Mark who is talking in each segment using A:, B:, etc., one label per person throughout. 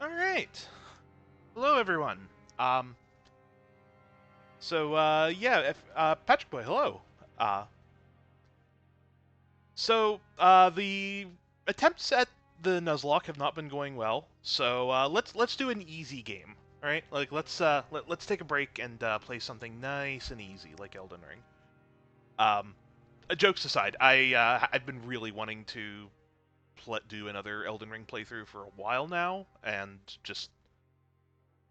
A: All right. Hello, everyone. Um, Patrick Boy, hello. Uh, the attempts at the Nuzlocke have not been going well. Let's do an easy game. All right, like let's take a break and play something nice and easy like Elden Ring. Um, Jokes aside, I've been really wanting to do another Elden Ring playthrough for a while now, and just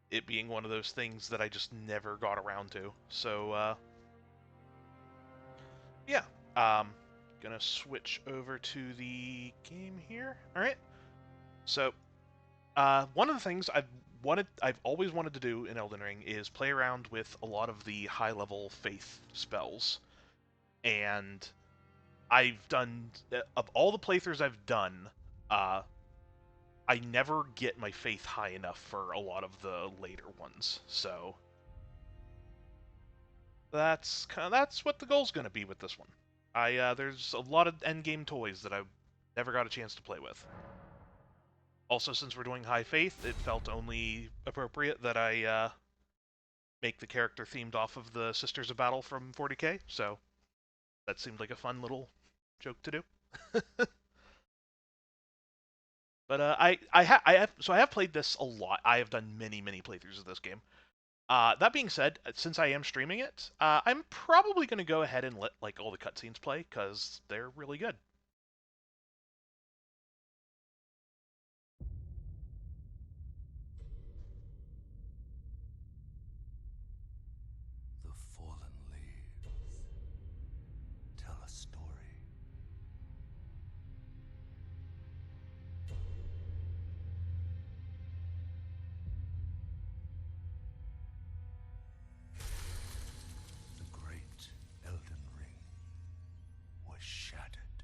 A: it being one of those things that I just never got around to. Yeah. Um, Gonna switch over to the game here. All right. So, one of the things I've always wanted to do in Elden Ring is play around with a lot of the high-level faith spells, and I've done of all the playthroughs I've done, uh, I never get my faith high enough for a lot of the later ones. So that's what the goal's going to be with this one. There's a lot of endgame toys that I never got a chance to play with. Also, since we're doing High Faith, it felt only appropriate that I make the character themed off of the Sisters of Battle from 40K. So that seemed like a fun little joke to do. But I have played this a lot. I have done many playthroughs of this game. That being said, since I am streaming it, I'm probably going to go ahead and let like all the cutscenes play because they're really good.
B: The fallen leaves tell a story. The great Elden Ring was shattered.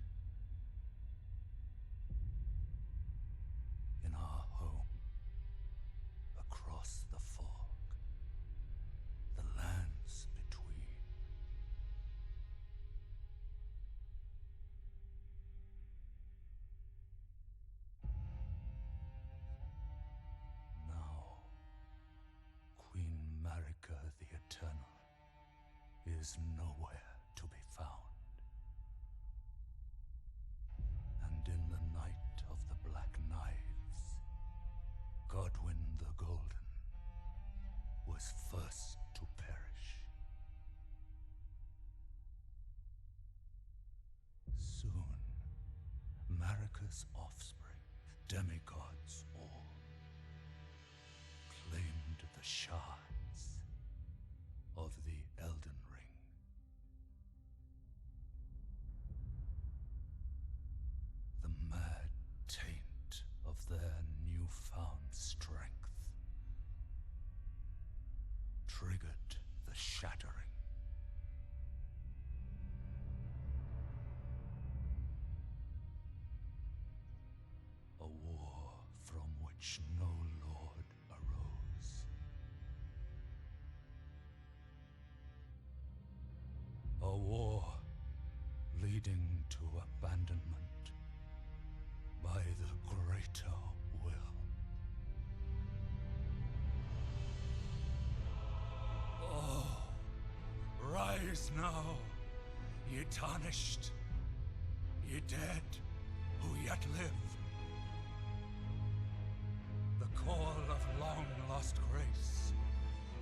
B: In our home, across the fog, the lands between. Now, Queen Marika the Eternal is nowhere to be found. And in the night of the Black Knives, Godwyn the Golden was first to perish. Soon, Marika's offspring, demigods all, claimed the shards of the Elden Ring. The mad taint of their newfound strength triggered the shattering. A war from which no lord arose. A war leading to abandonment by the greater will. Oh, rise now, ye tarnished, ye dead who yet live. The call of long-lost grace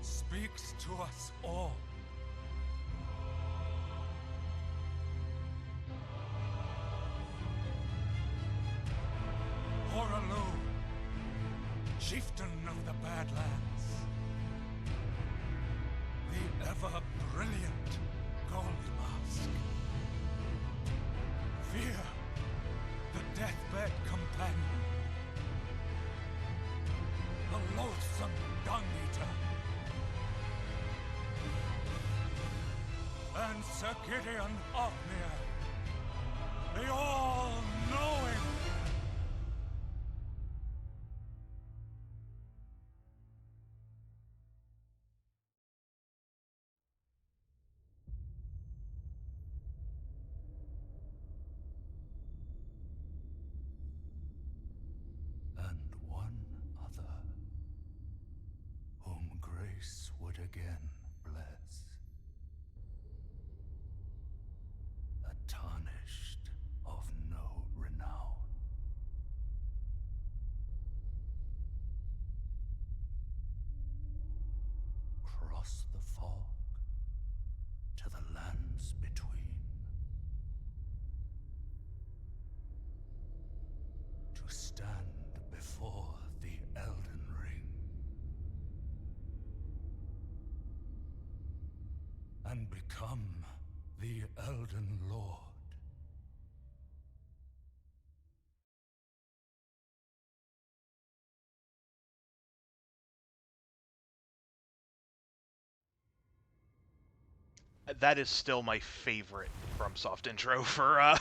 B: speaks to us all. Horalu, chieftain of the Badlands, the ever-brilliant Gold Mask. Fear, the deathbed companion, the loathsome Dung-Eater, and Sir Gideon Ofnir, the all-knowing. And one other would again bless. A tarnished of no renown. Cross the fog to the lands between. To stand before the Elden Ring. And become the Elden Lord.
A: That is still my favorite FromSoft intro for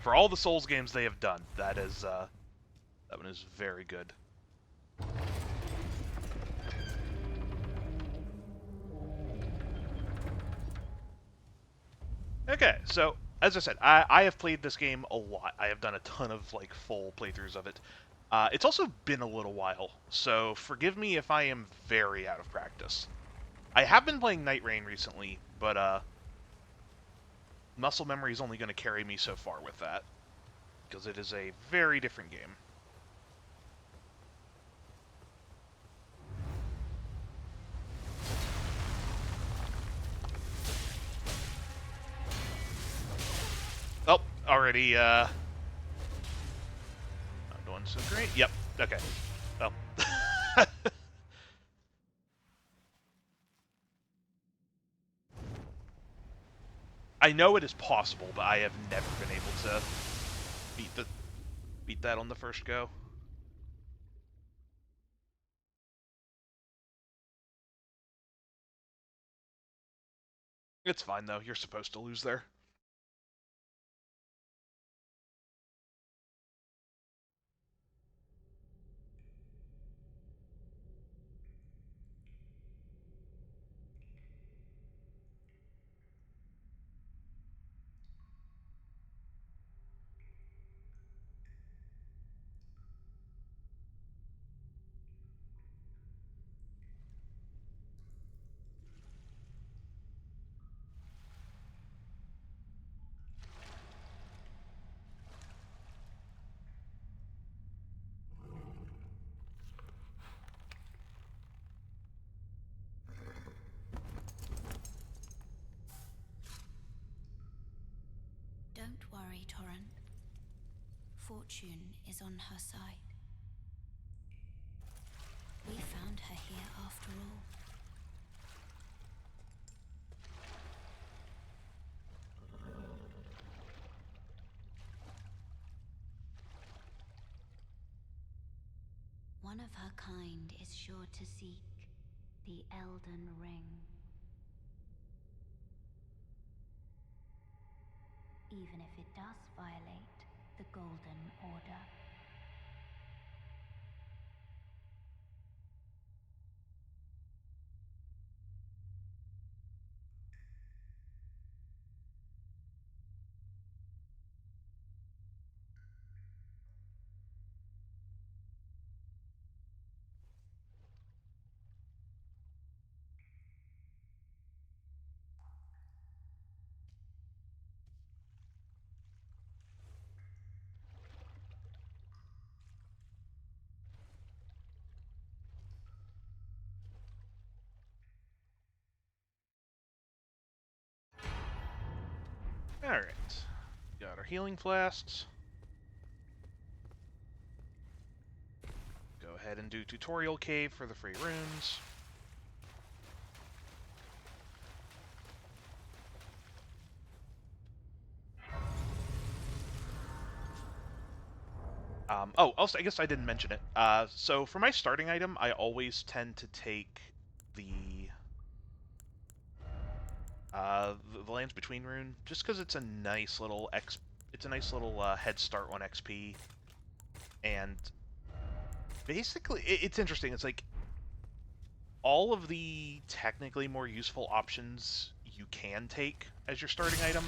A: for all the Souls games they have done. That one is very good. Okay, so as I said, I have played this game a lot. I have done a ton of like full playthroughs of it. It's also been a little while, so forgive me if I am very out of practice. I have been playing Night Rain recently, but muscle memory is only going to carry me so far with that, because it is a very different game. Oh, already, not doing so great. Yep, okay. Well. I know it is possible, but I have never been able to beat that on the first go. It's fine though. You're supposed to lose there.
C: Don't worry, Torrent. Fortune is on her side. We found her here after all. One of her kind is sure to seek the Elden Ring. Even if it does violate the Golden Order.
A: Alright. Got our healing flasks. Go ahead and do tutorial cave for the free runes. Also, I guess I didn't mention it. So for my starting item, I always tend to take the the Lands Between rune, just because it's a nice little head start on XP, and basically it's interesting. It's like all of the technically more useful options you can take as your starting item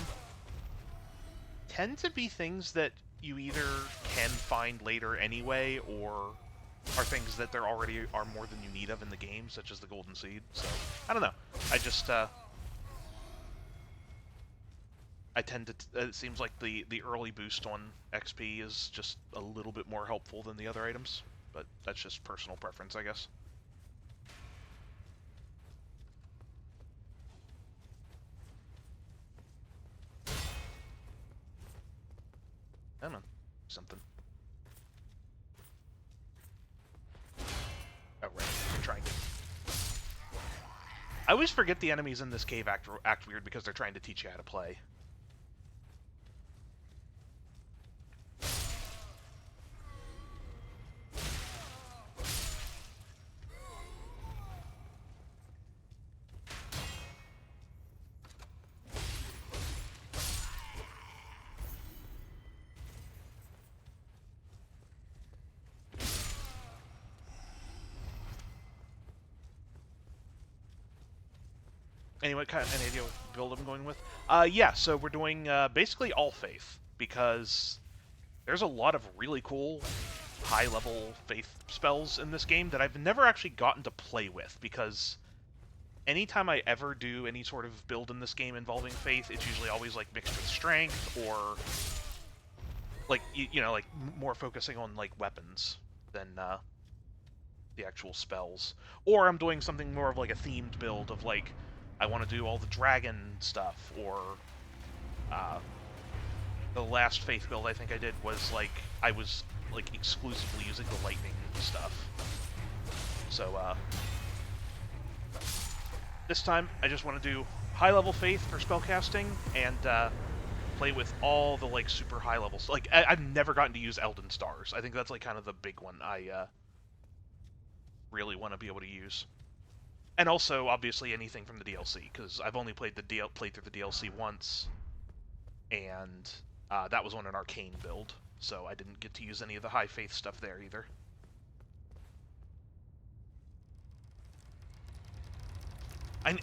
A: tend to be things that you either can find later anyway, or are things that there already are more than you need of in the game, such as the Golden Seed. So, I don't know. I just, I tend to, it seems like the early boost on XP is just a little bit more helpful than the other items, but that's just personal preference, I guess. I don't know. Something. Oh, right. I'm trying to... I always forget the enemies in this cave act weird because they're trying to teach you how to play. Anyway, any idea what build I'm going with? Yeah, so we're doing basically all faith, because there's a lot of really cool high-level faith spells in this game that I've never actually gotten to play with, because anytime I ever do any sort of build in this game involving faith, it's usually always like mixed with strength, or like, you know, like more focusing on like weapons than the actual spells. Or I'm doing something more of like a themed build of like, I want to do all the dragon stuff, or the last faith build I think I did was like, I was like exclusively using the lightning stuff. So this time I just want to do high level faith for spellcasting and play with all the like super high levels. Like I've never gotten to use Elden stars. I think that's like kind of the big one I really want to be able to use. And also, obviously, anything from the DLC, because I've only played through the DLC once, and that was on an arcane build, so I didn't get to use any of the high faith stuff there either.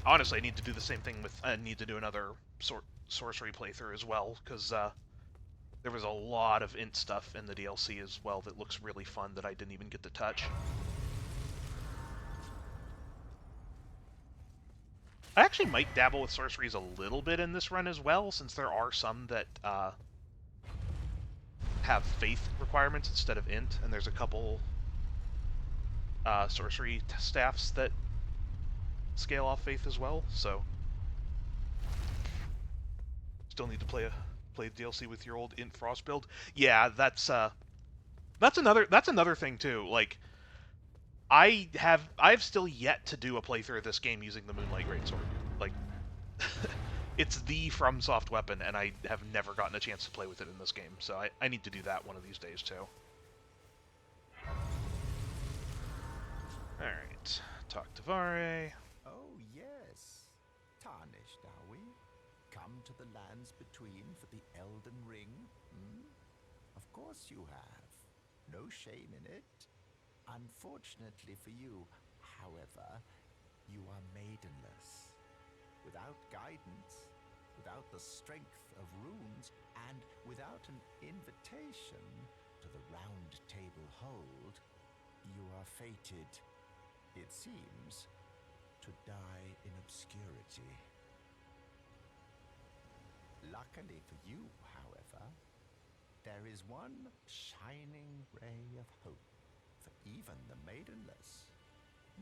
A: Honestly, I need to do the same thing with. I need to do another sorcery playthrough as well, because there was a lot of int stuff in the DLC as well that looks really fun that I didn't even get to touch. I actually might dabble with sorceries a little bit in this run as well, since there are some that have faith requirements instead of int, and there's a couple sorcery staffs that scale off faith as well, so still need to play DLC with your old int frost build. Yeah, that's another thing too. Like, I've still yet to do a playthrough of this game using the Moonlight Greatsword. Like, it's the FromSoft weapon, and I have never gotten a chance to play with it in this game, so I need to do that one of these days too. Alright, talk to Vare.
D: Oh, yes. Tarnished, are we? Come to the lands between for the Elden Ring? Hmm? Of course you have. No shame in it. Unfortunately for you, however, you are maidenless. Without guidance, without the strength of runes, and without an invitation to the Round Table Hold, you are fated, it seems, to die in obscurity. Luckily for you, however, there is one shining ray of hope for even the maidenless.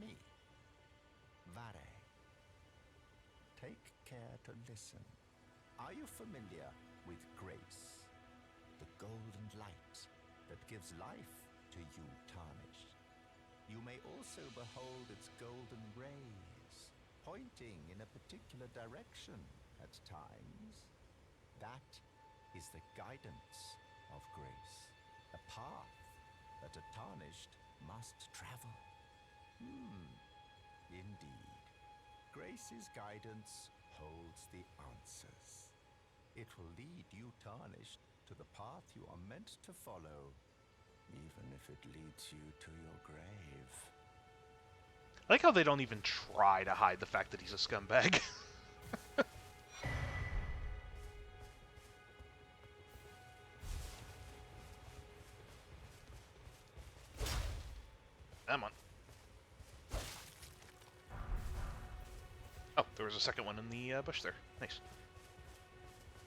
D: Me, Vare. Take care to listen. Are you familiar with grace? The golden light that gives life to you, Tarnished. You may also behold its golden rays, pointing in a particular direction at times. That is the guidance of grace, a path that a Tarnished must travel. Indeed. Grace's guidance holds the answers. It will lead you, Tarnished, to the path you are meant to follow, even if it leads you to your grave.
A: I like how they don't even try to hide the fact that he's a scumbag. Oh, there was a second one in the bush there. Nice.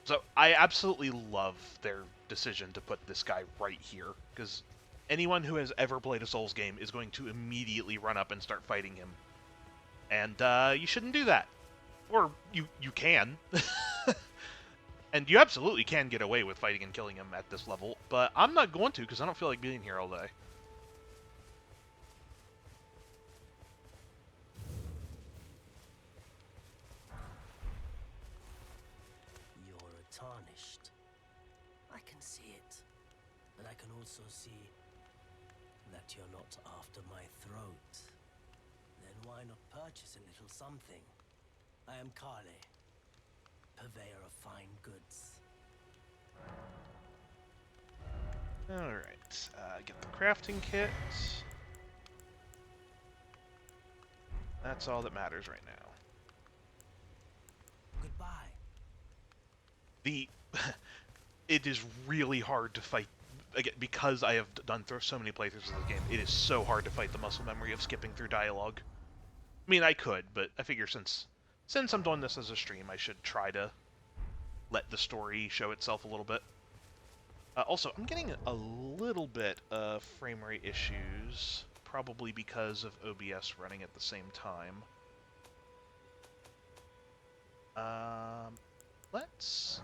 A: So I absolutely love their decision to put this guy right here, because anyone who has ever played a Souls game is going to immediately run up and start fighting him. And you shouldn't do that. Or you can. And you absolutely can get away with fighting and killing him at this level, but I'm not going to because I don't feel like being here all day.
E: You're tarnished. I can see it. But I can also see that you're not after my throat. Then why not purchase a little something? I am Carly, purveyor of fine goods.
A: Alright, get the crafting kit. That's all that matters right now.
E: Goodbye.
A: It is really hard to fight, again, because I have done so many playthroughs of this game, it is so hard to fight the muscle memory of skipping through dialogue. I mean, I could, but I figure since I'm doing this as a stream, I should try to let the story show itself a little bit. Also, I'm getting a little bit of frame rate issues, probably because of OBS running at the same time. Let's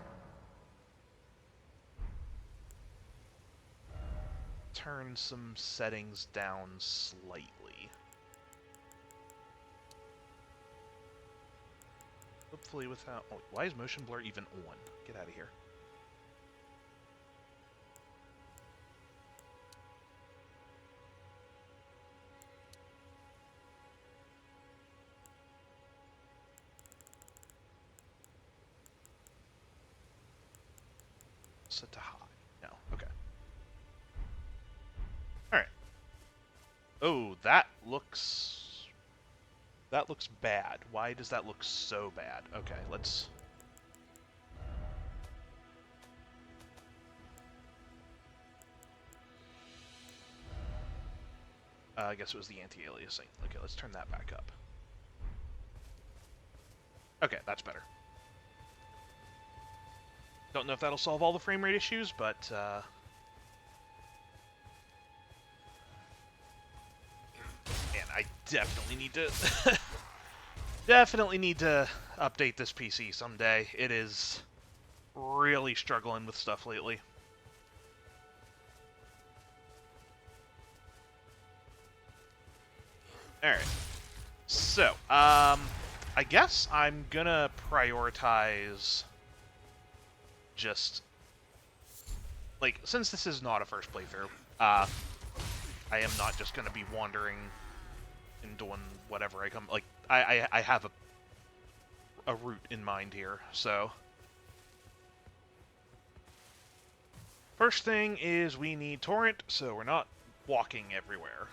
A: turn some settings down slightly. Hopefully without... Oh, why is motion blur even on? Get out of here. Set to high. No, okay. Alright. Oh, that looks bad. Why does that look so bad? Okay, let's... I guess it was the anti-aliasing. Okay, let's turn that back up. Okay, that's better. Don't know if that'll solve all the frame rate issues, but man, I definitely need to definitely need to update this PC someday. It is really struggling with stuff lately. Alright. So, I guess I'm gonna prioritize just, like, since this is not a first playthrough, I am not just gonna be wandering and doing whatever I come, like, I have a route in mind here, so. First thing is we need torrent, so we're not walking everywhere.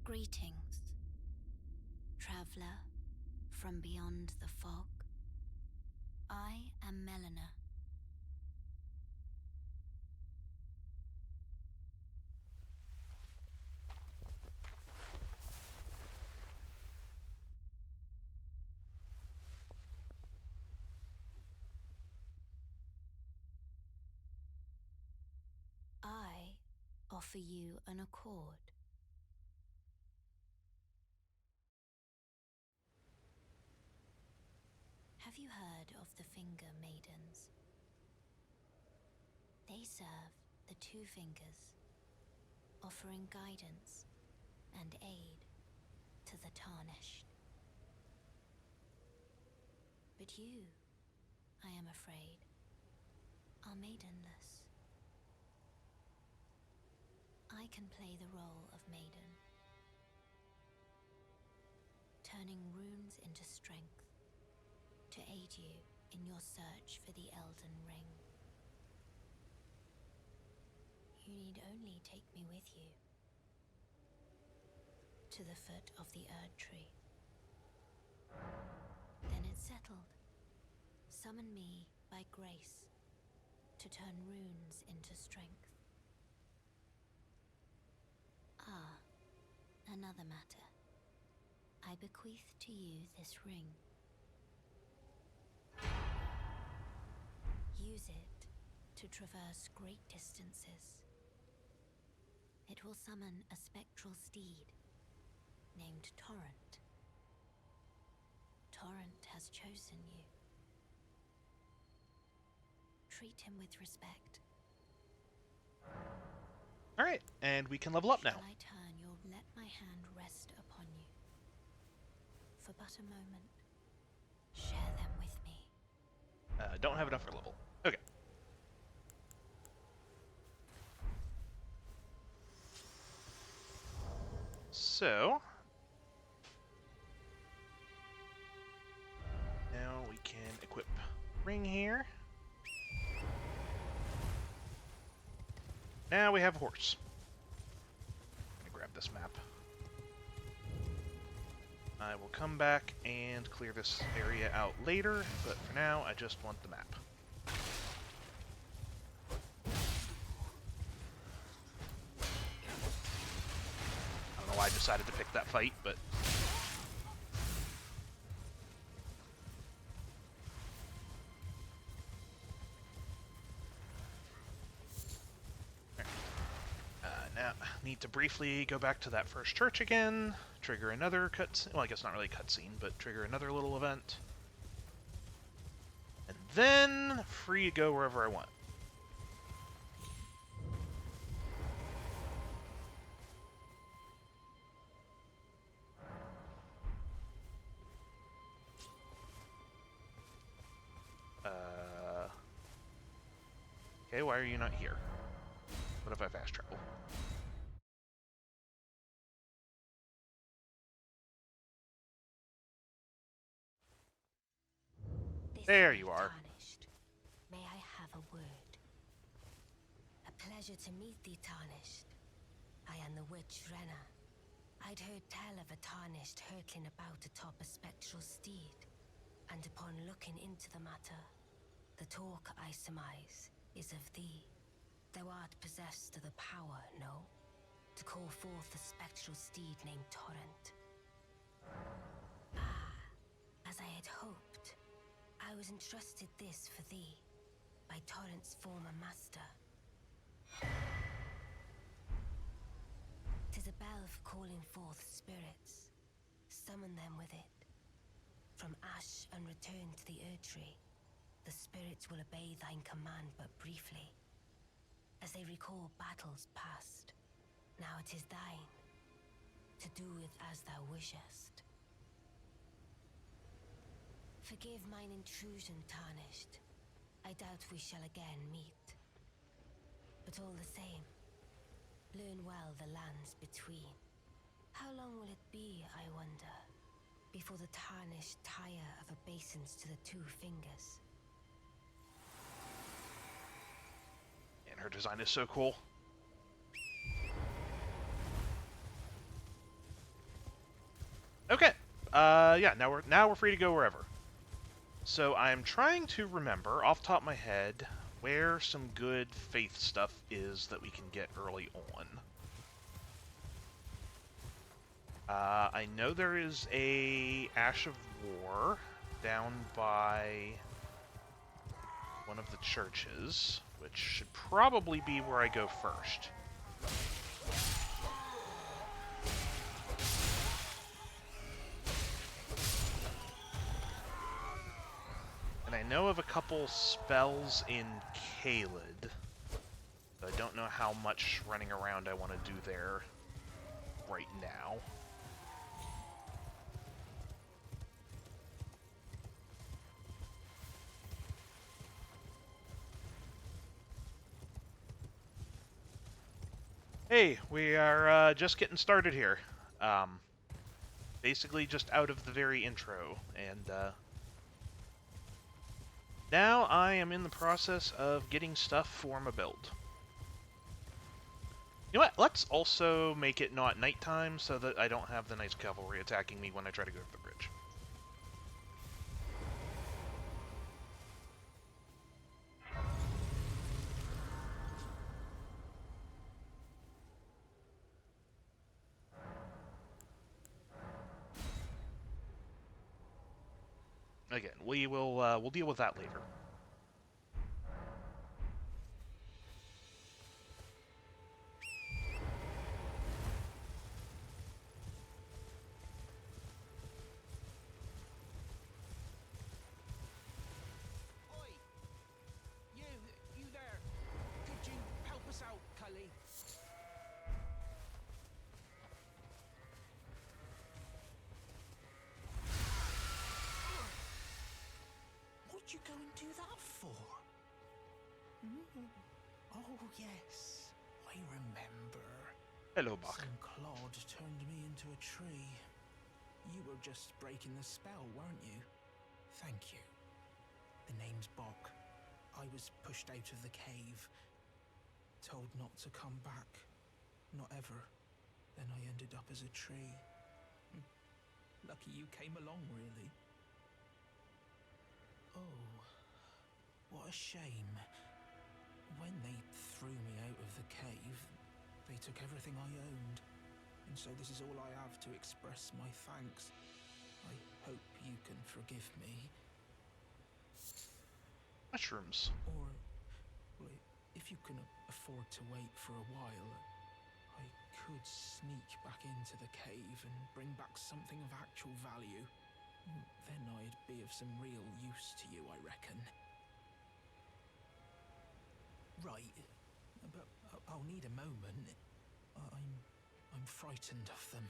C: Greetings, traveler from beyond the fog. I am Melina. I offer you an accord. Have you heard of the Finger Maidens? They serve the Two Fingers, offering guidance and aid to the Tarnished. But you I am afraid, are maidenless. I can play the role of maiden, turning runes into strength to aid you in your search for the Elden Ring. You need only take me with you to the foot of the Erd Tree. Then it's settled. Summon me by grace to turn runes into strength. Ah, another matter. I bequeath to you this ring. Use it to traverse great distances. It will summon a spectral steed named Torrent. Torrent has chosen you. Treat him with respect.
A: Alright, and we can level up now.
C: Shall I turn your... Let my hand rest upon you. For but a moment. Share them with me.
A: Don't have enough for level. Okay. So... now we can equip ring here. Now we have a horse. I'm gonna grab this map. I will come back and clear this area out later, but for now I just want the map. I don't know why I decided to pick that fight, but... now, need to briefly go back to that first church again, trigger another cutscene, well I guess not really a cutscene, but trigger another little event. And then, free to go wherever I want. Okay, why are you not here? What if I fast travel? There you are.
E: Tarnished. May I have a word? A pleasure to meet thee, Tarnished. I am the witch Renna. I'd heard tell of a Tarnished hurtling about atop a spectral steed, and upon looking into the matter, the talk, I surmise, is of thee. Thou art possessed of the power, no? To call forth a spectral steed named Torrent. Ah, as I had hoped, I was entrusted this for thee, by Torrent's former master. 'Tis a bell for calling forth spirits. Summon them with it. From ash and return to the Erd Tree, the spirits will obey thine command but briefly, as they recall battles past. Now it is thine, to do with as thou wishest. Forgive mine intrusion, Tarnished. I doubt we shall again meet. But all the same, learn well the lands between. How long will it be, I wonder, before the Tarnished tire of obeisance to the two fingers?
A: And her design is so cool. Okay. Yeah, now we're free to go wherever. So I'm trying to remember off the top of my head where some good faith stuff is that we can get early on. I know there is a Ash of War down by one of the churches, which should probably be where I go first. And I know of a couple spells in Caelid, but I don't know how much running around I want to do there right now. Hey, we are just getting started here. Um, Basically just out of the very intro, and now I am in the process of getting stuff for my build. You know what? Let's also make it not nighttime so that I don't have the Knights Cavalry attacking me when I try to go to the bridge. Again, we'll deal with that later.
F: Oi! You there. Could you help us out, Cully? What'd you go and do that for? Oh, yes. I remember.
A: Hello, Bach.
F: Some clod turned me into a tree. You were just breaking the spell, weren't you? Thank you. The name's Bok. I was pushed out of the cave. Told not to come back. Not ever. Then I ended up as a tree. Lucky you came along, really. Oh, what a shame. When they threw me out of the cave, they took everything I owned. And so this is all I have to express my thanks. I hope you can forgive me.
A: Mushrooms.
F: Or, well, if you can afford to wait for a while, I could sneak back into the cave and bring back something of actual value. Then I'd be of some real use to you, I reckon. Right, but I'll need a moment. I'm frightened of them,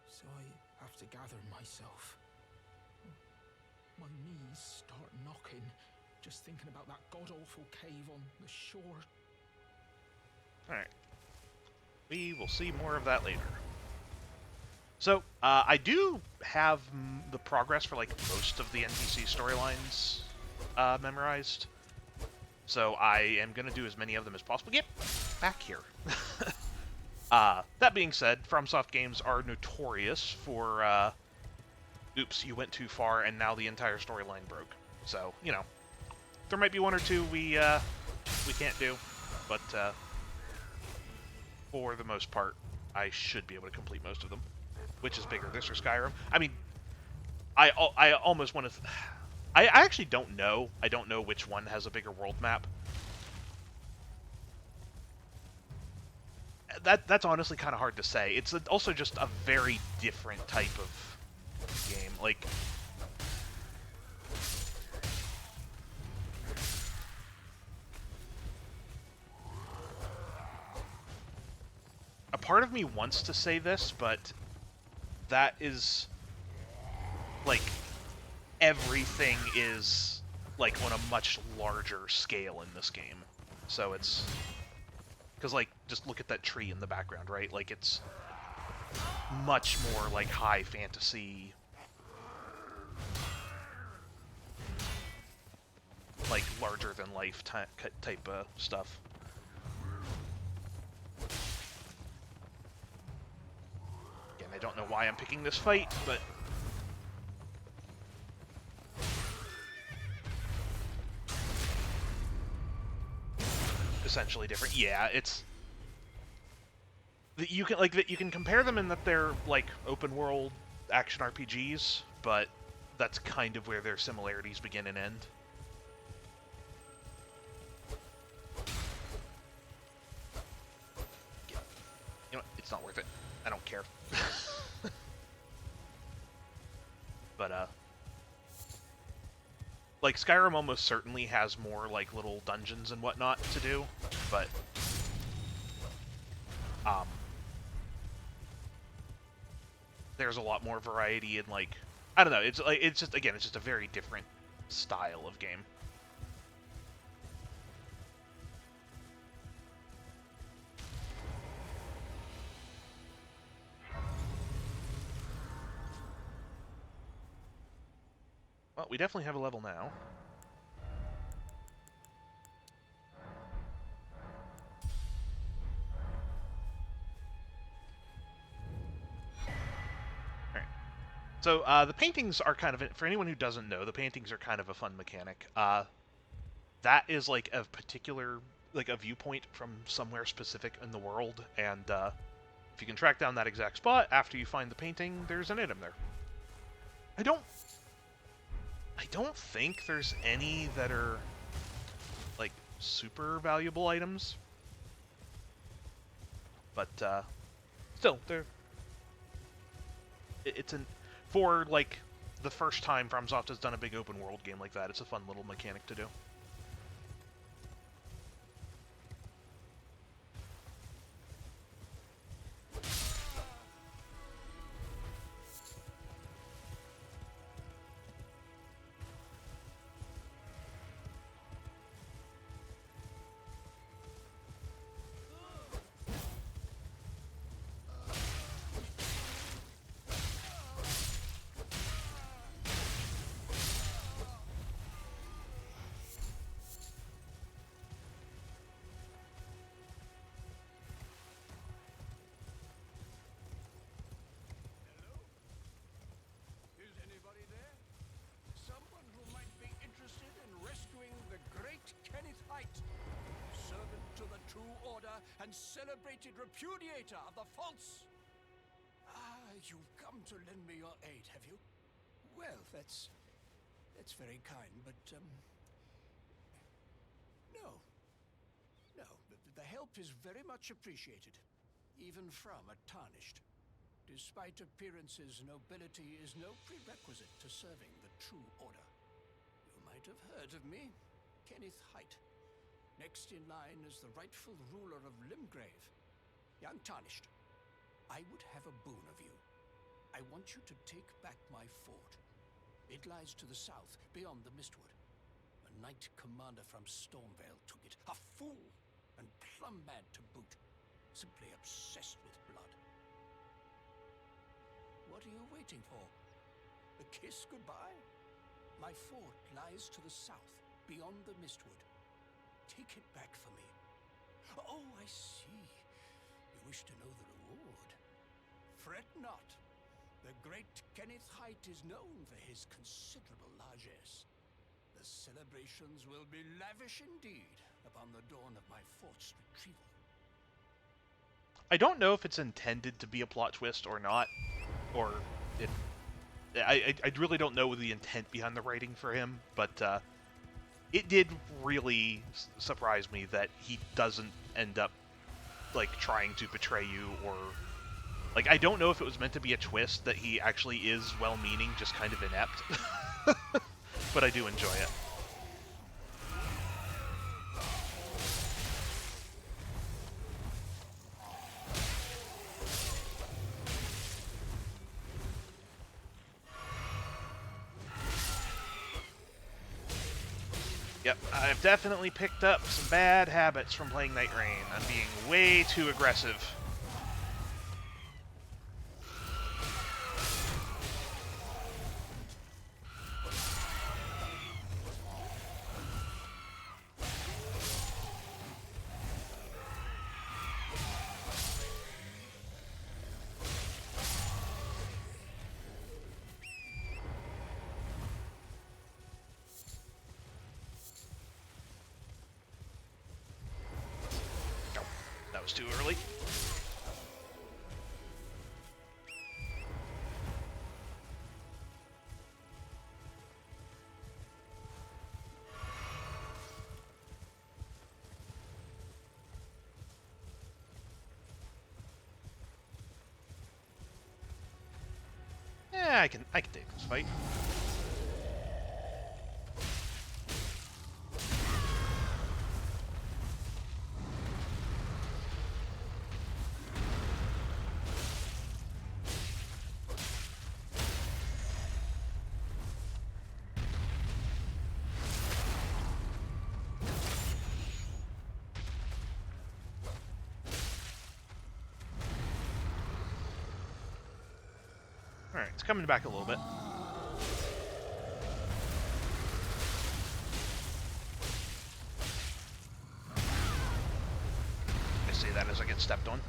F: so I have to gather myself. My knees start knocking, just thinking about that god-awful cave on the shore.
A: Alright. We will see more of that later. So, I do have the progress for, like, most of the NPC storylines memorized. So I am going to do as many of them as possible. Get back here. That being said, FromSoft games are notorious for, oops, you went too far and now the entire storyline broke. So, you know, there might be one or two we can't do, but for the most part, I should be able to complete most of them. Which is bigger, this or Skyrim? I mean, I almost want to... I actually don't know. I don't know which one has a bigger world map. That's honestly kind of hard to say. It's also just a very different type of game. Like, a part of me wants to say this, but that is, like, everything is, like, on a much larger scale in this game. So it's... Because, like, just look at that tree in the background, right? Like, it's much more, like, high fantasy... like, larger-than-life type of stuff. Again, I don't know why I'm picking this fight, but... essentially different. Yeah, it's... you can compare them in that they're, like, open-world action RPGs, but that's kind of where their similarities begin and end. You know what? It's not worth it. I don't care. But, like, Skyrim almost certainly has more, like, little dungeons and whatnot to do, but, there's a lot more variety and, like, I don't know, it's just, again, it's just a very different style of game. Well, we definitely have a level now. Alright. So, the paintings are kind of... For anyone who doesn't know, the paintings are kind of a fun mechanic. That is, like, a particular... like, a viewpoint from somewhere specific in the world, and, if you can track down that exact spot after you find the painting, there's an item there. I don't think there's any that are, like, super valuable items. But, still, it's an... For, like, the first time FromSoft has done a big open world game like that, it's a fun little mechanic to do.
G: And celebrated repudiator of the false. You've come to lend me your aid, have you? Well, that's very kind, but no. The help is very much appreciated, even from a tarnished. Despite appearances, nobility is no prerequisite to serving the true order. You might have heard of me, Kenneth Height. Next in line is the rightful ruler of Limgrave, young Tarnished. I would have a boon of you. I want you to take back my fort. It lies to the south, beyond the Mistwood. A knight commander from Stormvale took it. A fool, and plumb mad to boot. Simply obsessed with blood. What are you waiting for? A kiss goodbye? My fort lies to the south, beyond the Mistwood. Take it back for me. Oh, I see. You wish to know the reward. Fret not. The great Kenneth Height is known for his considerable largesse. The celebrations will be lavish indeed upon the dawn of my fort's retrieval.
A: I don't know if it's intended to be a plot twist or not, or if... I really don't know the intent behind the writing for him, but, it did really surprise me that he doesn't end up, like, trying to betray you, or... Like, I don't know if it was meant to be a twist that he actually is well-meaning, just kind of inept. But I do enjoy it. Yep, I've definitely picked up some bad habits from playing Night Rain. I'm being way too aggressive. Too early. Yeah, I can take this fight. Alright, it's coming back a little bit. get stepped on.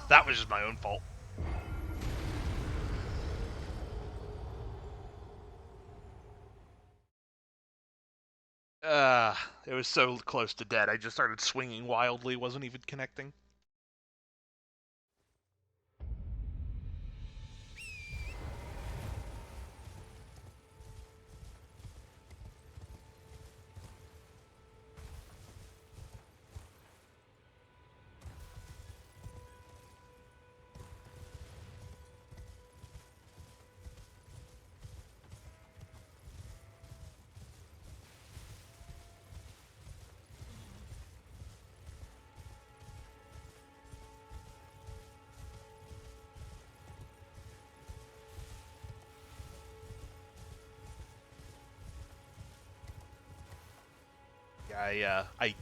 A: That was just my own fault. It was so close to dead. I just started swinging wildly, wasn't even connecting. I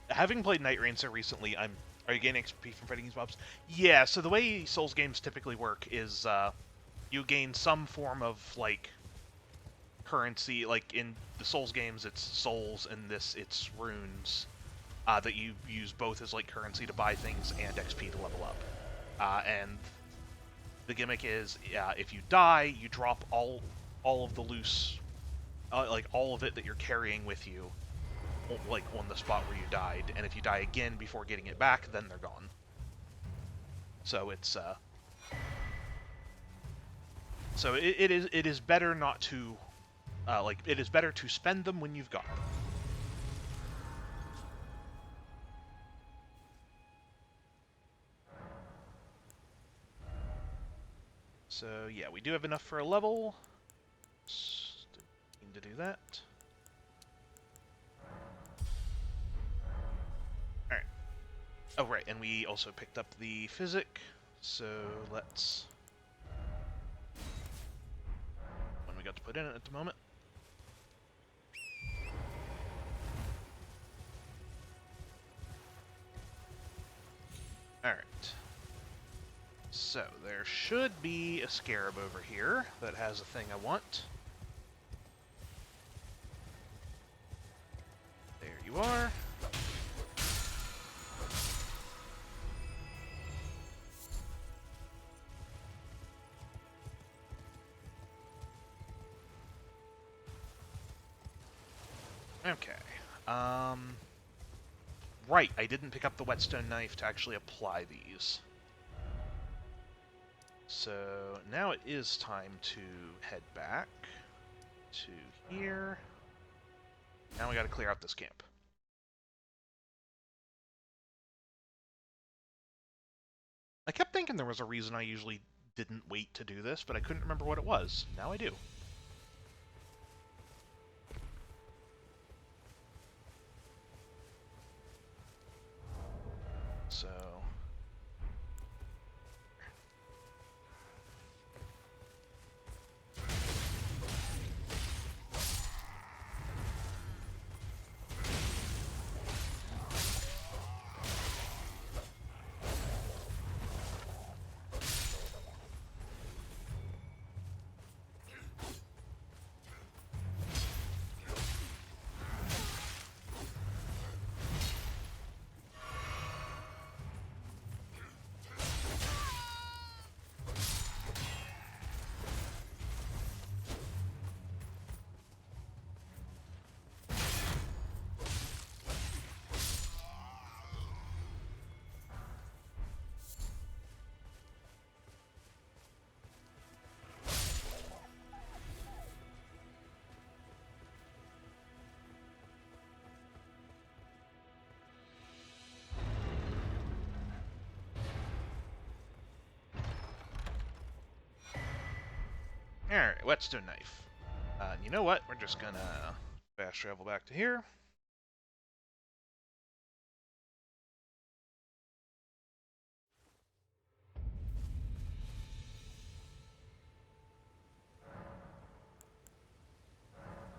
A: having played Night Rain so recently, are you getting XP from fighting these mobs? Yeah, so the way Souls games typically work is, you gain some form of, like, currency, like in the Souls games it's souls, and this it's runes, that you use both as, like, currency to buy things and XP to level up. And the gimmick is, if you die, you drop all of the loose, like, all of it that you're carrying with you, like, on the spot where you died, and if you die again before getting it back, then they're gone. So it's, so it is better not to, like, it is better to spend them when you've got them. So yeah, we do have enough for a level. Still need to do that. Alright. Oh, right, and we also picked up the physic, so let's... When we got to put in it at the moment. Alright. So, there should be a scarab over here that has a thing I want. There you are. Okay. Right, I didn't pick up the whetstone knife to actually apply these. So now it is time to head back to here. Now we gotta clear out this camp. I kept thinking there was a reason I usually didn't wait to do this, but I couldn't remember what it was. Now I do. So... Alright, whetstone knife. You know what? We're just gonna fast travel back to here.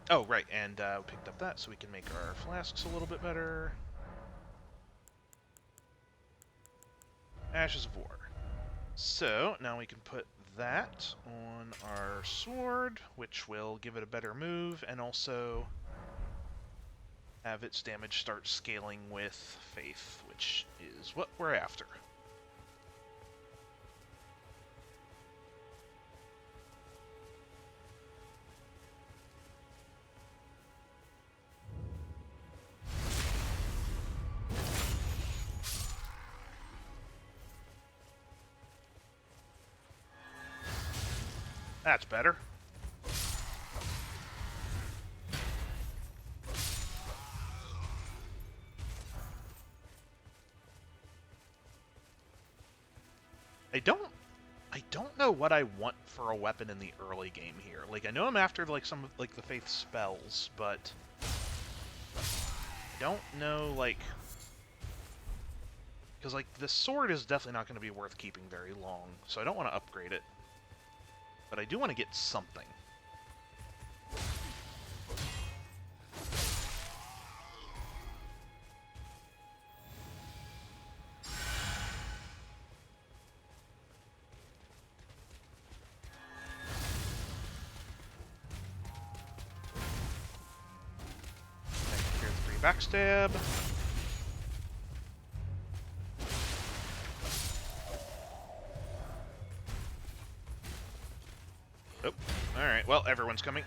A: Oh, right, and we picked up that so we can make our flasks a little bit better. Ashes of War. So, now we can put that on our sword, which will give it a better move, and also have its damage start scaling with Faith, which is what we're after. That's better. I don't know what I want for a weapon in the early game here. Like, I know I'm after like some of like the Faith spells, but I don't know like because like the sword is definitely not going to be worth keeping very long, so I don't want to upgrade it. But I do want to get something. Here's 3 backstab. Oh, alright, well, everyone's coming.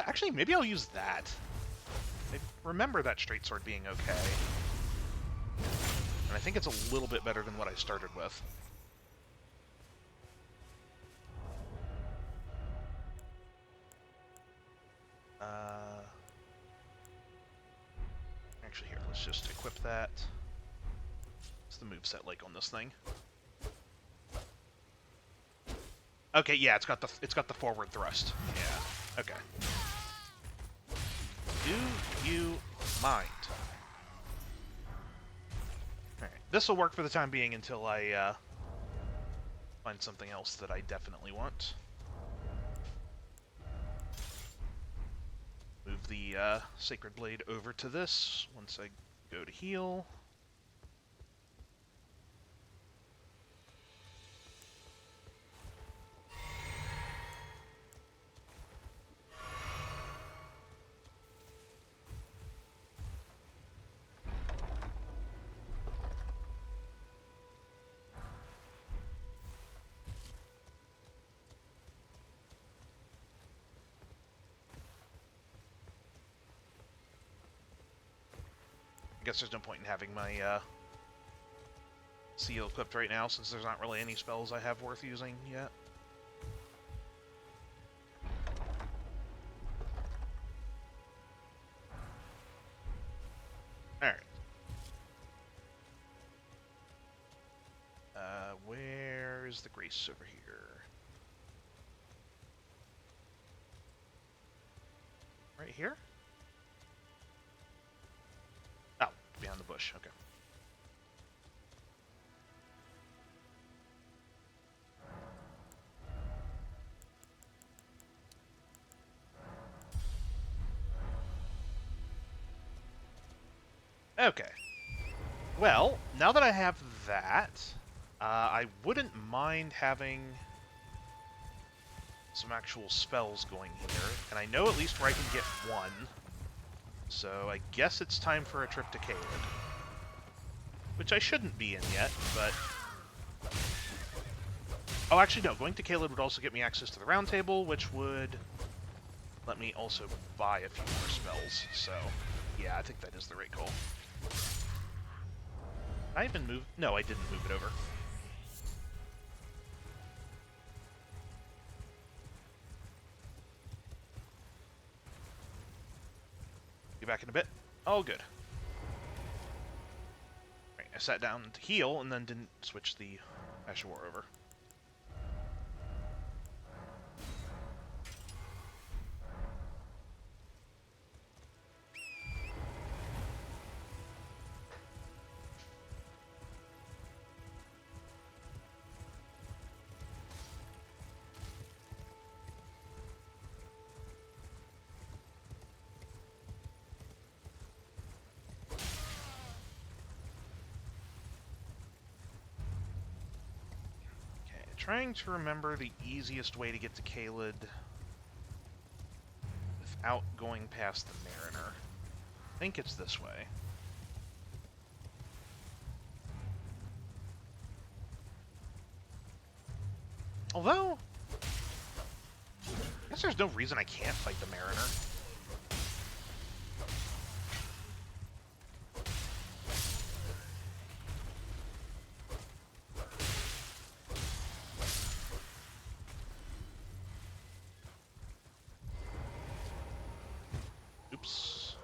A: Actually, maybe I'll use that. I remember that straight sword being okay. And I think it's a little bit better than what I started with. Actually, here, let's just equip that. What's the moveset like on this thing? Okay, yeah, it's got the forward thrust. Yeah. Okay. Do you mind? Alright. This will work for the time being until I find something else that I definitely want. Move the Sacred Blade over to this once I go to heal. I guess there's no point in having my seal equipped right now, since there's not really any spells I have worth using yet. Alright. Where's the Grace over here? Right here? Oh, behind the bush, okay. Okay. Well, now that I have that, I wouldn't mind having some actual spells going here, and I know at least where I can get one. So I guess it's time for a trip to Caelid. Which I shouldn't be in yet, but... Oh, actually no, going to Caelid would also get me access to the Round Table, which would let me also buy a few more spells. So, yeah, I think that is the right call. I even moved... No, I didn't move it over. Be back in a bit. All good. Right, I sat down to heal and then didn't switch the Ash of War over. trying to remember the easiest way to get to Caelid without going past the Mariner. I think it's this way. Although, I guess there's no reason I can't fight the Mariner. Oops.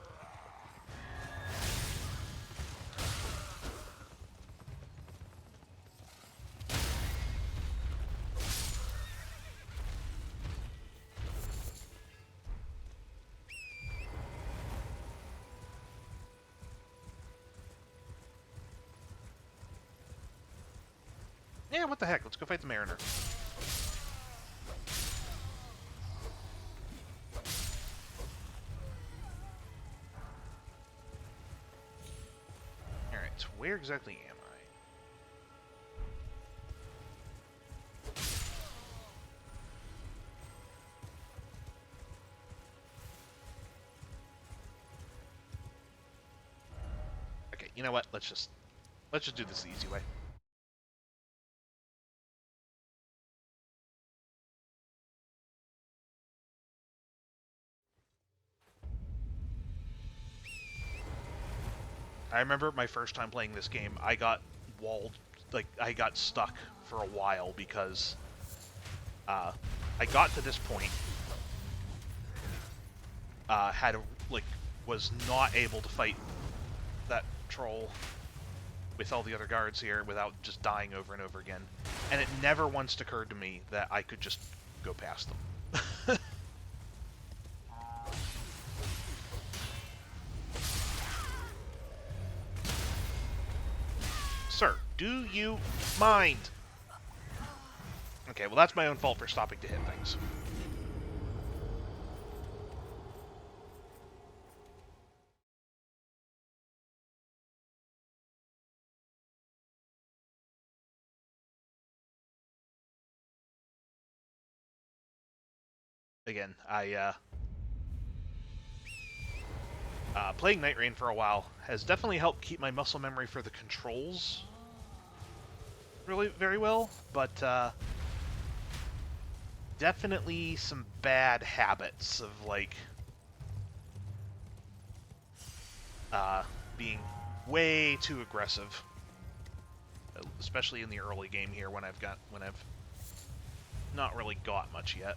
A: Yeah, what the heck? Let's go fight the Mariner. Alright, where exactly am I? Okay, you know what? Let's just do this the easy way. I remember my first time playing this game, I got walled, like, I got stuck for a while because I got to this point, was not able to fight that troll with all the other guards here without just dying over and over again. And it never once occurred to me that I could just go past them. Sir, do you mind? Okay, well that's my own fault for stopping to hit things. Again, playing Night Rain for a while has definitely helped keep my muscle memory for the controls really very well, but definitely some bad habits of, like, being way too aggressive, especially in the early game here when I've not really got much yet.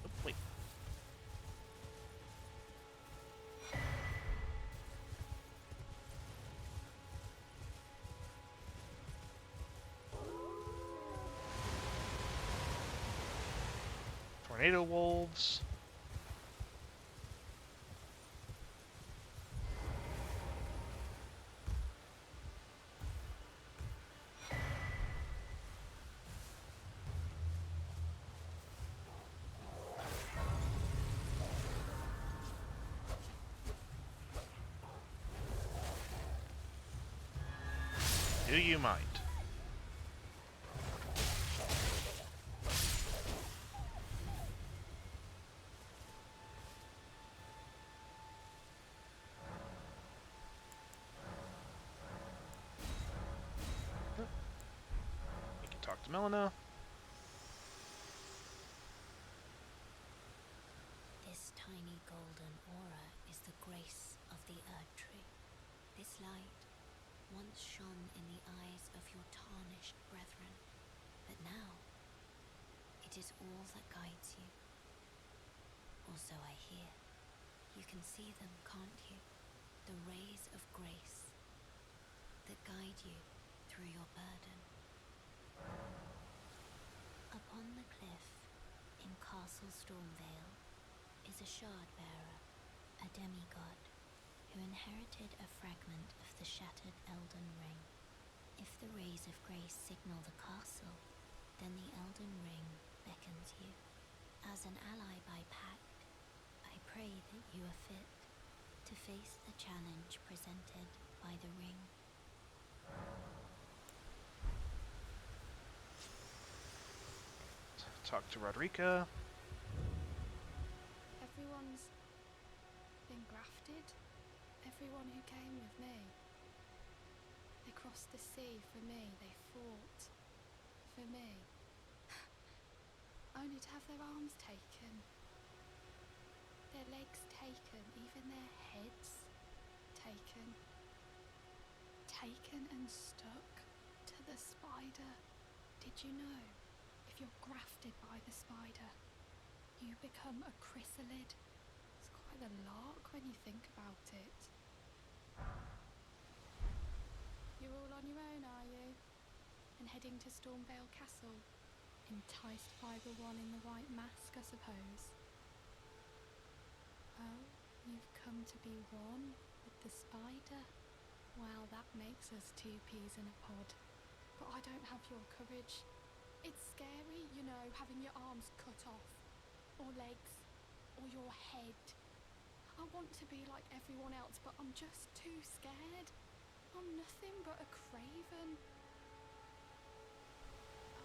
A: Oh, wait. Tornado wolves. Do you mind? We can talk to Melina.
C: This tiny golden aura is the grace of the Erd Tree. This light once shone in the eyes of your tarnished brethren, but now it is all that guides you. Also, I hear. You can see them, can't you? The rays of grace that guide you through your burden. Upon the cliff in Castle Stormvale is a shard-bearer, a demigod, who inherited a fragment of the shattered Elden Ring. If the rays of grace signal the castle, then the Elden Ring beckons you. As an ally by pact, I pray that you are fit to face the challenge presented by the ring.
A: talk to Rodrika.
H: Everyone's been grafted. Everyone who came with me. They crossed the sea for me. They fought for me. Only to have their arms taken. Their legs taken. Even their heads taken. Taken and stuck to the spider. Did you know? If you're grafted by the spider, you become a chrysalid. It's quite a lark when you think about it. You're all on your own, are you? And heading to Stormvale Castle? Enticed by the one in the white mask, I suppose. Oh, you've come to be one with the spider? Well, that makes us two peas in a pod. But I don't have your courage. It's scary, you know, having your arms cut off. Or legs. Or your head. I want to be like everyone else, but I'm just too scared. I'm nothing but a craven.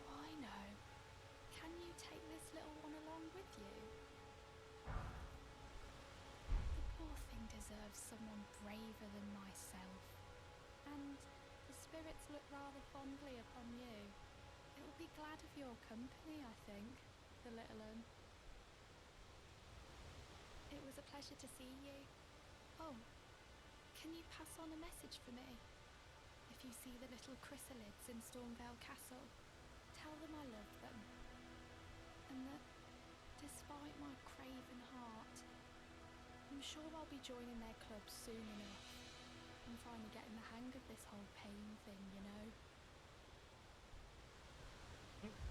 H: Oh, I know. Can you take this little one along with you? The poor thing deserves someone braver than myself. And the spirits look rather fondly upon you. It'll be glad of your company, I think, the little un. It was a pleasure to see you. Oh, can you pass on a message for me? If you see the little chrysalids in Stormvale Castle, tell them I love them. And that, despite my craven heart, I'm sure I'll be joining their club soon enough. I'm finally getting the hang of this whole pain thing, you know.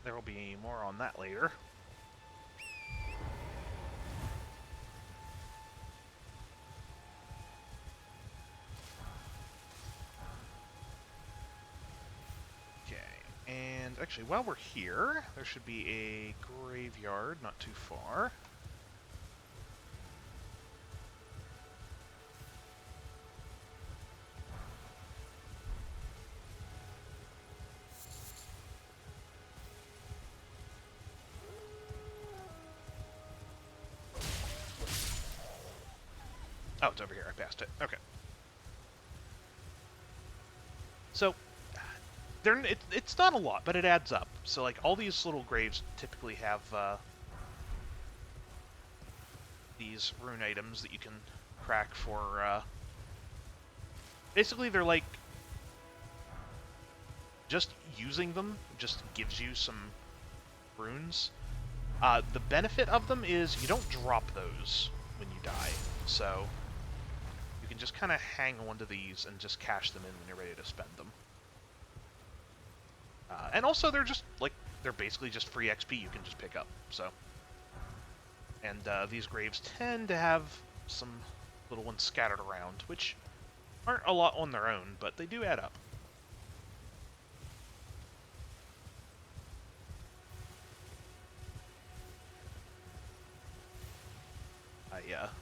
A: There will be more on that later. Okay, and actually, while we're here, there should be a graveyard not too far. Oh, it's over here. I passed it. Okay. So, it's not a lot, but it adds up. So, like, all these little graves typically have these rune items that you can crack for... basically, they're like... just using them just gives you some runes. The benefit of them is you don't drop those when you die. So... you can just kind of hang on to these and just cash them in when you're ready to spend them. And also, they're just, like, they're basically just free XP you can just pick up, so. And these graves tend to have some little ones scattered around, which aren't a lot on their own, but they do add up.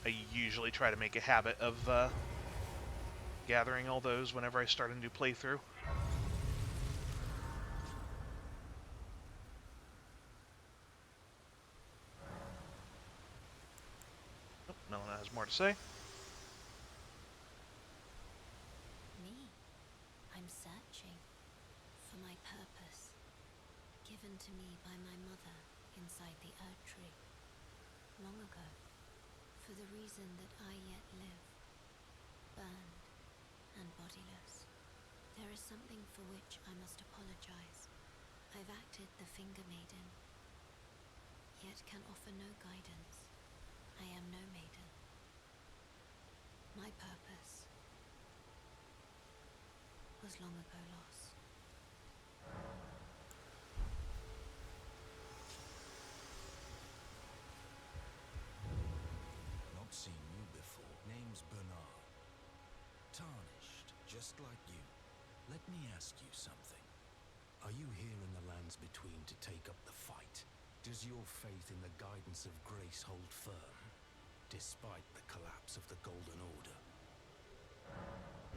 A: I usually try to make a habit of gathering all those whenever I start a new playthrough. Oh, no one has more to say.
C: Me? I'm searching for my purpose, given to me by my mother inside the Erd Tree, long ago, for the reason that I yet live, burned and bodiless. There is something for which I must apologize. I've acted the Finger Maiden, yet can offer no guidance. I am no maiden. My purpose was long ago lost.
B: Not seen you before. Name's Bernard. Tarnished, just like you. Let me ask you something. Are you here in the lands between to take up the fight? Does your faith in the guidance of grace hold firm, despite the collapse of the Golden Order?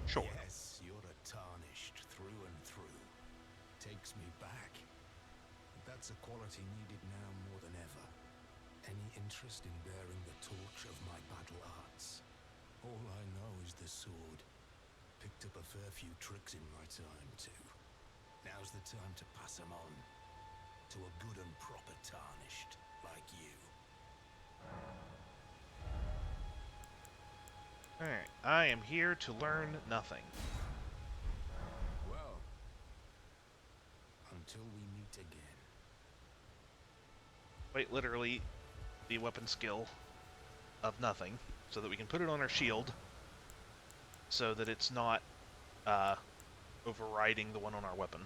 A: Sure.
B: Yes, you're a Tarnished through and through. Takes me back. That's a quality needed now more than ever. Any interest in bearing the torch of my battle arts? All I know is the sword. Picked up a fair few tricks in my time, too. Now's the time to pass them on. To a good and proper tarnished, like you.
A: Alright, I am here to learn nothing.
B: Well, until we meet again.
A: Quite literally, the weapon skill of nothing, so that we can put it on our shield, so that it's not overriding the one on our weapon.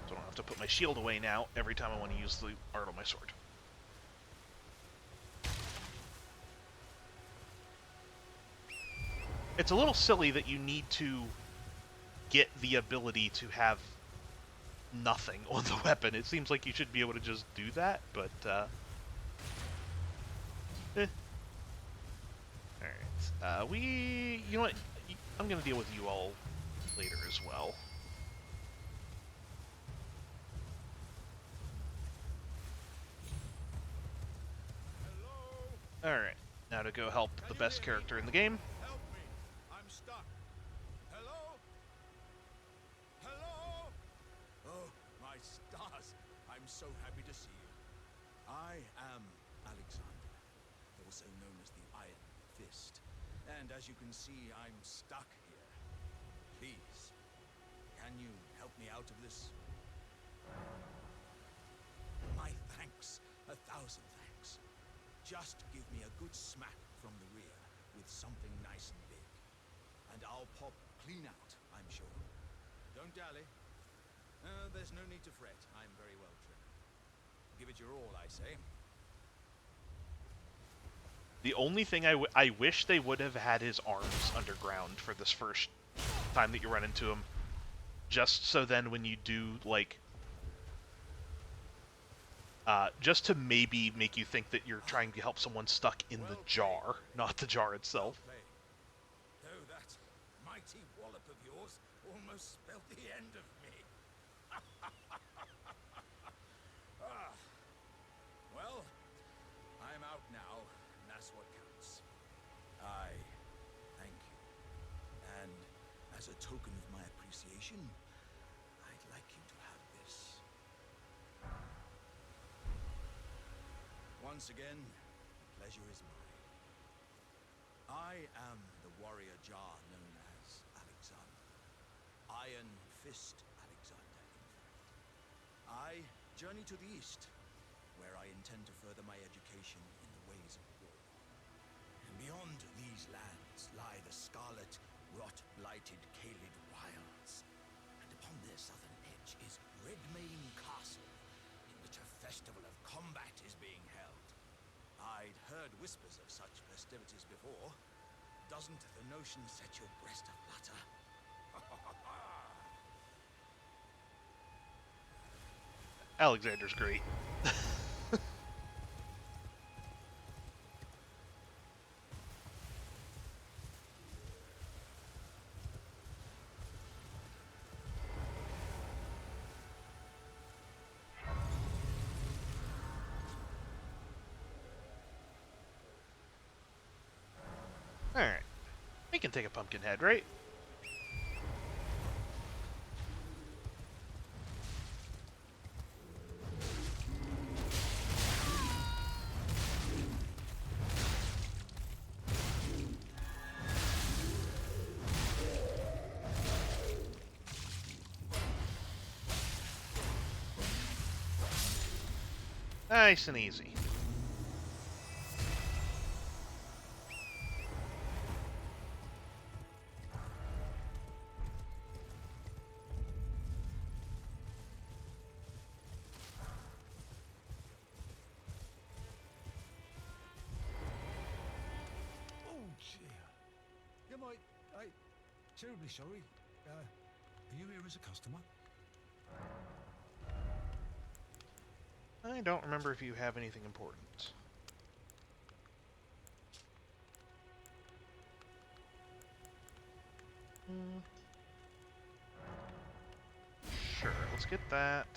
A: So I don't have to put my shield away now every time I want to use the art on my sword. It's a little silly that you need to get the ability to have nothing on the weapon. It seems like you should be able to just do that, but Alright. You know what? I'm gonna deal with you all later as well. Alright. Now to go help the best character in the game.
G: Help me! I'm stuck. Hello? Hello? Oh, my stars. I'm so happy to see you. I am Alexander, also known as the Iron Fist. And as you can see, I'm stuck here. Please, can you help me out of this? My thanks. 1,000 thanks. Just give me a good smack from the rear with something nice and big. And I'll pop clean out, I'm sure. Don't dally. There's no need to fret. I'm very well trained. Give it your all, I say.
A: The only thing I wish they would have had his arms underground for this first time that you run into him. Just so then when you do, like... just to maybe make you think that you're trying to help someone stuck in the jar, not the jar itself.
G: Though that mighty wallop of yours almost spelled the end of me. Well, I'm out now, and that's what counts. I thank you. And as a token of my appreciation, I'd like you to have this. Once again, the pleasure is mine. I am the warrior Jar known as Alexander. Iron Fist Alexander, in fact. I journey to the east, where I intend to further my education in the ways of war. And beyond these lands lie the scarlet, rot-blighted Caelid wilds. And upon their southern edge is Redmane Castle, in which a festival of combat is being held. I'd heard whispers of such festivities before. Doesn't the notion set your breast aflutter?
A: Alexander's great. Alright. We can take a pumpkin head, right? Nice and easy.
B: I'm terribly sorry. Are you here as a customer?
A: I don't remember if you have anything important. Sure, let's get that.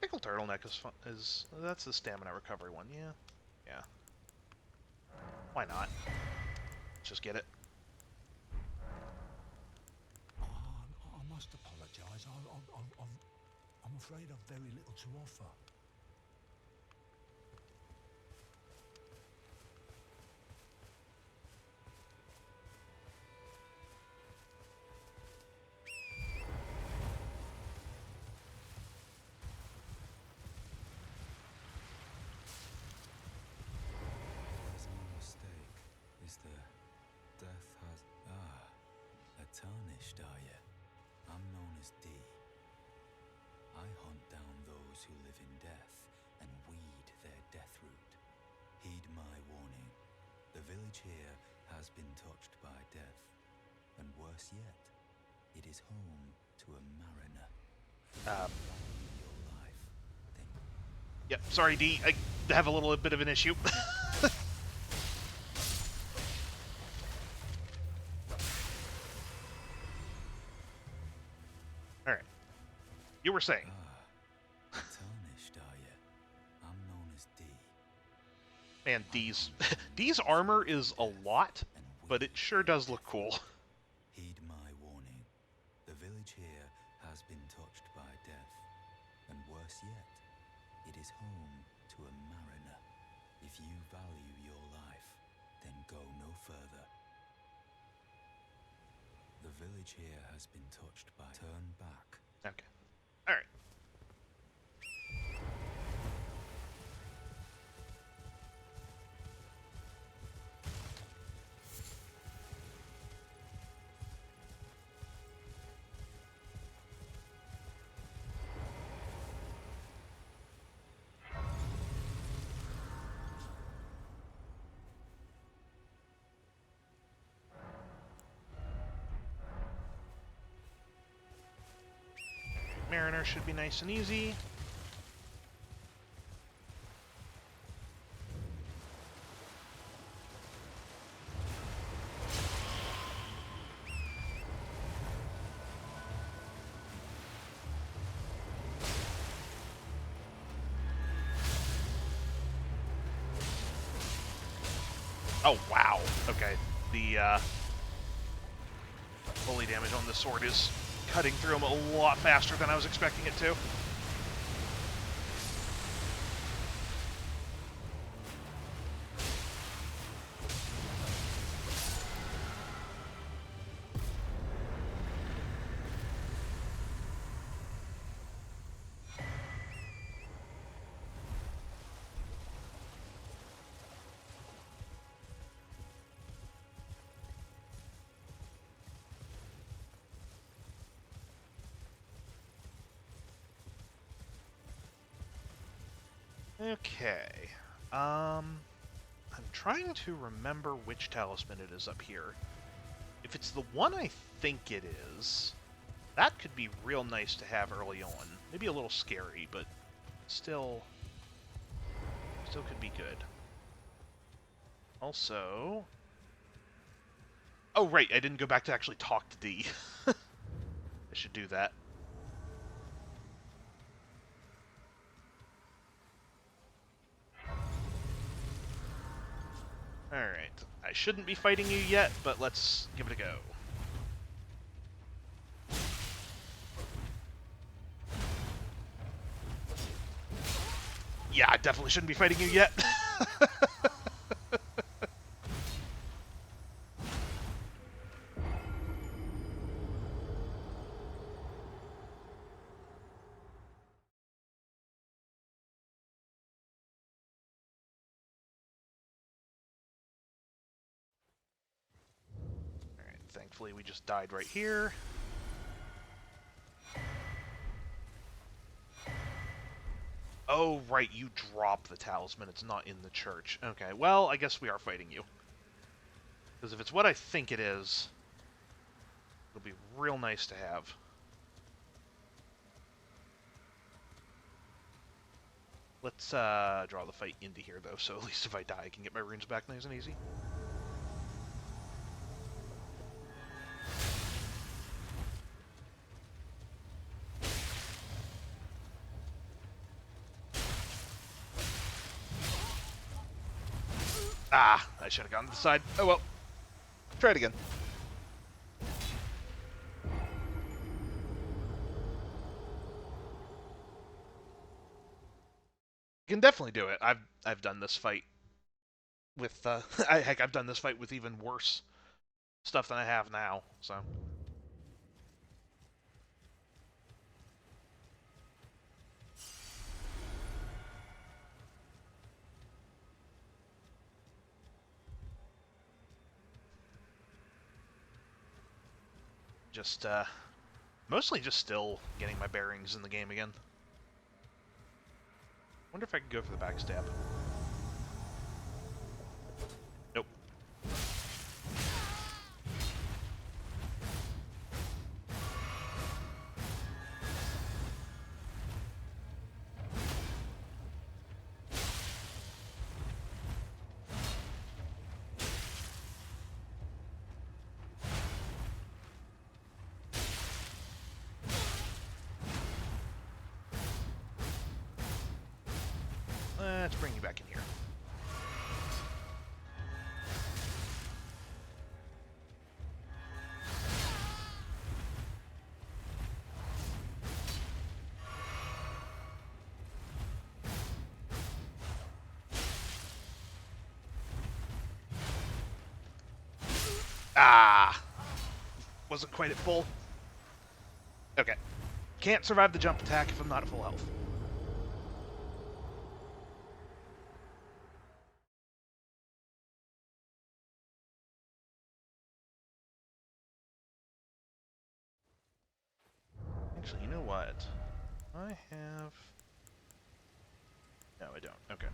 A: Pickle turtleneck is fun. That's the stamina recovery one? Yeah, yeah. Why not? Let's just get it.
B: I must apologise. I'm afraid I've very little to offer. There's no mistake, is there? Death has... a tarnished, are you? I'm known as D. I hunt down those who live in death and weed their death root. Heed my warning. The village here has been touched by death. And worse yet, it is home to a mariner. Your life, then...
A: Yep, sorry D, I have a little bit of an issue. Alright. You were saying.
B: Tarnished, are you? I'm known as D.
A: Man, D's armor is a lot, but it sure does look cool.
B: Heed my warning. The village here has been touched by death. And worse yet, it is home to a mariner. If you value your life, then go no further. The village here has been touched by... Turn back.
A: Okay. Alright. Mariner should be nice and easy. Oh, wow. Okay. The holy damage on this sword is cutting through him a lot faster than I was expecting it to. Okay. I'm trying to remember which talisman it is up here. If it's the one I think it is, that could be real nice to have early on. Maybe a little scary, but still could be good. Also... Oh, right, I didn't go back to actually talk to D. I should do that. Alright, I shouldn't be fighting you yet, but let's give it a go. Yeah, I definitely shouldn't be fighting you yet. Alright, thankfully we just died right here. Oh, right, you drop the talisman. It's not in the church. Okay, well, I guess we are fighting you. Because if it's what I think it is, it'll be real nice to have. Let's draw the fight into here, though, so at least if I die, I can get my runes back nice and easy. Ah, I should have gone to the side. Oh well. Try it again. You can definitely do it. I've done this fight with heck, I've done this fight with even worse stuff than I have now. So just mostly just still getting my bearings in the game again. Wonder if I could go for the backstab. Nope. Let's bring you back in here. Ah! Wasn't quite at full. Okay. Can't survive the jump attack if I'm not at full health. Actually, you know what? I have... No, I don't. Okay.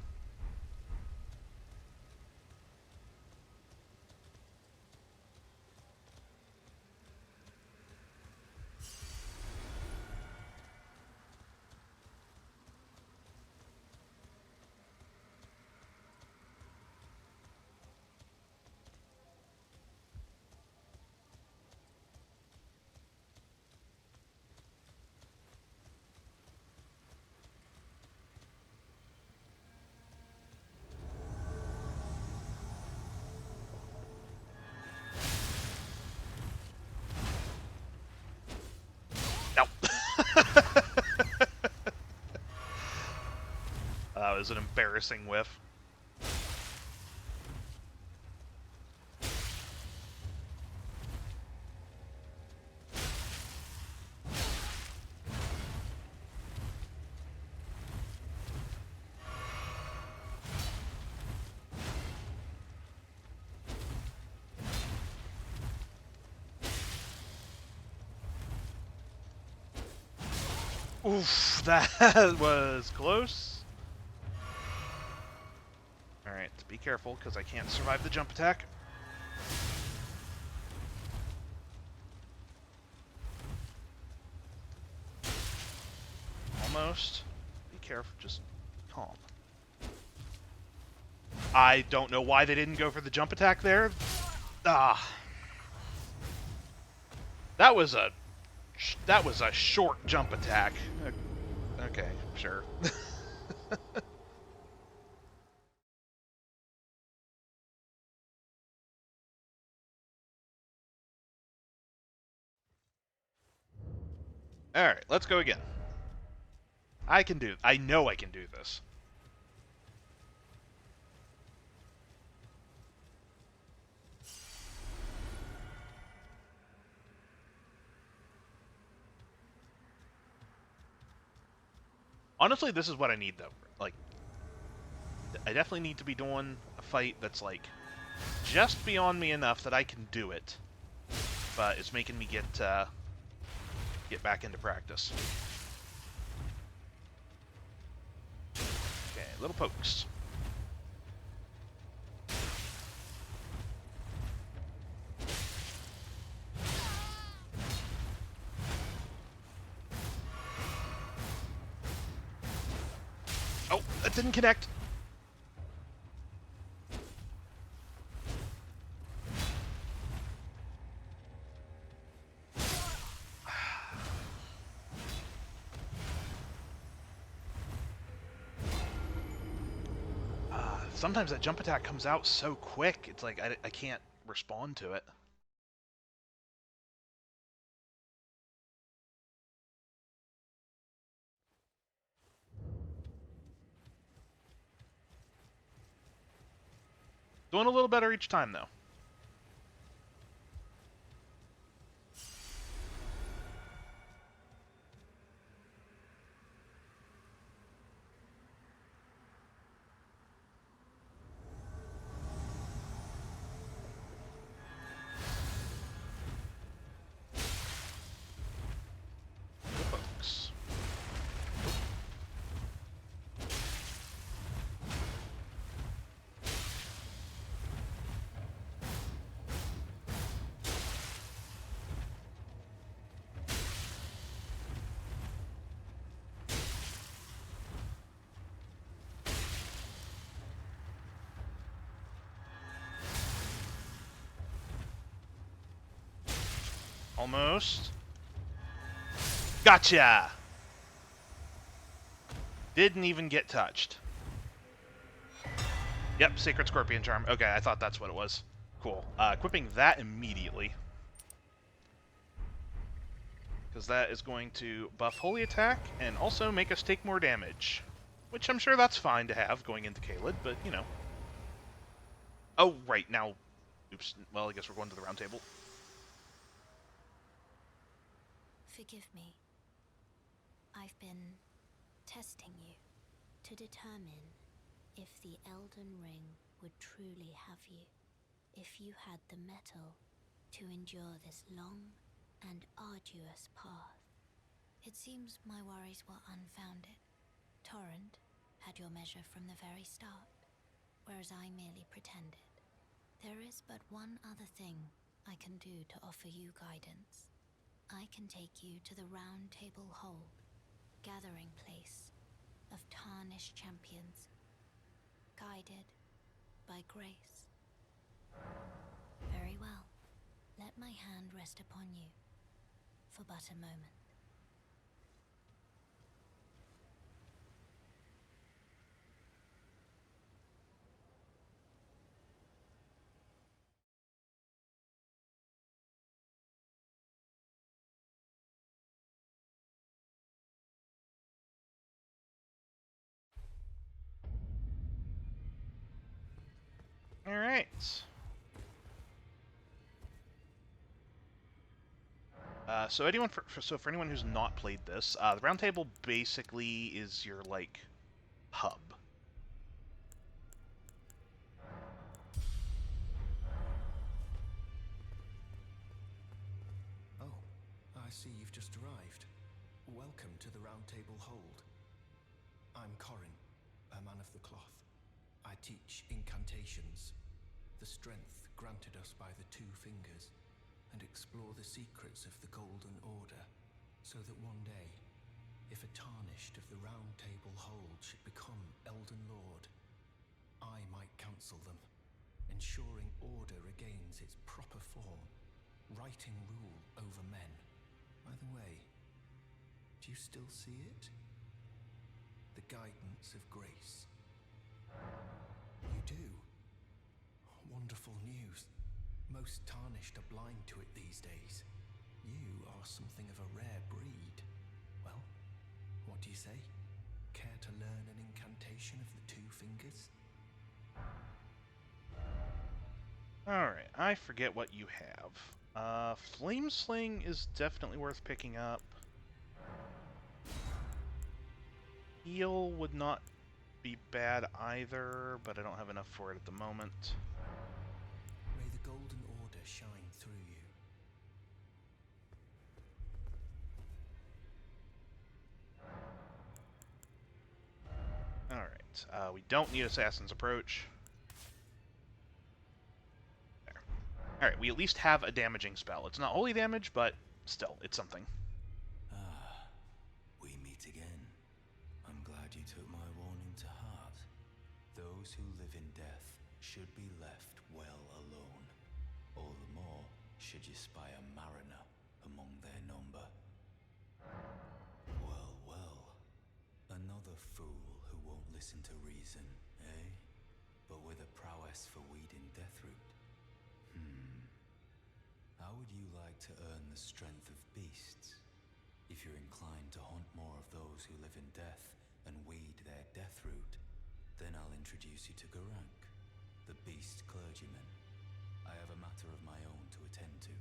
A: No. That was an embarrassing whiff. Oof, that was close. Alright, be careful, because I can't survive the jump attack. Almost. Be careful, just calm. I don't know why they didn't go for the jump attack there. Ah. That was a short jump attack. Okay, sure. Alright, let's go again. I know I can do this. Honestly, this is what I need, though. Like, I definitely need to be doing a fight that's, like, just beyond me enough that I can do it. But it's making me get back into practice. Okay, little pokes. Oh, that didn't connect. sometimes that jump attack comes out so quick, it's like I can't respond to it. Doing a little better each time, though. Folks. Almost. Gotcha! Didn't even get touched. Yep, Sacred Scorpion Charm. Okay, I thought that's what it was. Cool. Equipping that immediately. Because that is going to buff Holy Attack and also make us take more damage. Which I'm sure that's fine to have going into Caelid, but, you know. Oh, right, now... Oops, well, I guess we're going to the round table.
C: Forgive me. I've been testing you to determine if the Elden Ring would truly have you, if you had the mettle to endure this long and arduous path. It seems my worries were unfounded. Torrent had your measure from the very start, whereas I merely pretended. There is but one other thing I can do to offer you guidance. I can take you to the Round Table Hold, gathering place of tarnished champions, guided by grace. Very well. Let my hand rest upon you for but a moment.
A: Alright. So for anyone who's not played this, the Round Table basically is your, like, hub.
B: Oh, I see you've just arrived. Welcome to the Round Table Hold. I'm Corin, a man of the cloth. I teach incantations, the strength granted us by the Two Fingers, and explore the secrets of the Golden Order, so that one day, if a Tarnished of the Round Table Hold should become Elden Lord, I might counsel them, ensuring order regains its proper form, righting rule over men. By the way, do you still see it? The guidance of grace. You do? Wonderful news. Most Tarnished are blind to it these days. You are something of a rare breed. Well, what do you say? Care to learn an incantation of the Two Fingers?
A: Alright, I forget what you have. Flame Sling is definitely worth picking up. Heal would not be bad either, but I don't have enough for it at the moment.
B: May the Golden Order shine through you.
A: Alright, we don't need Assassin's Approach. There. Alright, we at least have a damaging spell. It's not holy damage, but still, it's something.
B: Ah, we meet again. I'm glad you took my warning to heart. Those who live in death should be left well alone. All the more should you spy a mariner among their number. Well, well. Another fool who won't listen to reason, eh? but with a prowess for weeding deathroot. How would you like to earn the strength of beasts? If you're inclined to hunt more of those who live in death and weed their deathroot, then I'll introduce you to Garank, the beast clergyman. I have a matter of my own to attend to,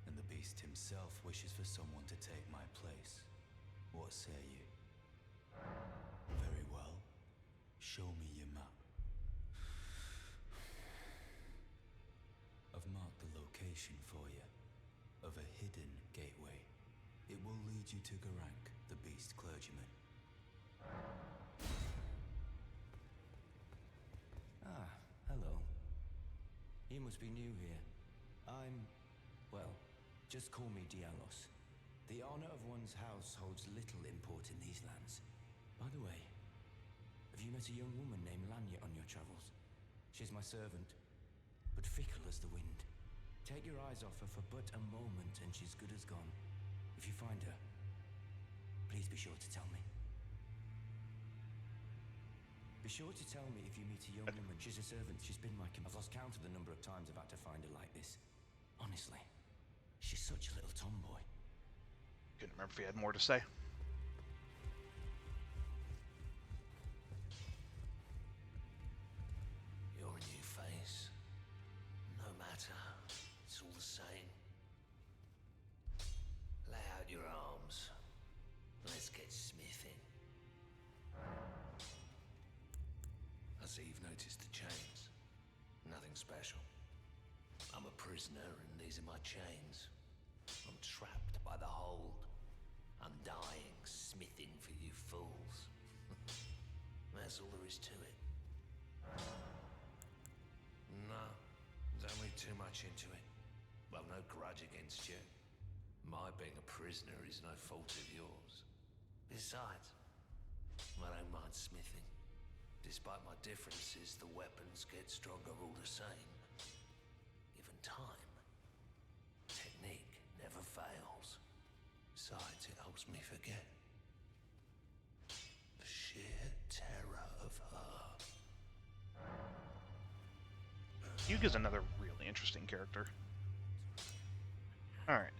B: and the beast himself wishes for someone to take my place. What say you? Very well. Show me your map. I've marked the location for you, of a hidden gateway. It will lead you to Garank, the beast clergyman.
I: Ah, hello. You must be new here. Well, just call me Dialos. The honor of one's house holds little import in these lands. By the way, have you met a young woman named Lanya on your travels? She's my servant, but fickle as the wind. Take your eyes off her for but a moment and she's good as gone. If you find her, please be sure to tell me. Be sure to tell me if you meet a young woman. She's a servant. She's been my I've lost count of the number of times I've had to find her like this. Honestly, she's such a little tomboy.
A: Couldn't remember if he had more to say.
E: You're a new face. No matter. It's all the same. Lay out your arms. Let's get smithing. I see you've noticed the chains. Nothing special. I'm a prisoner and these are my chains. I'm trapped by the hold. I'm dying, smithing for you fools. That's all there is to it. No, don't read too much into it. I've no grudge against you. My being a prisoner is no fault of yours. Besides, I don't mind smithing. Despite my differences, the weapons get stronger all the same. Given time, technique never fails. Besides, it helps me forget the sheer terror of her.
A: Huga's another really interesting character. Alright,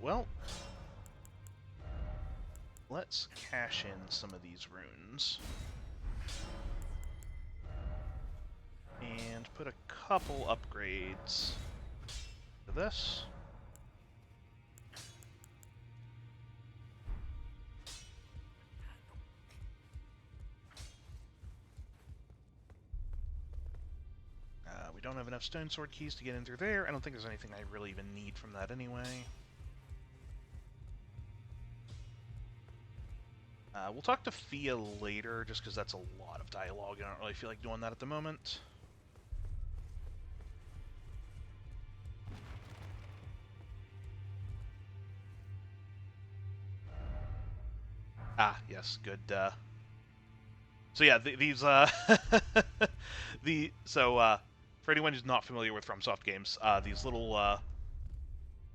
A: well, let's cash in some of these runes. And put a couple upgrades to this. We don't have enough stone sword keys to get in through there. I don't think there's anything I really even need from that anyway. We'll talk to Fia later, just because that's a lot of dialogue. I don't really feel like doing that at the moment. Ah, yes, good. So yeah, these for anyone who's not familiar with FromSoft games, these little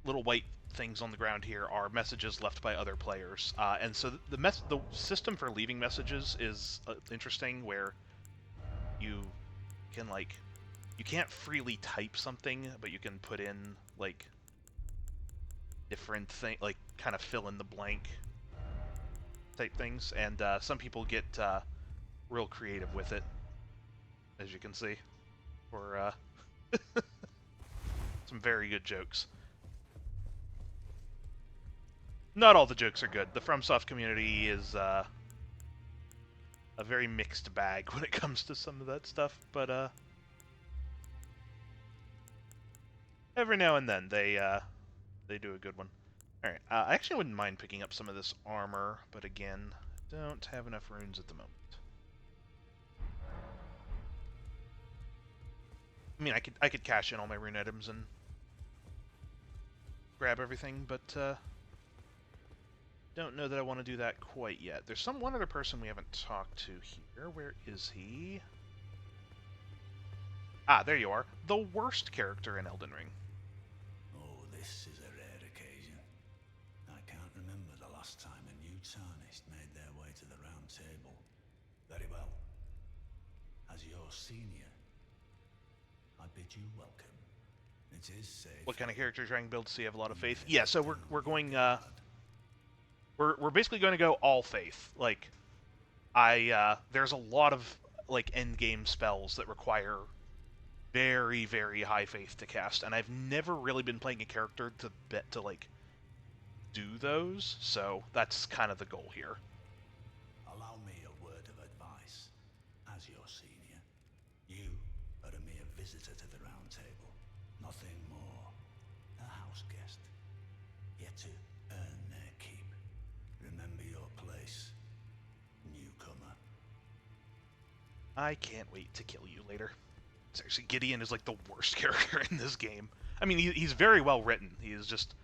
A: white things on the ground here are messages left by other players, and so the system for leaving messages is interesting, where you can you can't freely type something, but you can put in different thing, kind of fill in the blank type things, and some people get real creative with it, as you can see, for some very good jokes. Not all the jokes are good. The FromSoft community is a very mixed bag when it comes to some of that stuff, but every now and then they do a good one. Alright, I actually wouldn't mind picking up some of this armor, but again, don't have enough runes at the moment. I mean, I could cash in all my rune items and grab everything, but don't know that I want to do that quite yet. There's one other person we haven't talked to here. Where is he? Ah, there you are. The worst character in Elden Ring.
B: Oh, this is a rare occasion. I can't remember the last time a new Tarnished made their way to the Round Table. Very well. As your senior, I bid you welcome. It is safe.
A: What kind of character are you trying to build so you have a lot of faith? Yeah, so we're going we're basically going to go all faith. Like there's a lot of like end game spells that require very, very high faith to cast, and I've never really been playing a character to like do those, so that's kind of the goal here.
B: Allow me a word of advice. As your senior, you are a mere visitor to the Round Table. Nothing more. A house guest. Yet to earn their keep. Remember your place, newcomer.
A: I can't wait to kill you later. Seriously, Gideon is like the worst character in this game. I mean, he's very well written. He is just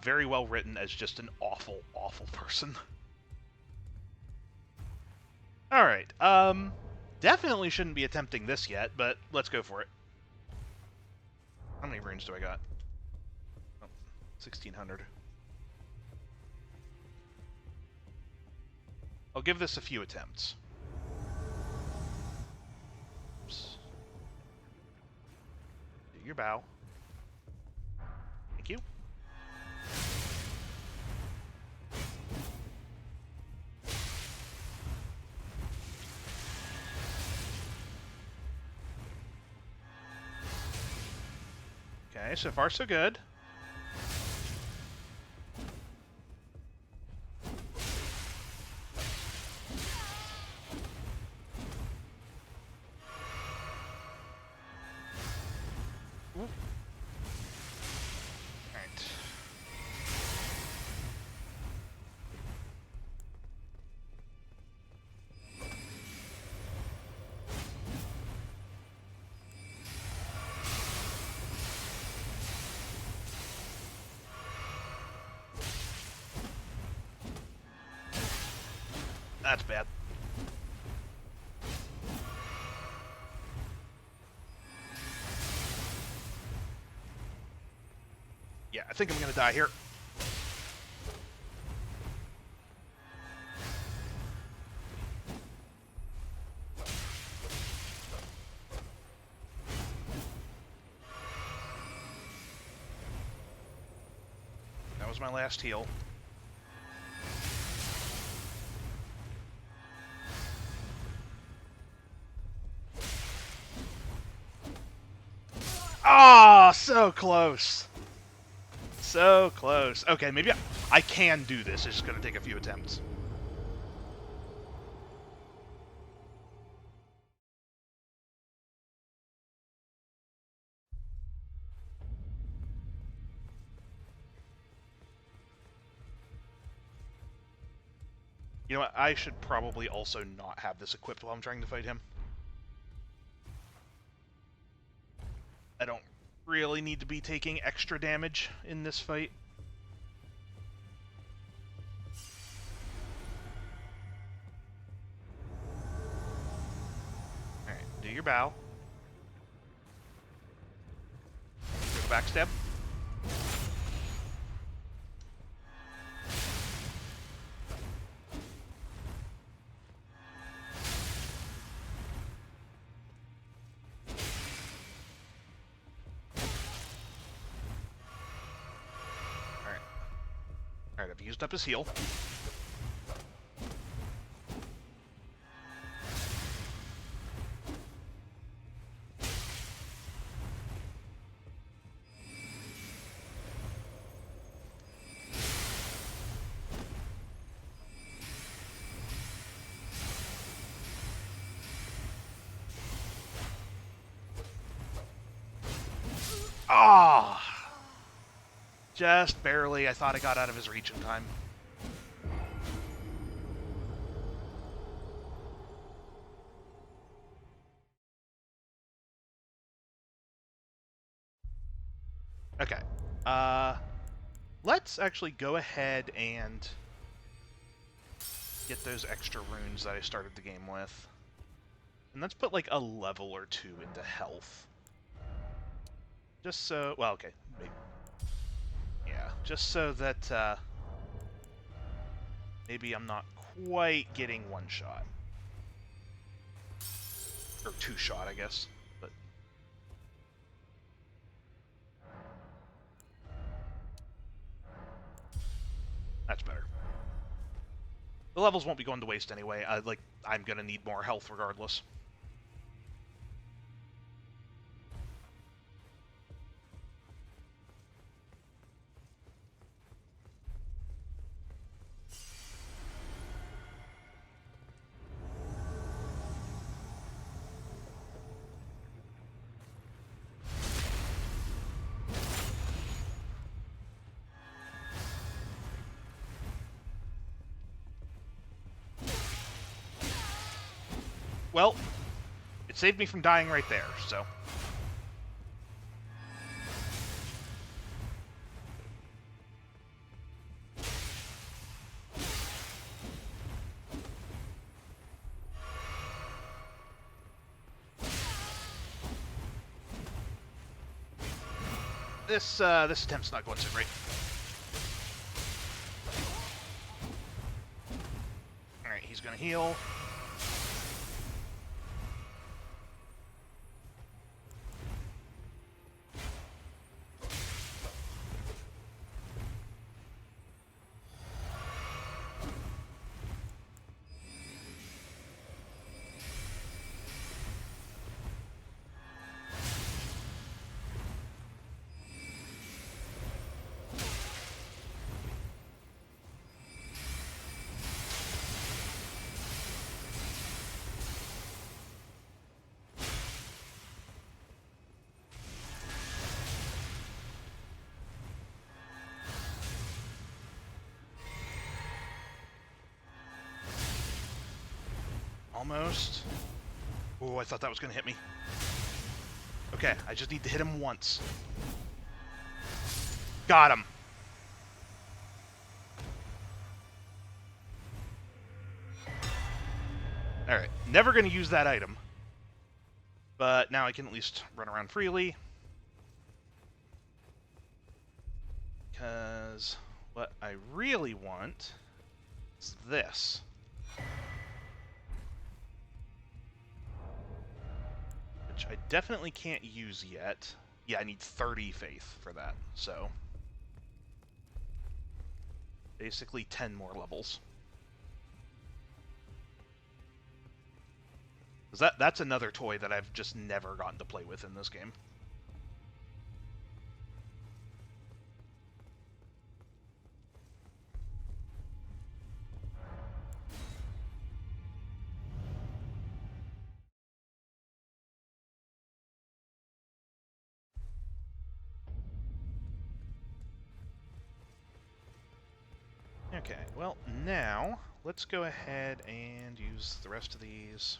A: very well written as just an awful, awful person. Alright, definitely shouldn't be attempting this yet, but let's go for it. How many runes do I got? Oh, 1,600. I'll give this a few attempts. Oops. Do your bow. Thank you. Okay, so far so good. Alright. That's bad. Yeah, I think I'm gonna die here. That was my last heal. Ah, oh, so close. So close. Okay, maybe I can do this. It's just going to take a few attempts. You know what? I should probably also not have this equipped while I'm trying to fight him. I don't really need to be taking extra damage in this fight. Alright, do your bow. Do the backstab. Alright, I've used up his heal. Ah! Just barely. I thought I got out of his reach in time. Okay. Let's actually go ahead and get those extra runes that I started the game with. And let's put like a level or two into health. Just so... Well, okay. Maybe. Yeah, just so that maybe I'm not quite getting one shot. Or two-shot, I guess. But that's better. The levels won't be going to waste anyway. I'm gonna need more health regardless. Well, it saved me from dying right there, so. This attempt's not going so great. Alright, he's gonna heal. Almost. Oh, I thought that was going to hit me. Okay, I just need to hit him once. Got him. Alright, never going to use that item. But now I can at least run around freely. Because what I really want is this. Which I definitely can't use yet. Yeah, I need 30 faith for that, so... basically 10 more levels. That's another toy that I've just never gotten to play with in this game. Okay, well, now, let's go ahead and use the rest of these.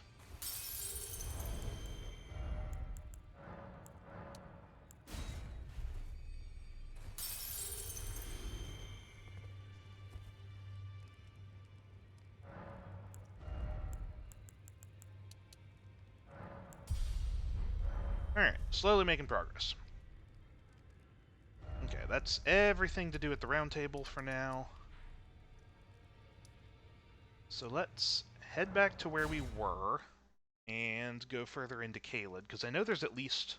A: Alright, slowly making progress. Okay, that's everything to do at the round table for now. So let's head back to where we were and go further into Caelid, because I know there's at least...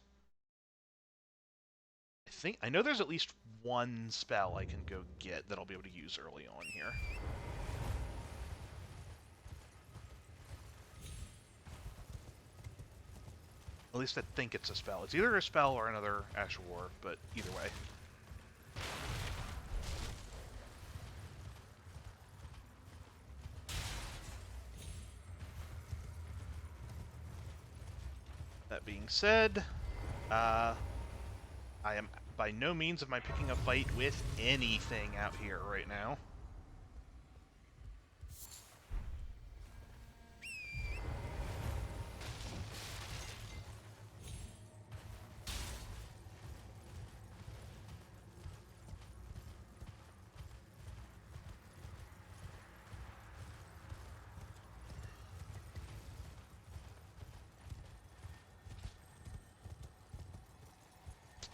A: I know there's at least one spell I can go get that I'll be able to use early on here. At least I think it's a spell. It's either a spell or another Ash War, but either way. That being said, I am by no means am I picking a fight with anything out here right now.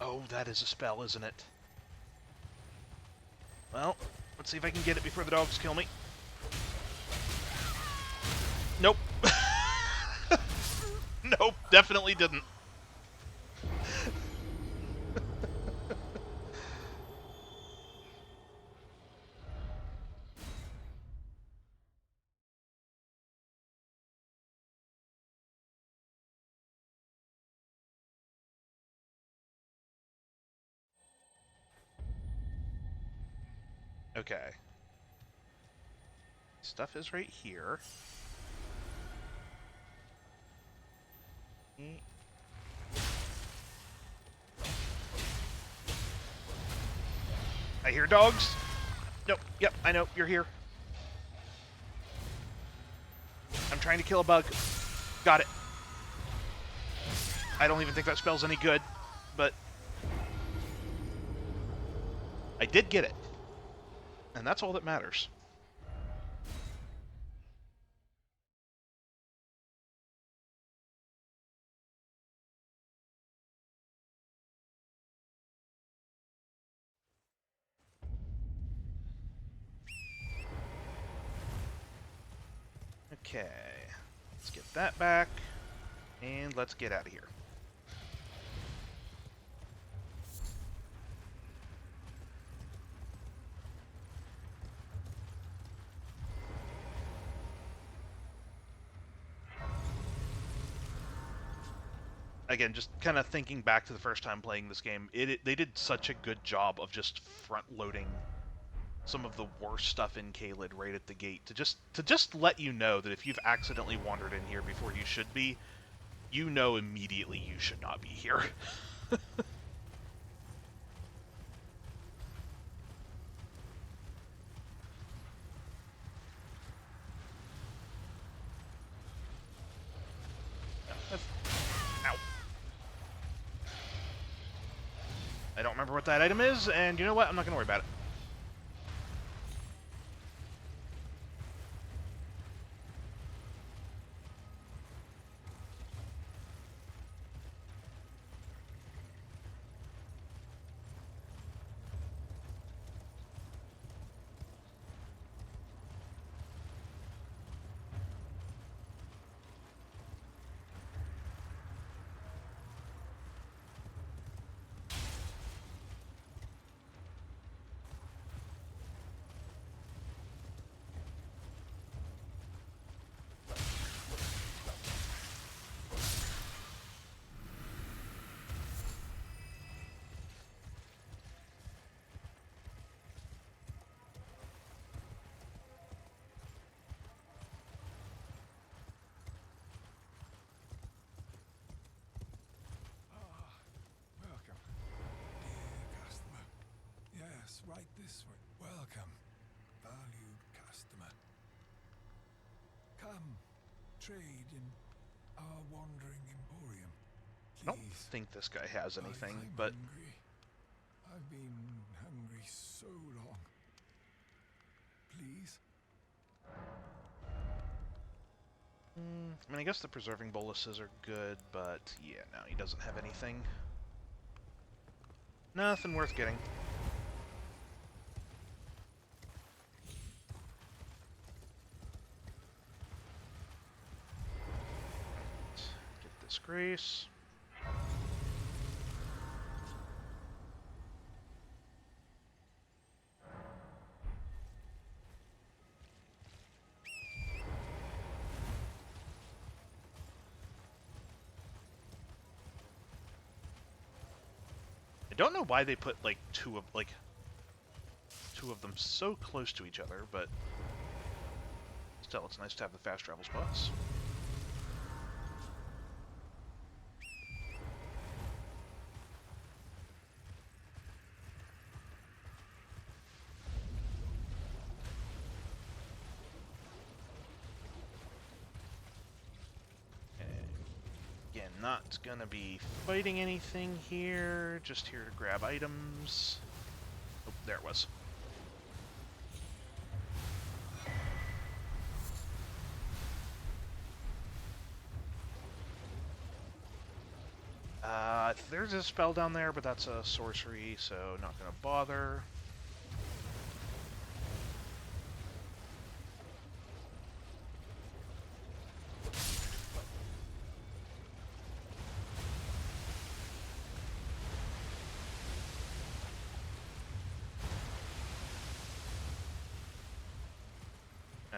A: Oh, that is a spell, isn't it? Well, let's see if I can get it before the dogs kill me. Nope. Nope, definitely didn't. Okay. Stuff is right here. I hear dogs. Nope, yep, I know, you're here. I'm trying to kill a bug. Got it. I don't even think that spell's any good, but I did get it. And that's all that matters. Okay. Let's get that back. And let's get out of here. Again, just kind of thinking back to the first time playing this game, they did such a good job of just front-loading some of the worst stuff in Caelid right at the gate to just let you know that if you've accidentally wandered in here before you should be, you know immediately you should not be here. Ow. I don't remember what that item is, and you know what? I'm not going to worry about it.
J: Welcome, dear customer. Yes, right this way. Welcome, valued customer. Come, trade in our wandering emporium.
A: I don't
J: Please.
A: think this guy has anything,
J: I'm
A: but
J: hungry. I've been hungry so long. Please?
A: I mean, I guess the preserving boluses are good, but yeah, no, he doesn't have anything. Nothing worth getting. Get this grace. I don't know why they put like two of them so close to each other, but still, it's nice to have the fast travel spots. Again, not gonna be fighting anything here, just here to grab items. Oh, there it was. There's a spell down there, but that's a sorcery, so not gonna bother.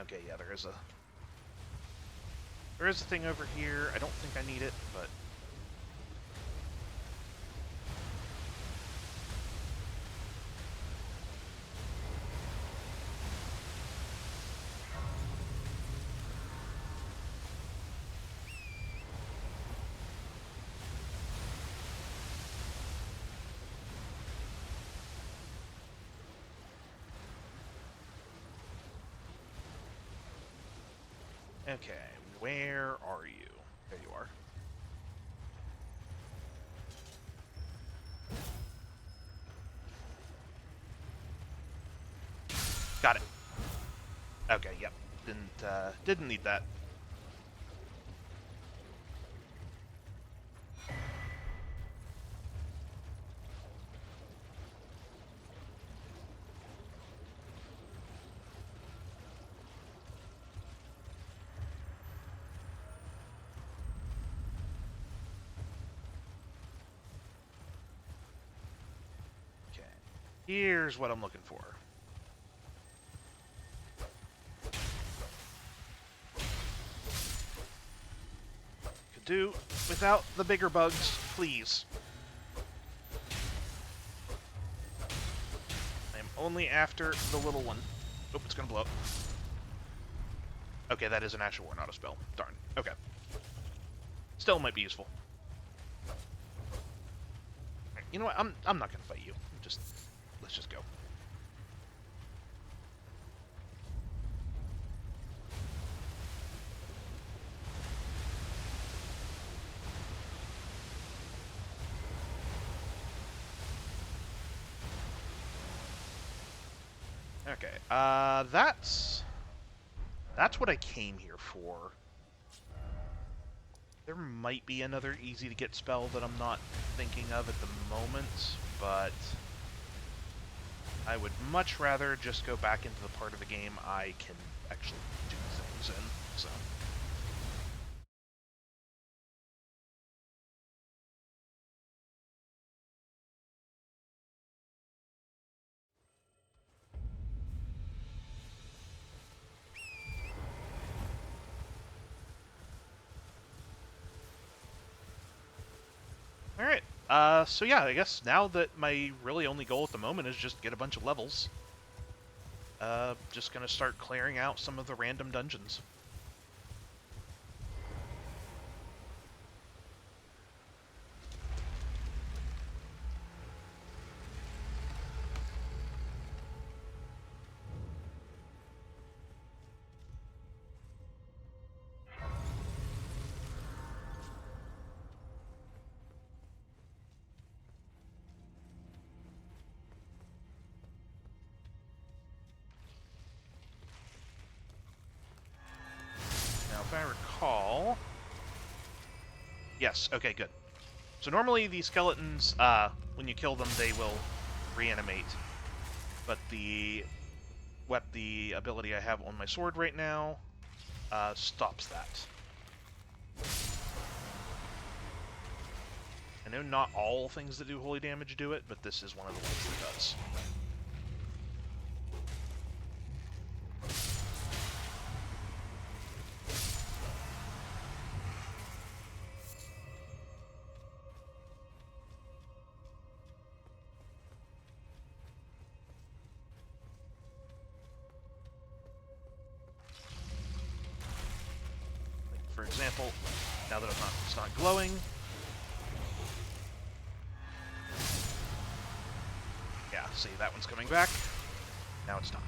A: Okay, yeah, there is a thing over here. I don't think I need it, but okay, where are you? There you are. Got it. Okay, yep. Didn't need that. Okay. Here's what I'm looking for. Could do without the bigger bugs, please. I'm only after the little one. Oh, it's gonna blow up. Okay, that is an actual war, not a spell. Darn. Okay. Still might be useful. You know what? I'm not gonna fight you. Let's just go. Okay. That's what I came here for. There might be another easy to get spell that I'm not thinking of at the moment, but I would much rather just go back into the part of the game I can actually do things in, so. Alright, so yeah, I guess now that my really only goal at the moment is just get a bunch of levels, just gonna start clearing out some of the random dungeons. Now, if I recall... Yes, okay, good. So normally the skeletons, when you kill them, they will reanimate. But the ability I have on my sword right now stops that. I know not all things that do holy damage do it, but this is one of the ones that does. For example, now that it's not glowing. Yeah, see, that one's coming back. Now it's not.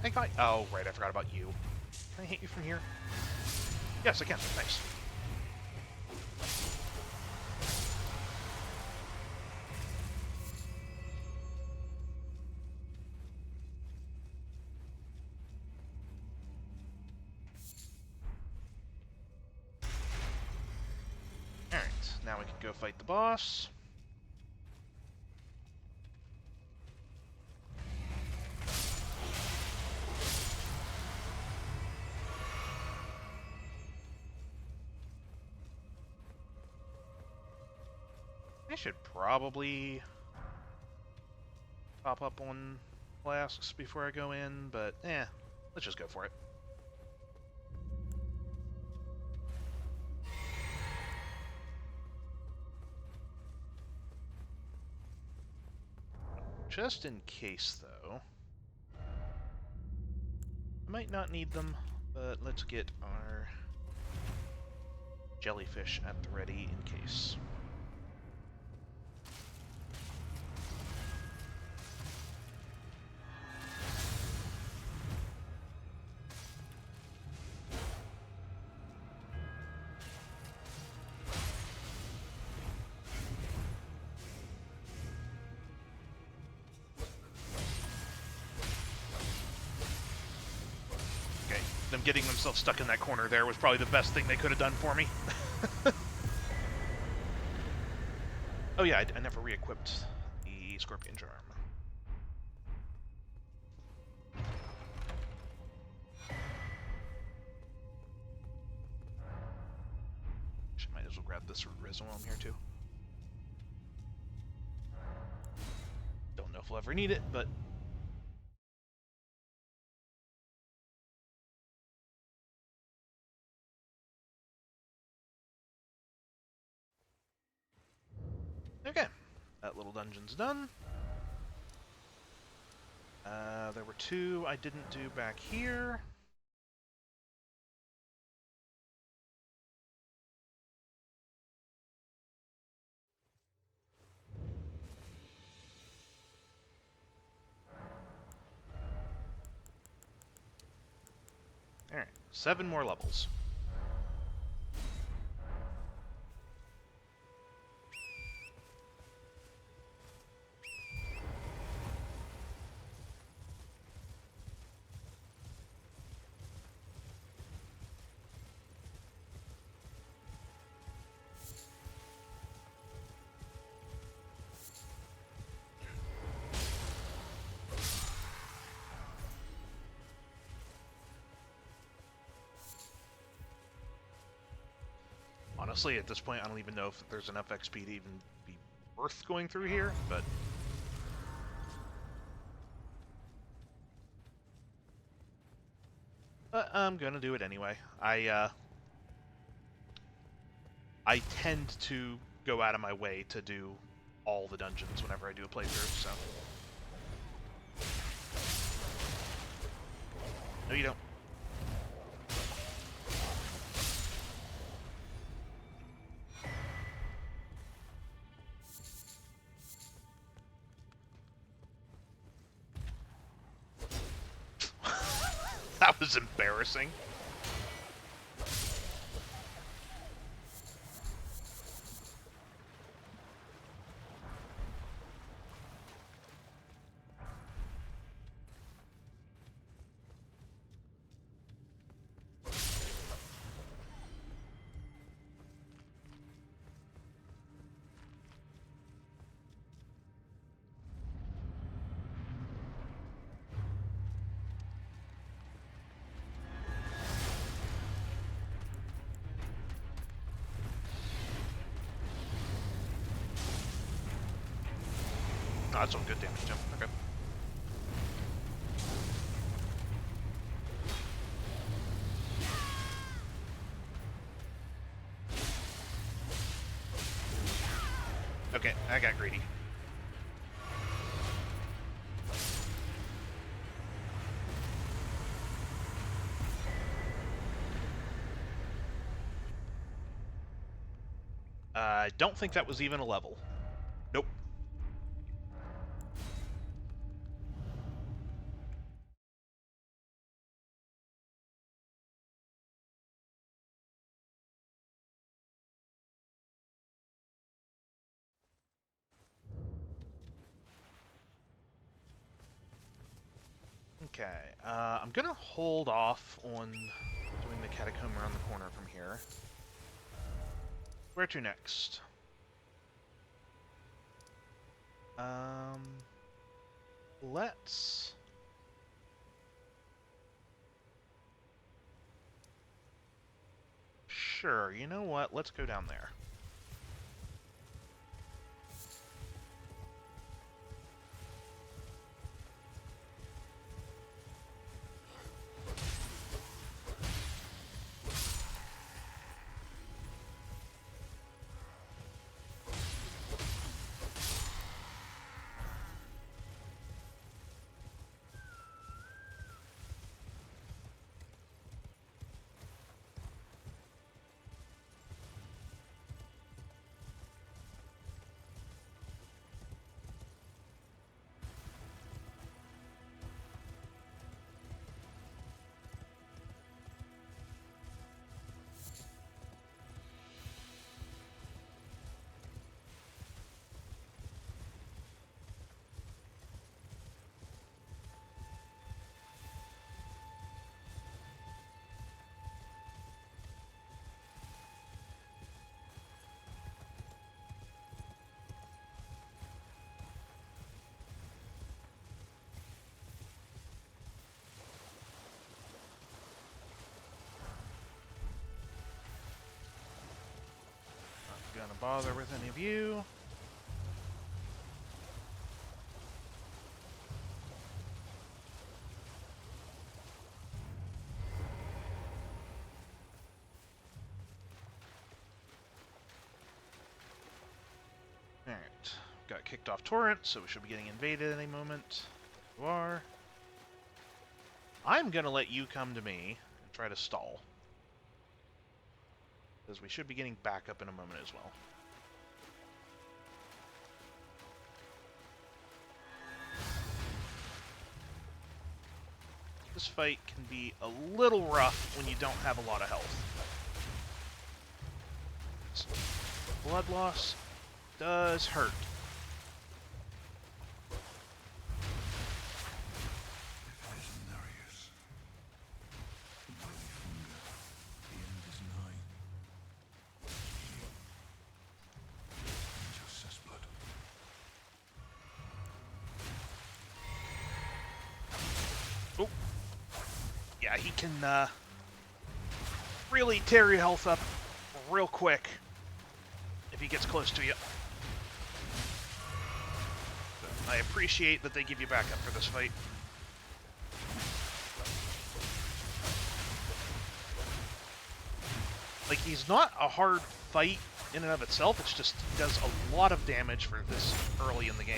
A: I thought, oh, right, I forgot about you. Can I hit you from here? Yes, I can. Nice. Alright, now we can go fight the boss. I should probably pop up on flasks before I go in, but let's just go for it. Just in case, though, I might not need them, but let's get our jellyfish at the ready in case. Them getting themselves stuck in that corner there was probably the best thing they could have done for me. Oh yeah, I never re-equipped the scorpion charm. Might as well grab this res while I'm here too. Don't know if we'll ever need it, but okay, that little dungeon's done. There were two I didn't do back here. Alright, 7 more levels. Honestly, at this point, I don't even know if there's enough XP to even be worth going through here, but I'm gonna do it anyway. I tend to go out of my way to do all the dungeons whenever I do a playthrough, so... No, you don't. That was embarrassing. Oh, that's some good damage, Jim. Okay. Okay, I got greedy. I don't think that was even a level. Nope. Okay, I'm gonna hold off on doing the catacomb around the corner from here. Where to next? Let's... Sure, you know what? Let's go down there. Not gonna bother with any of you. Alright, got kicked off torrent, so we should be getting invaded any moment. You are. I'm gonna let you come to me and try to stall. Because we should be getting back up in a moment as well. This fight can be a little rough when you don't have a lot of health. Blood loss does hurt. Oh, yeah, he can really tear your health up real quick if he gets close to you. I appreciate that they give you backup for this fight. Like, he's not a hard fight in and of itself, it's just he does a lot of damage for this early in the game.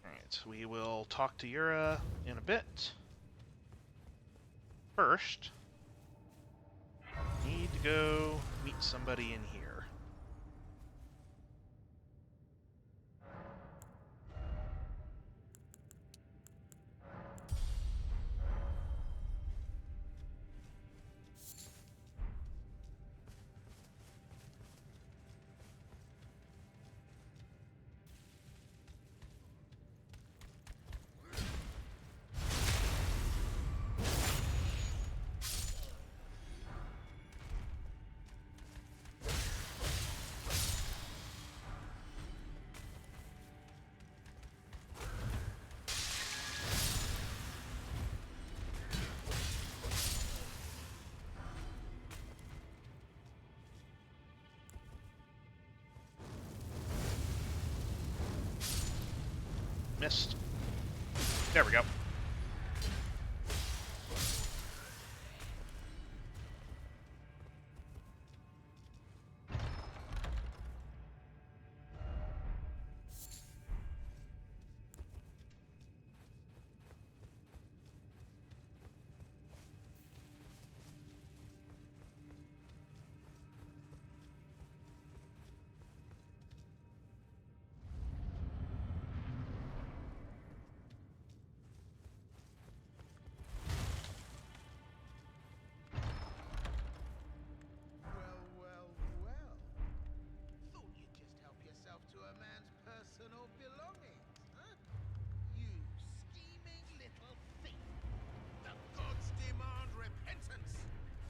A: Alright, we will talk to Yura in a bit. First, need to go meet somebody in here. Missed. There we go.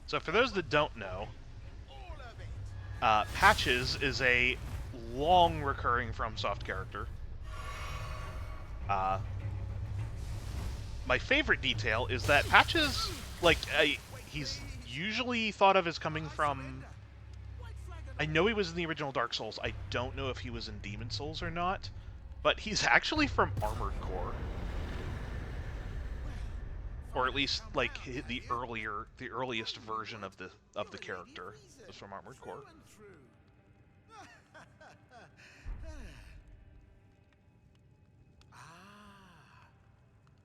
A: So for those that don't know, Patches is a long recurring FromSoft character. My favorite detail is that Patches, like, he's usually thought of as coming from... I know he was in the original Dark Souls. I don't know if he was in Demon Souls or not, but he's actually from Armored Core. Or at least, like, the earliest version of the character was from Armored Core.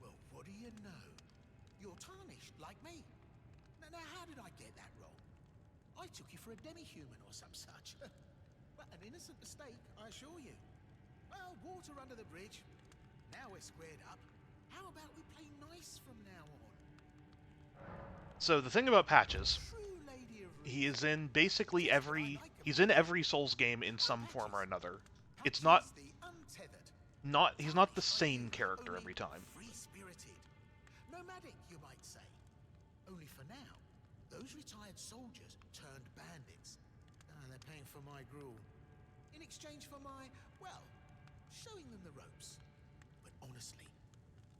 G: Well, what do you know? You're tarnished, like me. Now, how did I get that wrong? I took you for a demi-human or some such. Well, an innocent mistake, I assure you. Well, water under the bridge. Now we're squared up. How about we play nice from now on?
A: So the thing about Patches,
G: True lady of
A: he is in basically he's in every Souls game in some form or another. It's not
G: the untethered,
A: he's not the same character every time.
G: free-spirited, nomadic, you might say. Only for now, those retired soldiers turned bandits. They're paying for my gruel. In exchange for my, well, showing them the ropes. But honestly,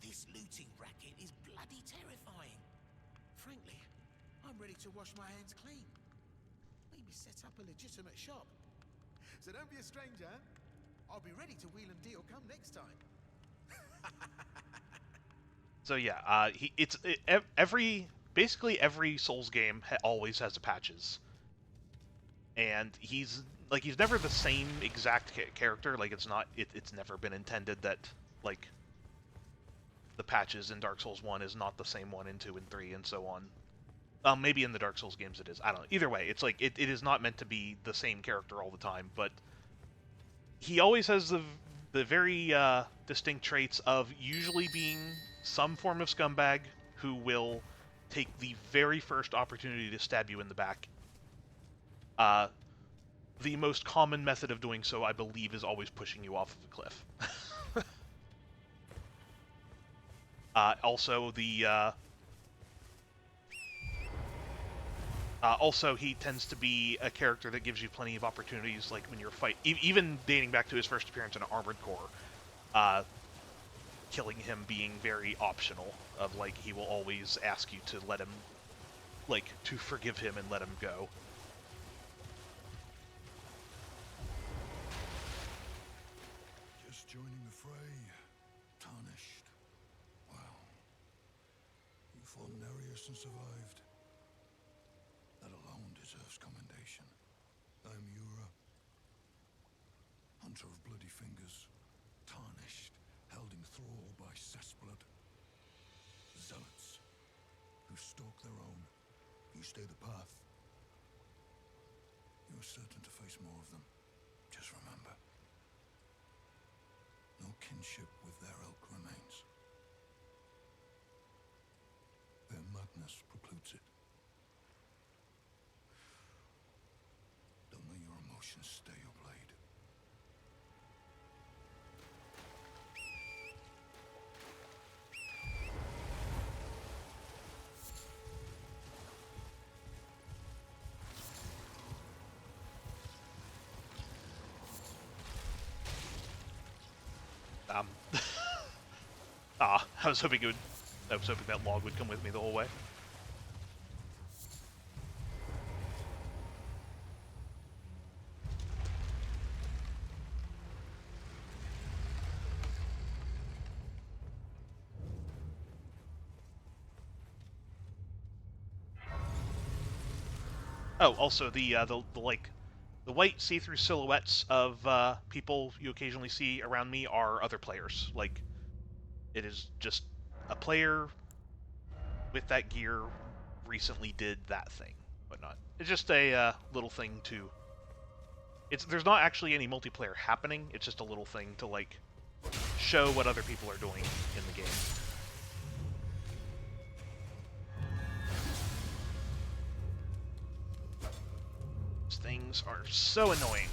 G: this looting racket is bloody terrifying. Frankly, I'm ready to wash my hands clean. Maybe set up a legitimate shop. So don't be a stranger. I'll be ready to wheel and deal come next time.
A: So yeah, basically every Souls game always has a Patches, and he's never the same exact character. Like it's never been intended that like the Patches in Dark Souls 1 is not the same one in 2 and 3 and so on. Maybe in the Dark Souls games it is. I don't know. Either way, it's like it is not meant to be the same character all the time, but he always has the very distinct traits of usually being some form of scumbag who will take the very first opportunity to stab you in the back. The most common method of doing so, I believe, is always pushing you off of a cliff. Also, he tends to be a character that gives you plenty of opportunities, like when you're even dating back to his first appearance in Armored Core, killing him being very optional, of like, he will always ask you to let him, like, to forgive him and let him go.
J: Just joining the fray, tarnished. Well, you fought Nereus and survived. That alone deserves commendation. I'm Yura, hunter of bloody fingers, tarnished, held in thrall by cessblood. Zealots, who stalk their own. You stay the path. You're certain to face more of them. Just remember, no kinship with their ilk remains. Their madness precludes it. Don't let your emotions stay your blade.
A: I was hoping that log would come with me the whole way. Oh, also the white see-through silhouettes of people you occasionally see around me are other players. Like, it is just a player with that gear recently did that thing, whatnot. It's just a little thing to. There's not actually any multiplayer happening. It's just a little thing to like show what other people are doing in the game. These things are so annoying.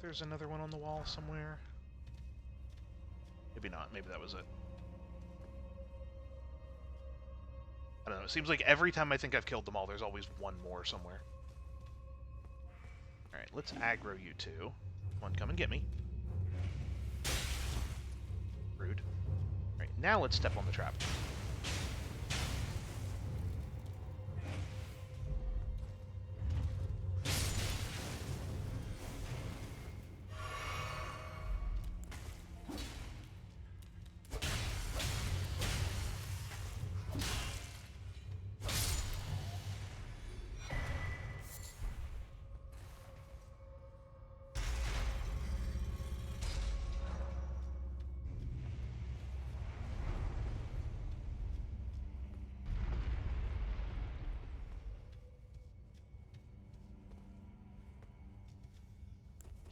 A: there's another one on the wall somewhere. Maybe not. Maybe that was it. I don't know. It seems like every time I think I've killed them all, there's always one more somewhere. Alright, let's aggro you two. One, come and get me. Rude. Alright, now let's step on the trap.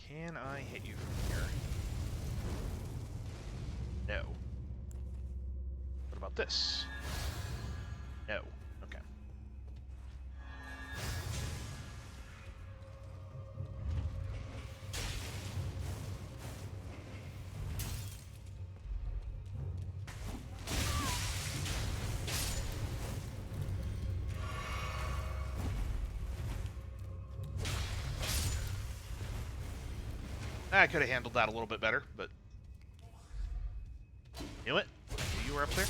A: Can I hit you from here? No. What about this? No. Okay. I could have handled that a little bit better, but... Knew it. I knew you were up there.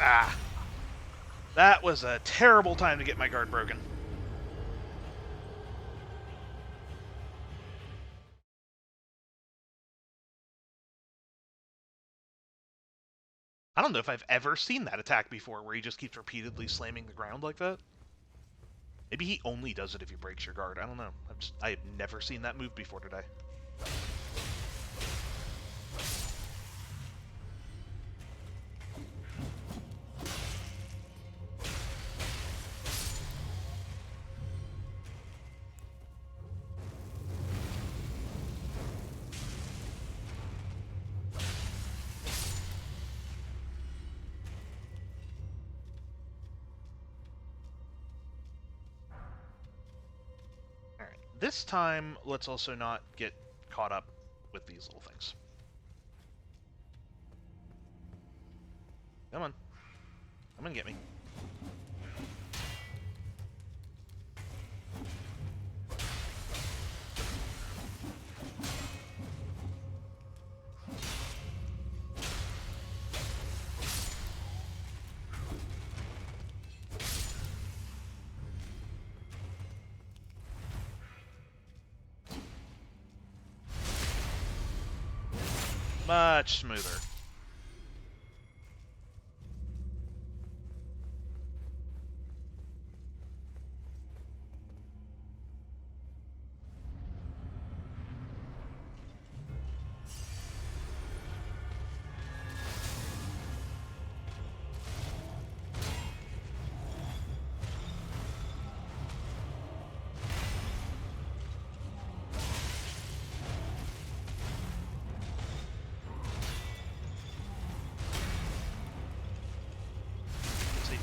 A: Ah! That was a terrible time to get my guard broken. I don't know if I've ever seen that attack before, where he just keeps repeatedly slamming the ground like that. Maybe he only does it if he breaks your guard. I don't know. I have never seen that move before today. This time, let's also not get caught up with these little things. Come on. Come and get me. Much smoother.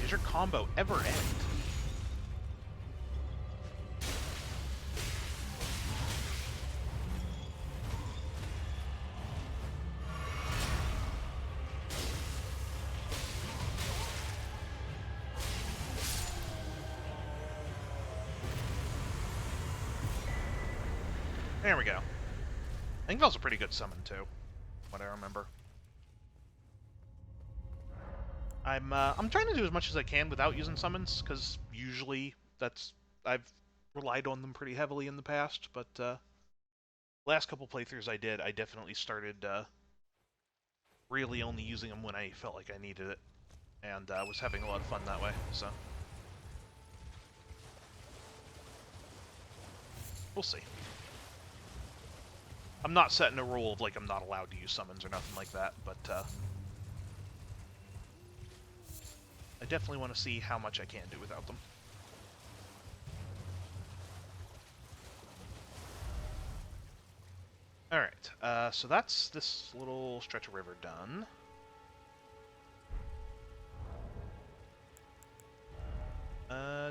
A: Does your combo ever end? There we go. I think that was a pretty good summon too, what I remember. I'm trying to do as much as I can without using summons, because usually I've relied on them pretty heavily in the past, but last couple playthroughs I did, I definitely started really only using them when I felt like I needed it, and was having a lot of fun that way, so... We'll see. I'm not setting a rule of, like, I'm not allowed to use summons or nothing like that, but, I definitely want to see how much I can do without them. Alright, so that's this little stretch of river done.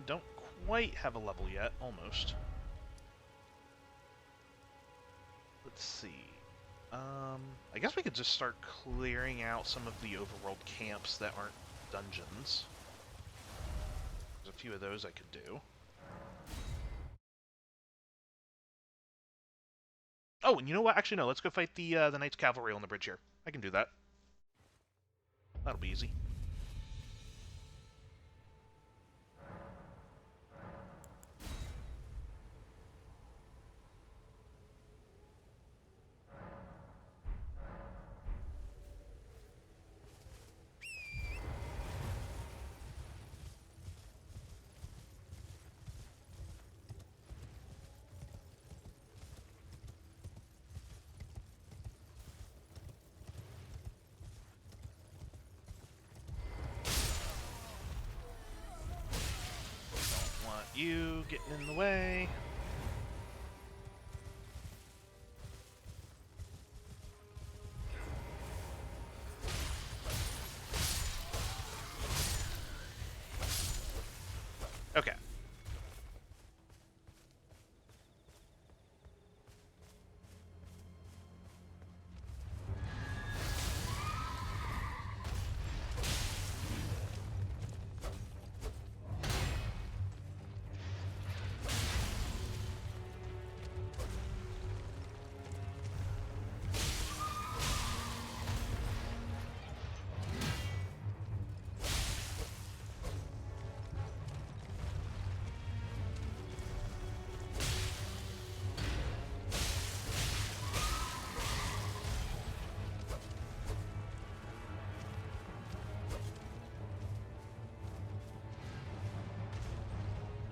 A: Don't quite have a level yet, almost. Let's see. I guess we could just start clearing out some of the overworld camps that aren't dungeons. There's a few of those I could do. Oh, and you know what? Actually, no. Let's go fight the Knights Cavalry on the bridge here. I can do that. That'll be easy. Don't want you getting in the way. Okay.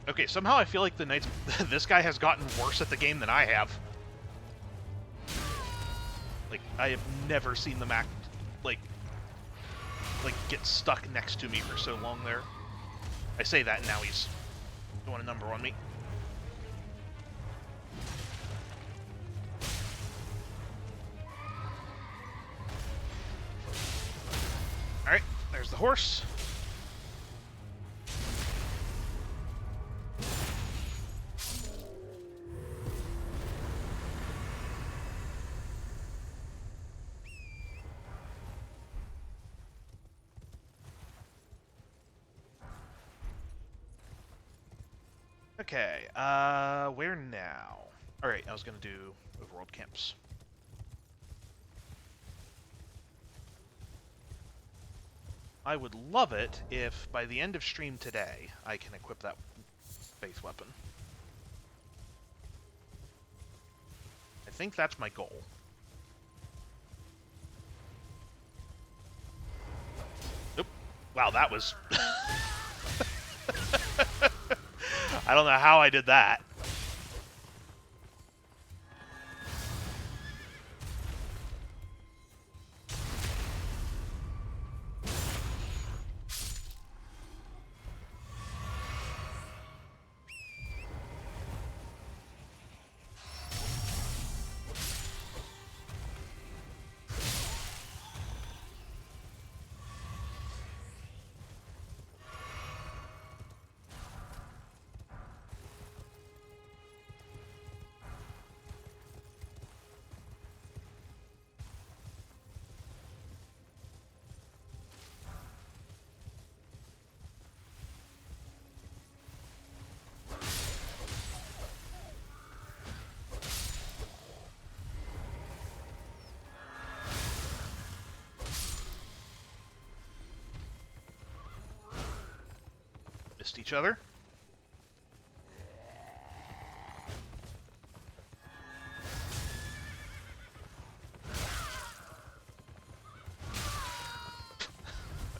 A: Okay, somehow I feel like the Knights... this guy has gotten worse at the game than I have. Like, I have never seen them act... Like, get stuck next to me for so long there. I say that, and now he's doing a number on me. Alright, there's the horse. Okay, where now? Alright, I was gonna do overworld camps. I would love it if, by the end of stream today, I can equip that faith weapon. I think that's my goal. Oop. Wow, that was... I don't know how I did that. Missed each other.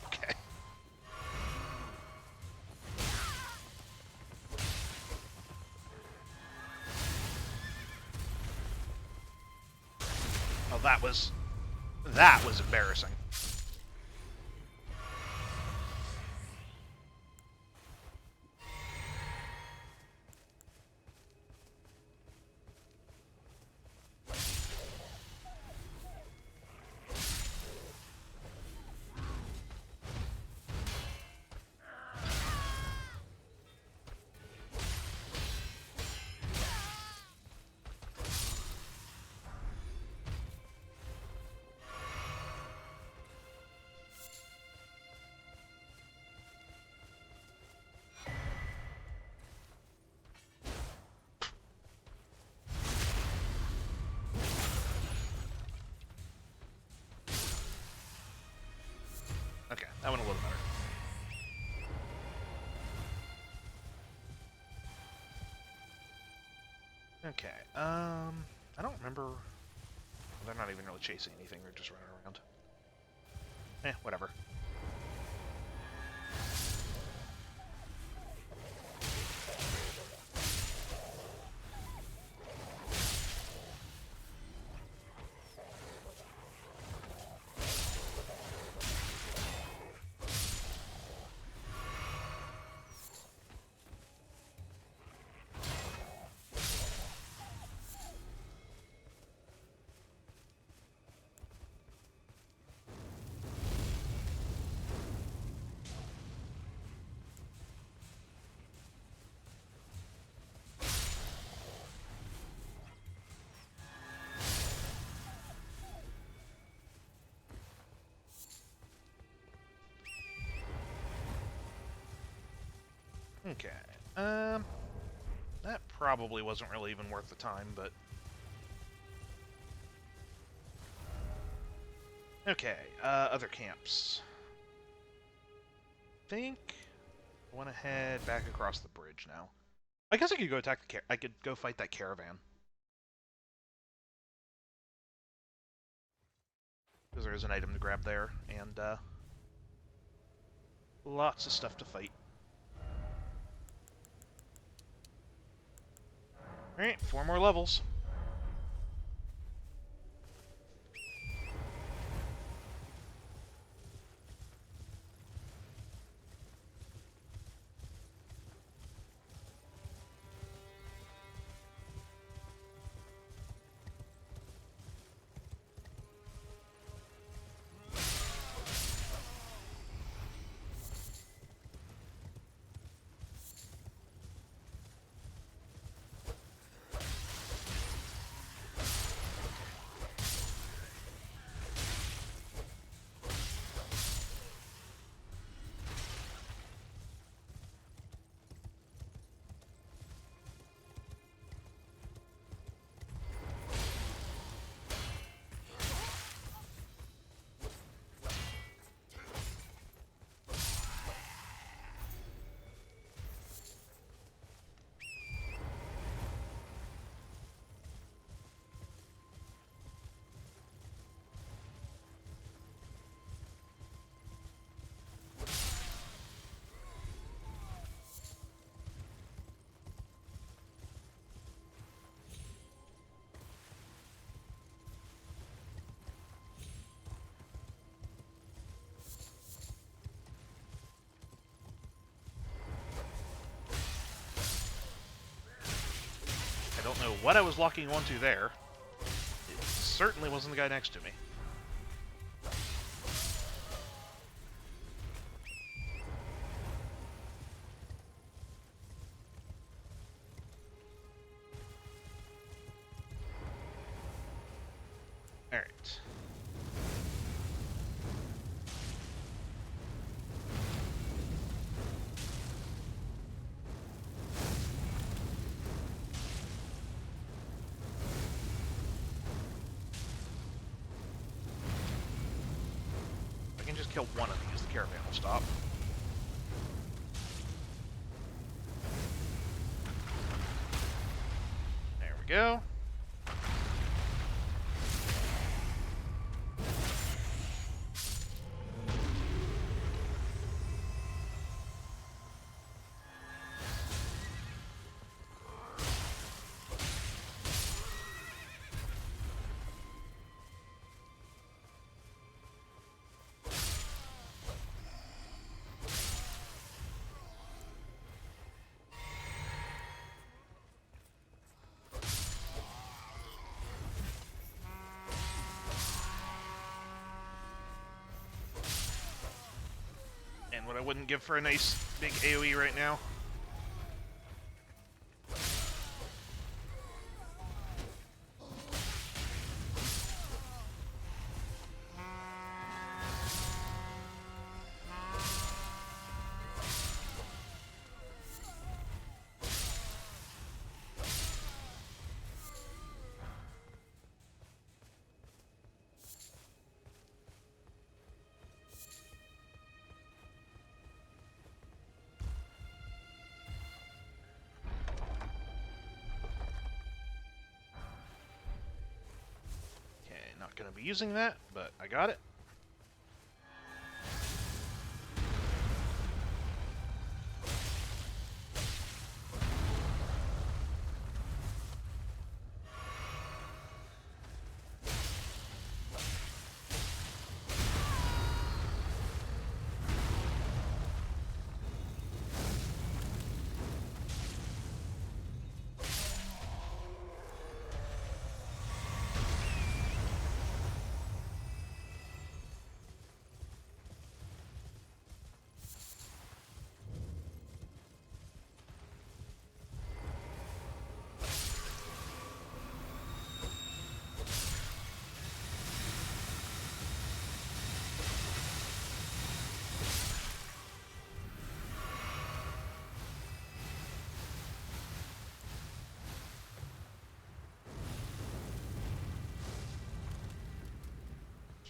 A: Okay. That was embarrassing. Okay, that went a little better. Okay, I don't remember. They're not even really chasing anything, they're just running around. Whatever. Okay, that probably wasn't really even worth the time, but... Okay, other camps. I think I want to head back across the bridge now. I guess I could go attack the I could go fight that caravan. Because there is an item to grab there, and, lots of stuff to fight. Alright, 4 more levels. I don't know what I was locking onto there. It certainly wasn't the guy next to me. Alright. If I can just kill one of these, the caravan will stop. There we go. Man, what I wouldn't give for a nice big AoE right now. Not going to be using that, but I got it.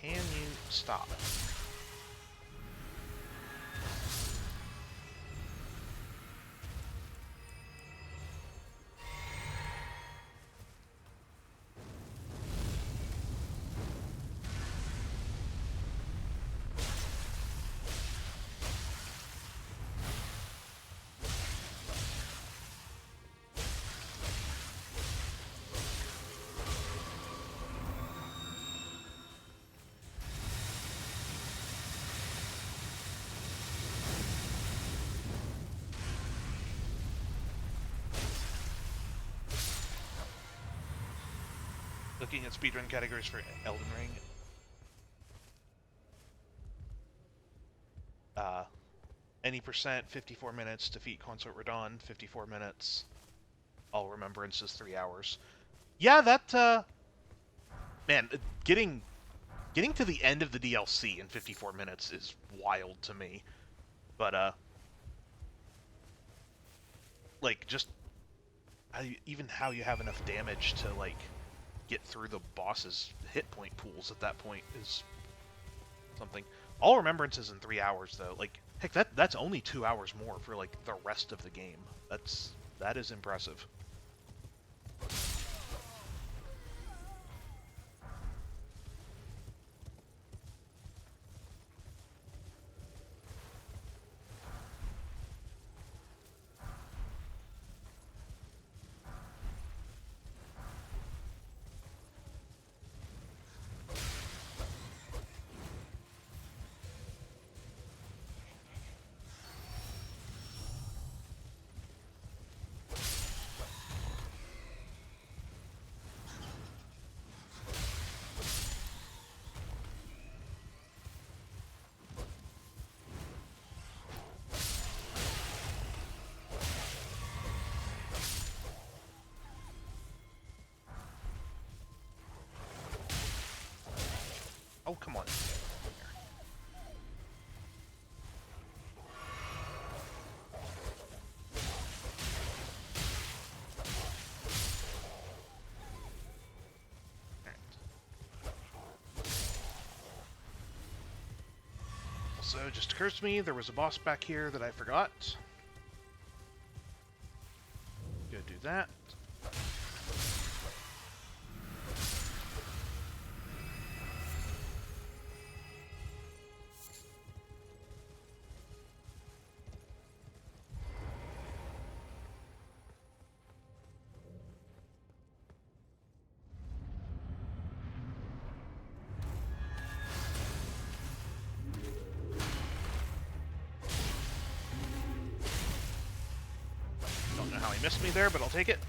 A: Can you stop? Looking at speedrun categories for Elden Ring. Any percent, 54 minutes. Defeat Consort Radon, 54 minutes. All Remembrances, 3 hours. Yeah, that, man, getting to the end of the DLC in 54 minutes is wild to me. But, like, just even how you have enough damage to, like, get through the boss's hit point pools at that point is something. All Remembrances in 3 hours, though. Like, heck, that's only 2 hours more for, like, the rest of the game. That is impressive. Oh, come on. Also, just occurs to me, there was a boss back here that I forgot. Go do that. Don't know how he missed me there, but I'll take it.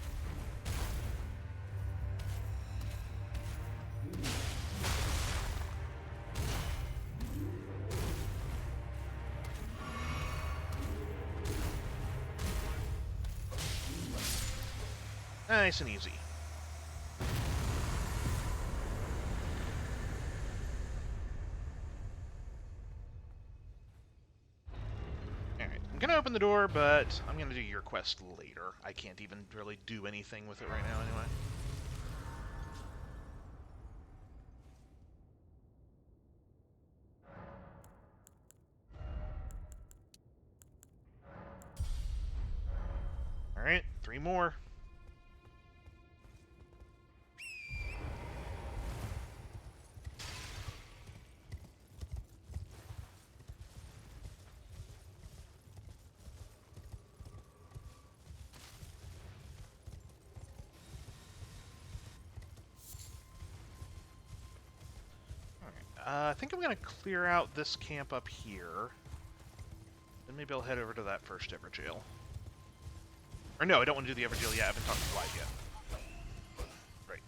A: Nice and easy. Alright, I'm gonna open the door, but I'm gonna do your quest later. I can't even really do anything with it right now anyway. Alright, 3 more. I think I'm going to clear out this camp up here. Then maybe I'll head over to that first Everjail. Or no, I don't want to do the Everjail yet. I haven't talked to Blythe yet. Right.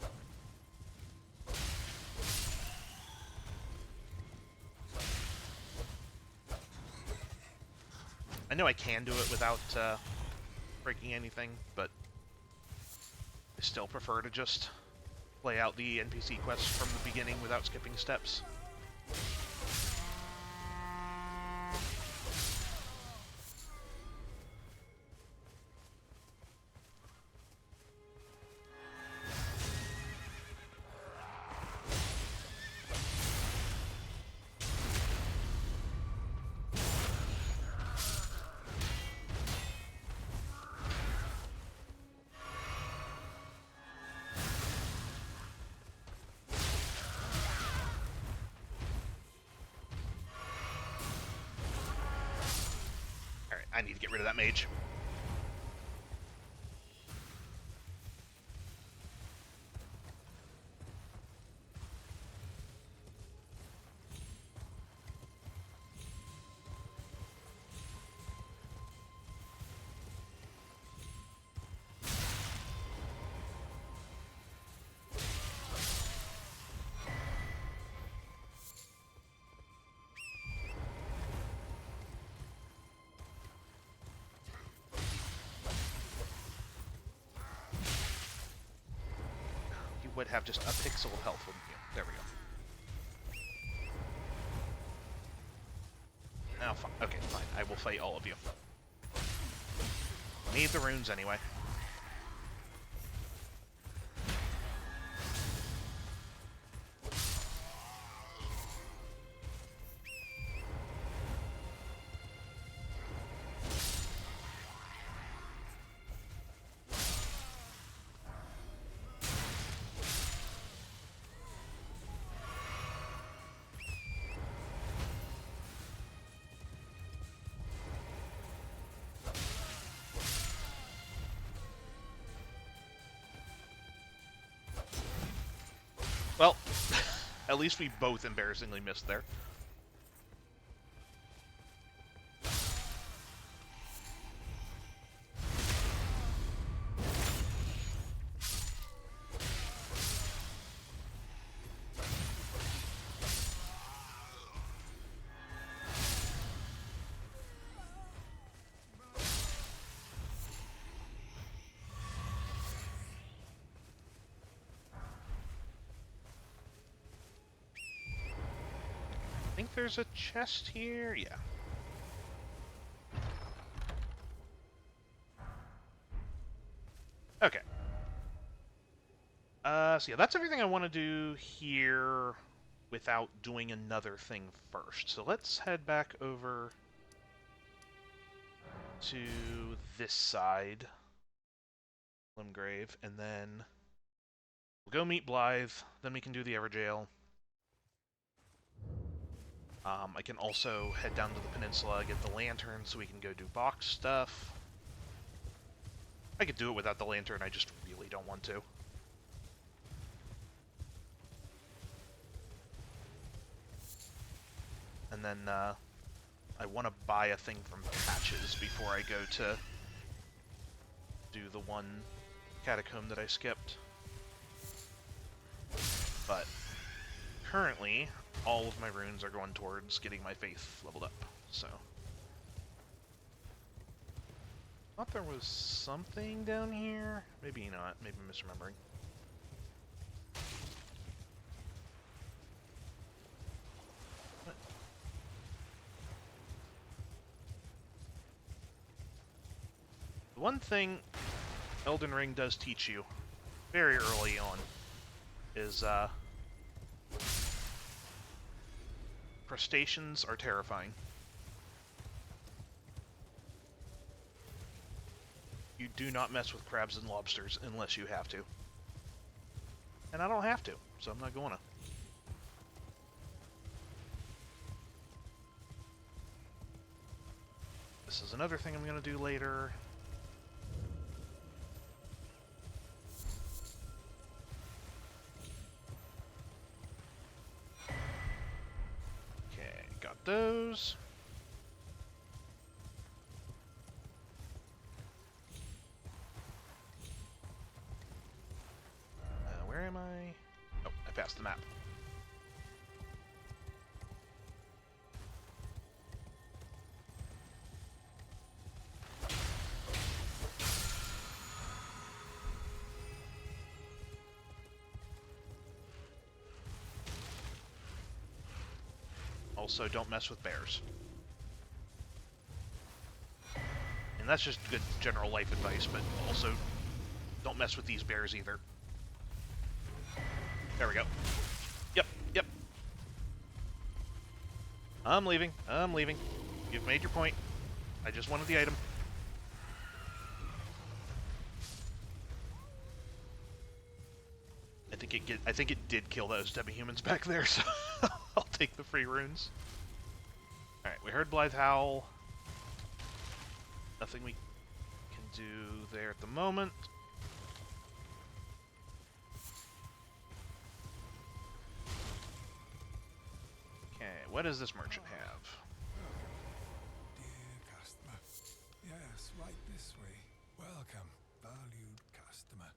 A: I know I can do it without breaking anything, but I still prefer to just play out the NPC quests from the beginning without skipping steps. I need to get rid of that mage. Would have just a pixel of health, wouldn't you? There we go. Oh, fine. Okay, fine. I will fight all of you. Need the runes anyway. Well, at least we both embarrassingly missed there. I think there's a chest here. Yeah. Okay. So yeah, that's everything I want to do here without doing another thing first. So let's head back over to this side, Limgrave, and then we'll go meet Blythe, then we can do the Everjail. I can also head down to the peninsula, get the lantern so we can go do box stuff. I could do it without the lantern, I just really don't want to. And then I want to buy a thing from Patches before I go to do the one catacomb that I skipped. But currently, all of my runes are going towards getting my faith leveled up, so. Thought there was something down here. Maybe not. Maybe I'm misremembering. What? The one thing Elden Ring does teach you very early on is crustaceans are terrifying. You do not mess with crabs and lobsters unless you have to. And I don't have to, so I'm not going to. This is another thing I'm going to do later. Okay, got those. Where am I? Oh, I passed the map. Also, don't mess with bears. And that's just good general life advice, but also don't mess with these bears either. There we go. Yep, yep. I'm leaving. I'm leaving. You've made your point. I just wanted the item. I think it did kill those demi-humans back there, so I'll take the free runes. Alright, we heard Blythe Howl. Nothing we can do there at the moment. Okay, what does this merchant have?
J: Dear customer. Yes, right this way. Welcome, valued customer.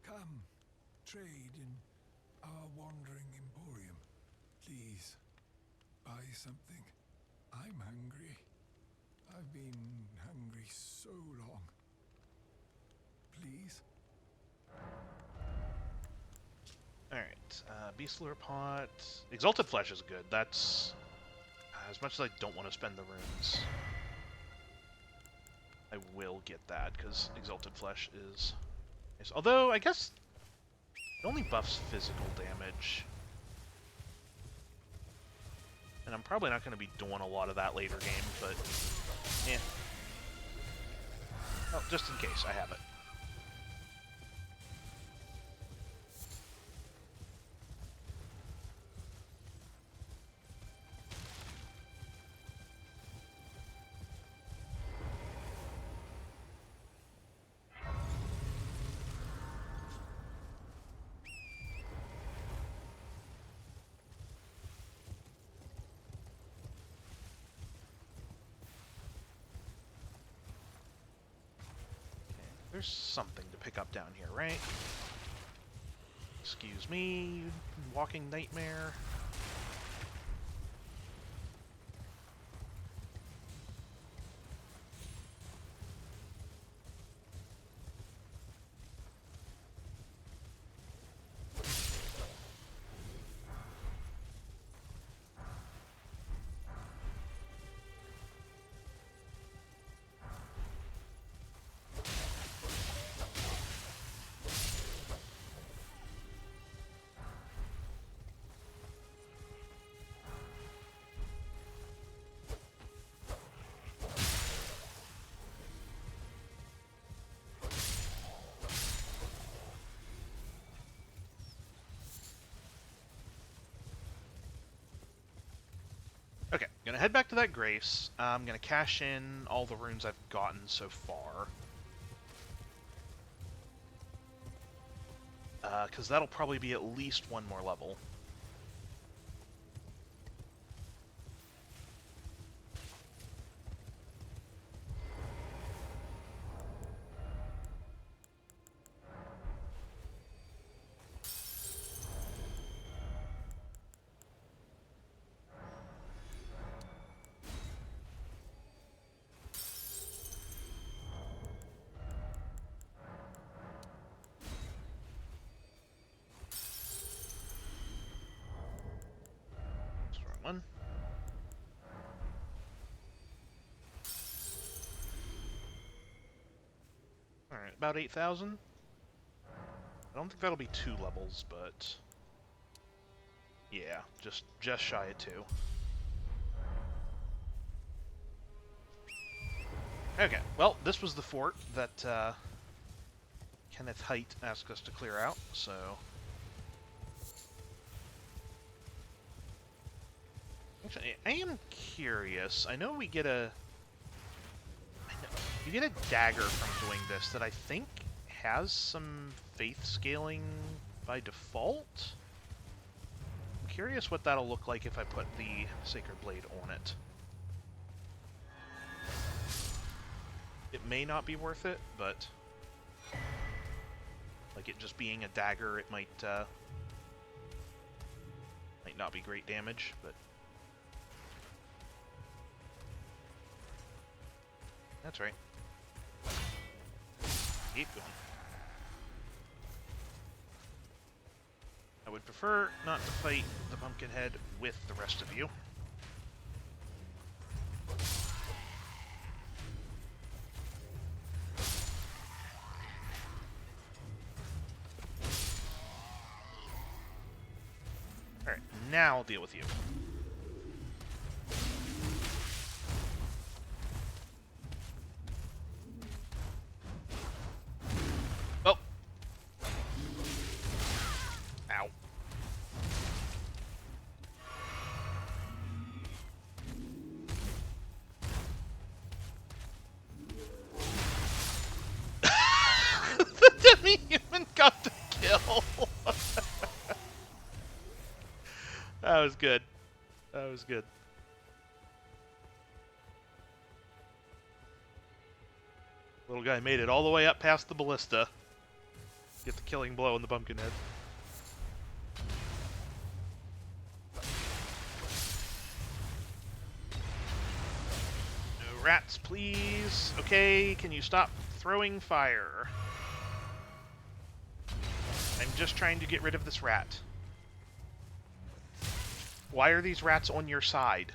J: Come, trade in our wandering emporium. Please, buy something. I'm hungry. I've been hungry so long. Please?
A: Alright, Beast Lure Pot. Exalted Flesh is good. That's... as much as I don't want to spend the runes, I will get that, because Exalted Flesh is... although, I guess it only buffs physical damage. And I'm probably not going to be doing a lot of that later game, but... yeah. Well, just in case, I have it. There's something to pick up down here, right? Excuse me, walking nightmare. Okay, gonna head back to that Grace. I'm gonna cash in all the runes I've gotten so far. Because that'll probably be at least one more level. Alright, about 8,000. I don't think that'll be 2 levels, but... yeah, just shy of 2. Okay, well, this was the fort that Kenneth Height asked us to clear out, so... actually, I am curious. I know we get a... you get a dagger from doing this that I think has some faith scaling by default? I'm curious what that'll look like if I put the Sacred Blade on it. It may not be worth it, but... like it just being a dagger, it might not be great damage, but... that's right. Keep going. I would prefer not to fight the Pumpkinhead with the rest of you. Alright, now I'll deal with you. Oh! Ow. The demi-human got the kill! That was good. That was good. Little guy made it all the way up past the ballista. Get the killing blow on the Pumpkinhead. No rats, please. Okay, can you stop throwing fire? I'm just trying to get rid of this rat. Why are these rats on your side?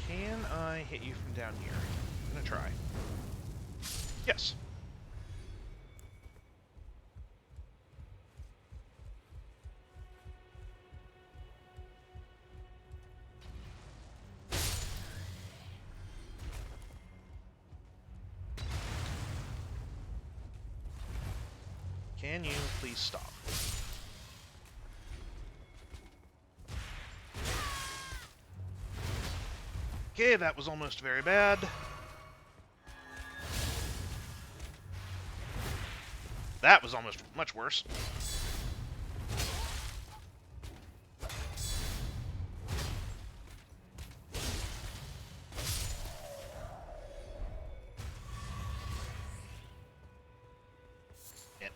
A: Can I hit you from down here? I'm gonna try. Yes. Can you please stop? Okay, that was almost very bad. That was almost much worse. And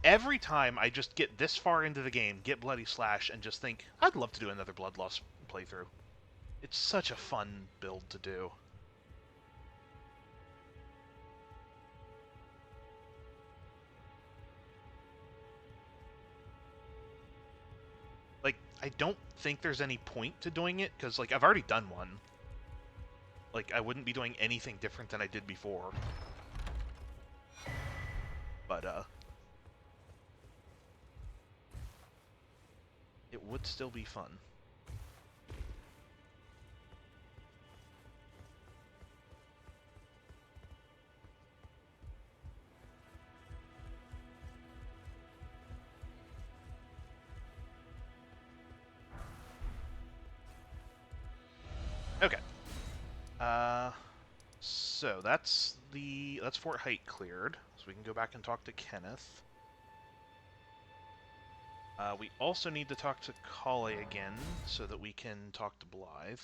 A: every time I just get this far into the game, get Bloody Slash, and just think, I'd love to do another Bloodlust playthrough. It's such a fun build to do. Like, I don't think there's any point to doing it, because, like, I've already done one. Like, I wouldn't be doing anything different than I did before. But, it would still be fun. Okay. So that's Fort Height cleared. So we can go back and talk to Kenneth. We also need to talk to Kale again so that we can talk to Blythe.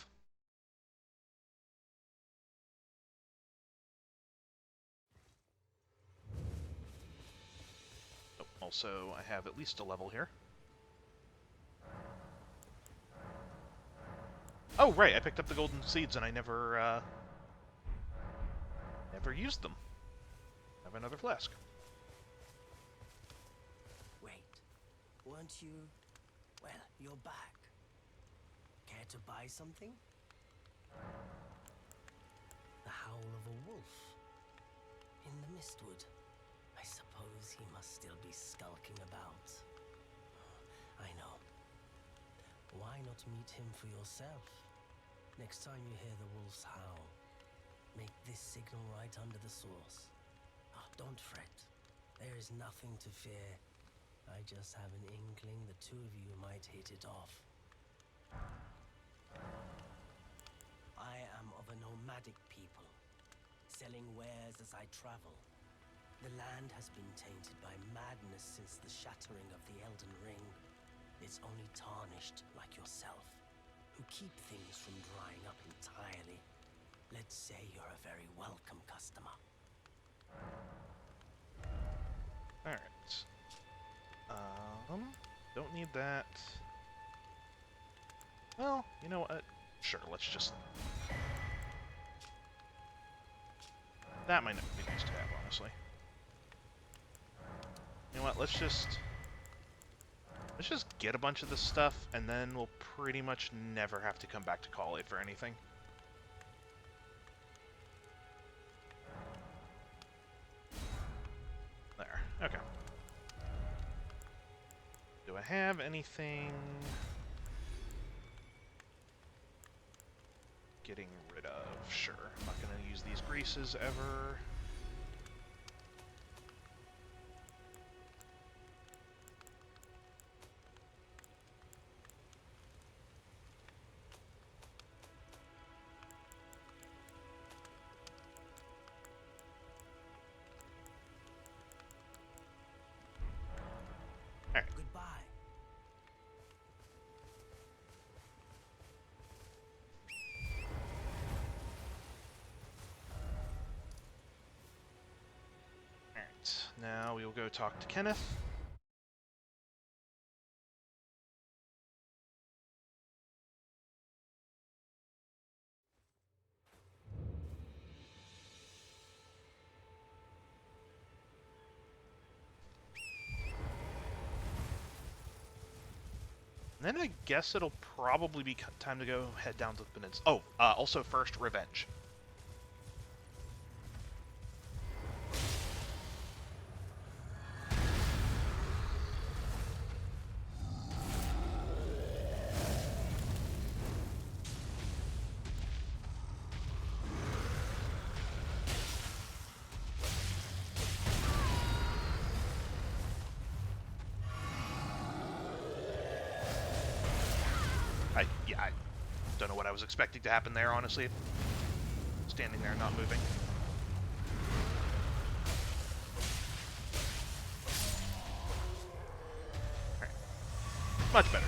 A: Oh, so I have at least a level here. Oh, right, I picked up the golden seeds and I never used them. I have another flask.
E: Wait, weren't you... Well, you're back. Care to buy something? The howl of a wolf. In the mistwood. I suppose he must still be skulking about. I know. Why not meet him for yourself? Next time you hear the wolf's howl, make this signal right under the source. Oh, don't fret. There is nothing to fear. I just have an inkling the two of you might hit it off. I am of a nomadic people, selling wares as I travel. The land has been tainted by madness since the shattering of the Elden Ring. It's only tarnished like yourself, who keep things from drying up entirely. Let's say you're a very welcome customer.
A: Alright. Don't need that. Well, you know what? Sure, let's just... That might not be nice to have, honestly. You know what, let's just get a bunch of this stuff, and then we'll pretty much never have to come back to Call for anything. There, okay. Do I have anything... Getting rid of? Sure. I'm not gonna use these greases ever.
E: Goodbye.
A: Alright, now we will go talk to Kenneth. And then I guess it'll probably be time to go head down to the peninsula. Oh, also first, revenge. I don't know what I was expecting to happen there, honestly. Standing there, not moving. Alright. Much better.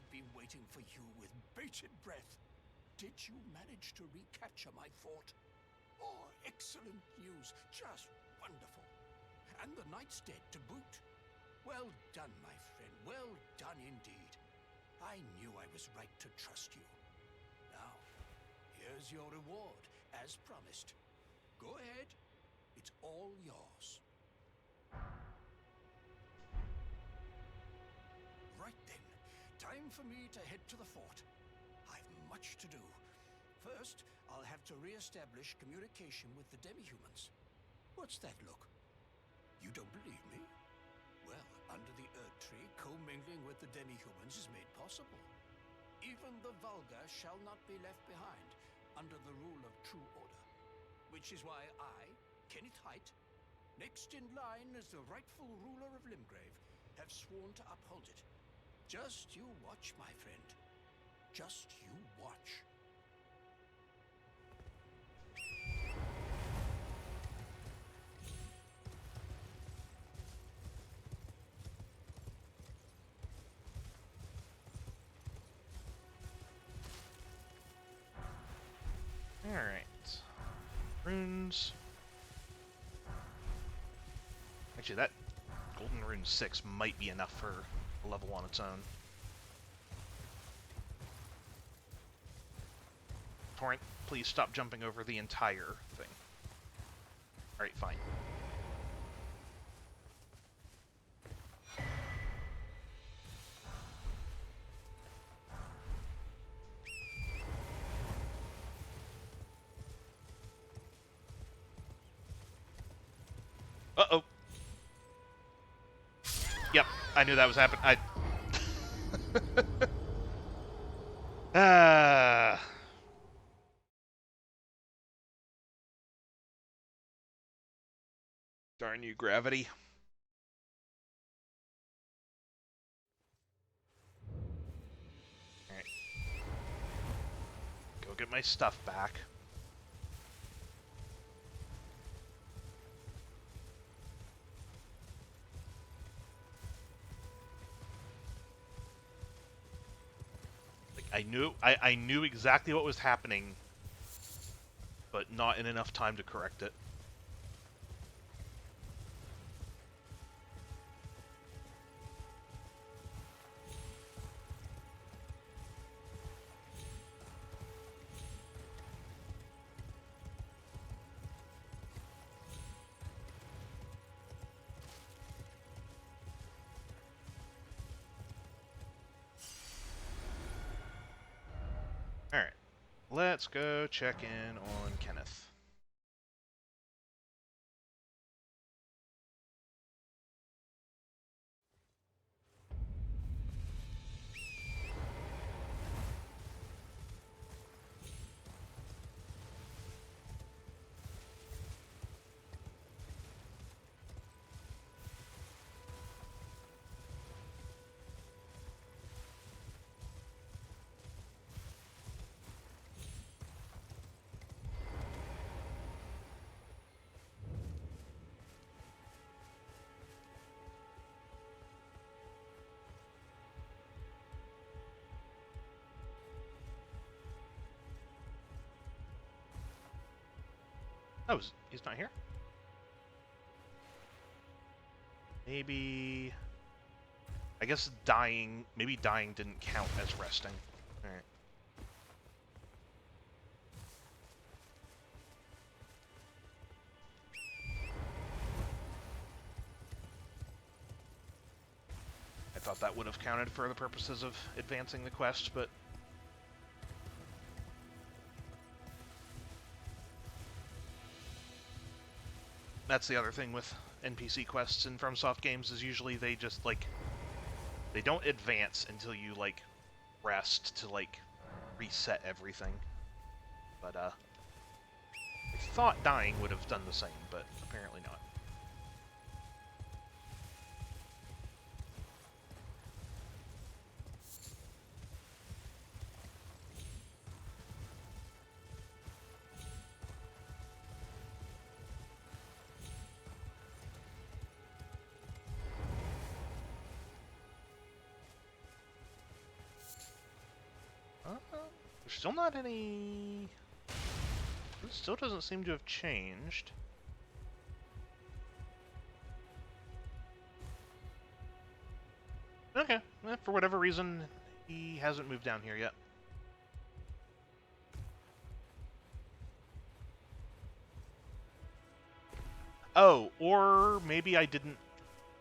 G: Been waiting for you with bated breath. Did you manage to recapture my fort? Oh, excellent news. Just wonderful. And the knight's dead to boot. Well done, my friend. Well done indeed. I knew I was right to trust you. Now, here's your reward, as promised. Go ahead. It's all yours. Right then. Time for me to head to the fort. I've much to do. First, I'll have to re-establish communication with the demi-humans. What's that look? You don't believe me? Well, under the Earth Tree, commingling with the demi-humans is made possible. Even the vulgar shall not be left behind, under the rule of true order. Which is why I, Chin it tight. Next in line as the rightful ruler of Limgrave, have sworn to uphold it. Just you watch, my friend. Just you watch.
A: Alright. Runes. Actually, that Golden Rune 6 might be enough for a level on its own. Torrent, please stop jumping over the entire thing. Alright, fine. Uh-oh. Yep, I knew that was happening. Ah. Darn you, gravity. Alright. Go get my stuff back. I knew exactly what was happening, but not in enough time to correct it. Alright. Let's go check in on Kenneth. Oh, he's not here? Maybe... I guess dying... Maybe dying didn't count as resting. Alright. I thought that would have counted for the purposes of advancing the quest, but... That's the other thing with NPC quests in FromSoft games, is usually they just, like... They don't advance until you, like, rest to, like, reset everything. But, I thought dying would have done the same, but apparently not. There's still not any... It still doesn't seem to have changed. Okay, for whatever reason, he hasn't moved down here yet. Oh, or maybe I didn't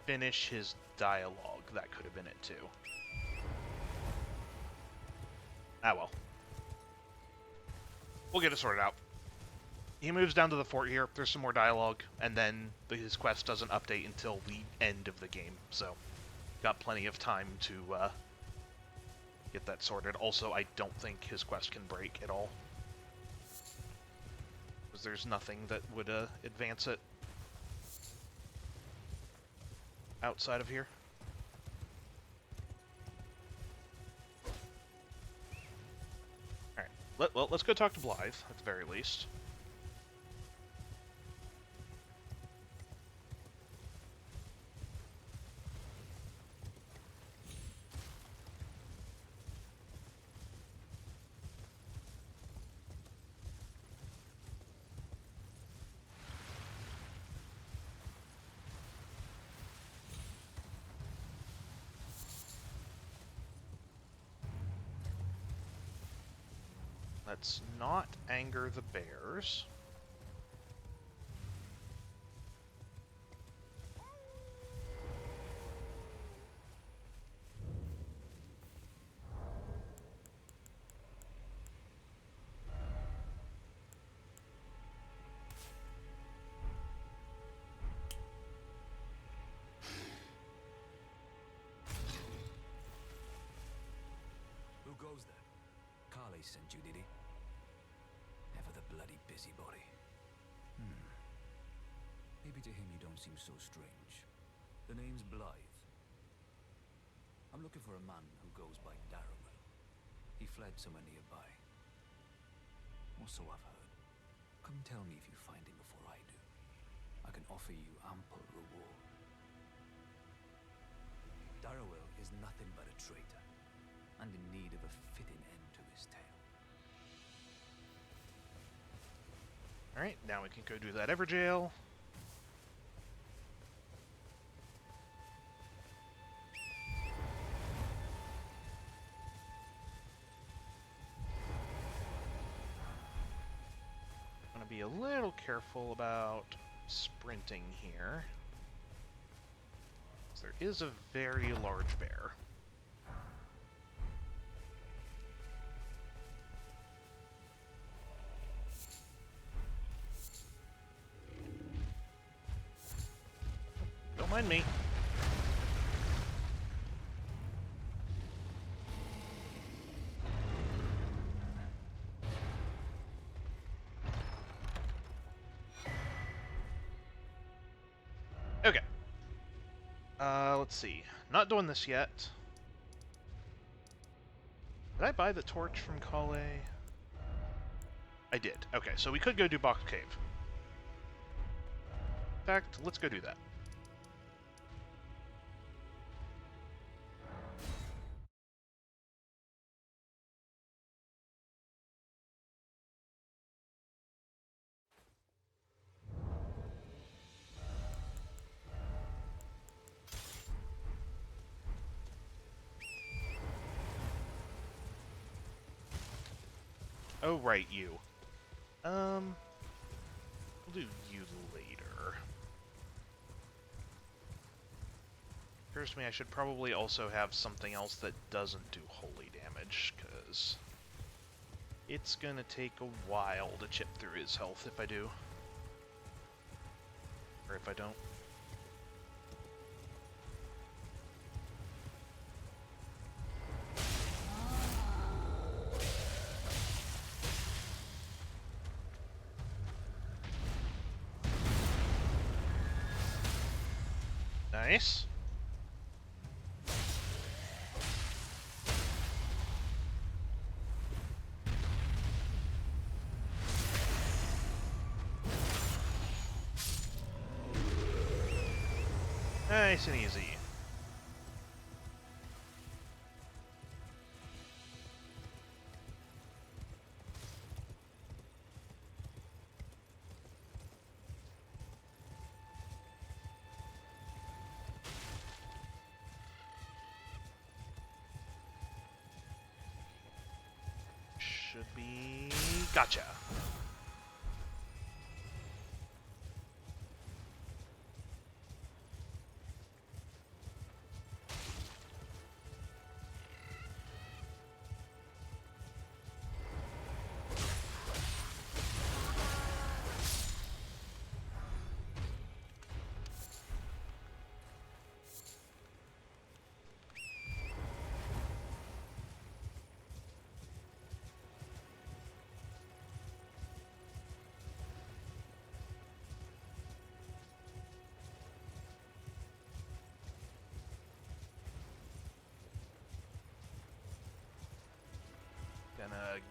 A: finish his dialogue. That could have been it, too. Ah, well. We'll get it sorted out. He moves down to the fort here, there's some more dialogue, and then his quest doesn't update until the end of the game, so got plenty of time to get that sorted. Also, I don't think his quest can break at all. Because there's nothing that would advance it outside of here. Alright, well, let's go talk to Blythe, at the very least. Let's not anger the bears.
B: Who goes there? Carly sent you, did he? Ever the bloody busybody. Maybe to him you don't seem so strange. The name's Blythe. I'm looking for a man who goes by Darrowell. He fled somewhere nearby. Or so I've heard. Come tell me if you find him before I do. I can offer you ample reward. Darrowell is nothing but a traitor, and in need of a fitting end to his tale.
A: Alright, now we can go do that Everjail. I'm gonna be a little careful about sprinting here. There is a very large bear. Don't mind me. Okay. Let's see. Not doing this yet. Did I buy the torch from Kale? I did. Okay, so we could go do Box Cave. In fact, let's go do that. Oh, right, you. We'll do you later. Occurs to me I should probably also have something else that doesn't do holy damage, because it's gonna take a while to chip through his health if I do. Or if I don't. Nice. Nice and easy. Should be... Gotcha.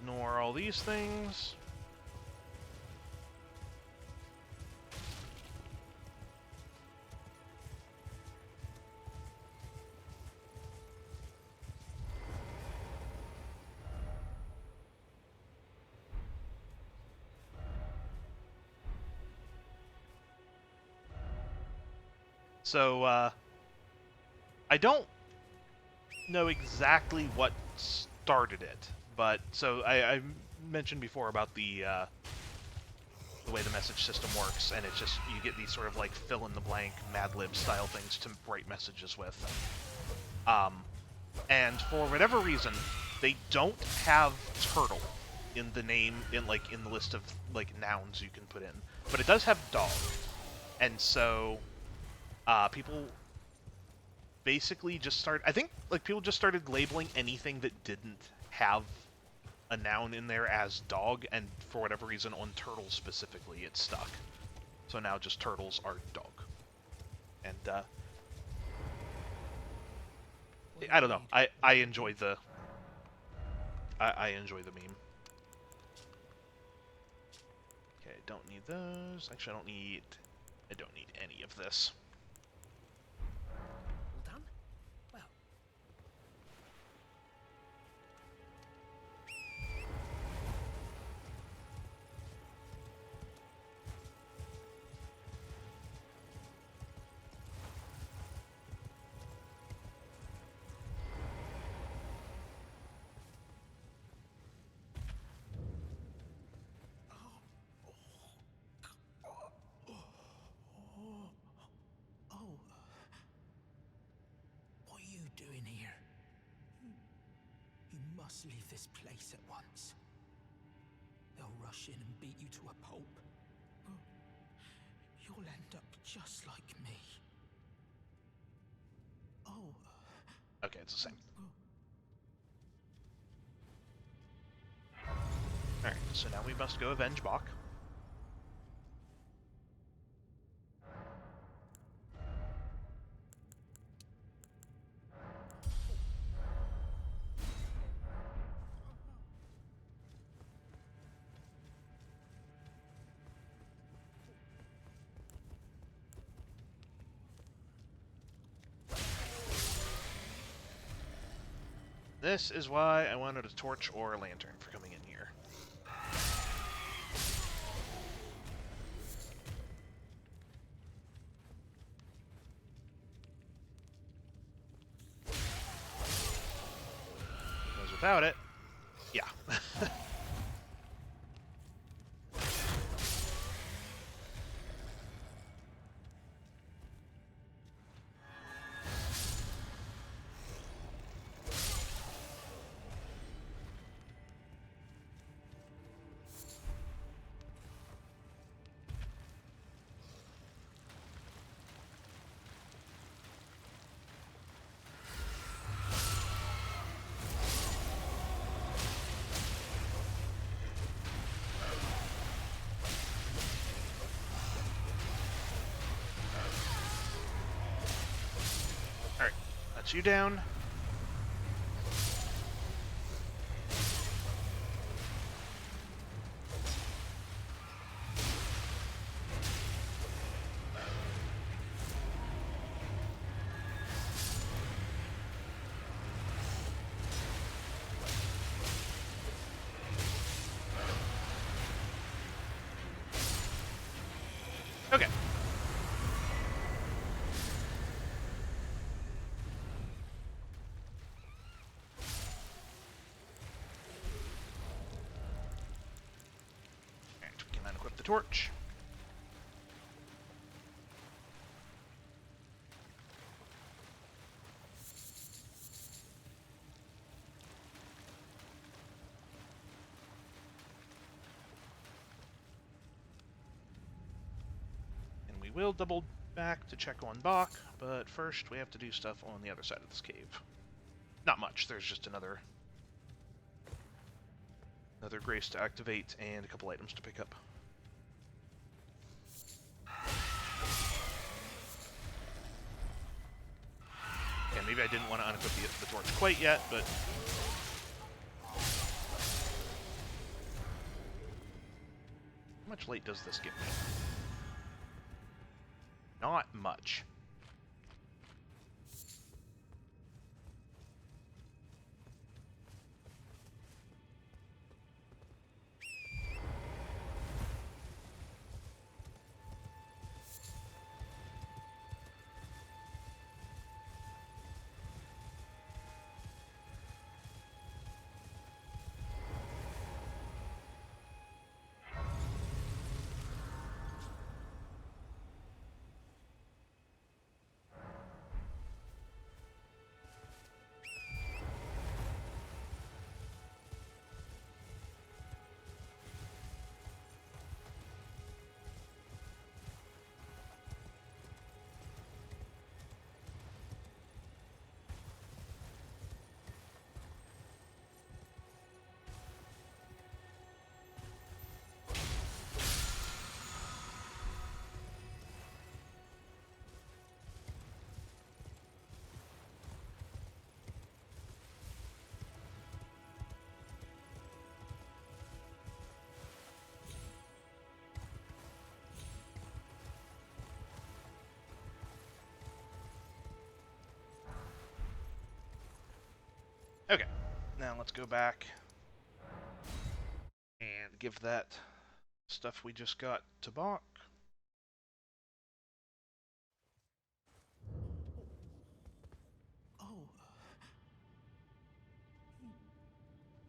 A: Ignore all these things. So, I don't know exactly what started it, but so I mentioned before about the way the message system works, and it's just you get these sort of like fill-in-the-blank Mad Lib style things to write messages with. And for whatever reason, they don't have turtle in the name in the list of like nouns you can put in, but it does have dog, and so people basically just I think like people just started labeling anything that didn't have a noun in there as dog, and for whatever reason on turtles specifically it stuck. So now just turtles are dog. And I don't know. I enjoy the I enjoy the meme. Okay, don't need those. Actually, I don't need any of this.
E: All done? Well.
F: Oh. What are you doing here? You must leave this place at once. They'll rush in and beat you to a pulp. You'll end up just like me. Oh.
A: Okay, it's the same. Alright, so now we must go avenge Bach. This is why I wanted a torch or a lantern for coming in here. Because without it, yeah. Alright, that's you down. Okay. Alright, we can unequip the torch. And we will double back to check on Bach, but first we have to do stuff on the other side of this cave. Not much, there's just another grace to activate and a couple items to pick up. And maybe I didn't want to unequip the torch quite yet, but torchlight does this give me? Not much. Okay, now let's go back and give that stuff we just got to Bach.
F: Oh.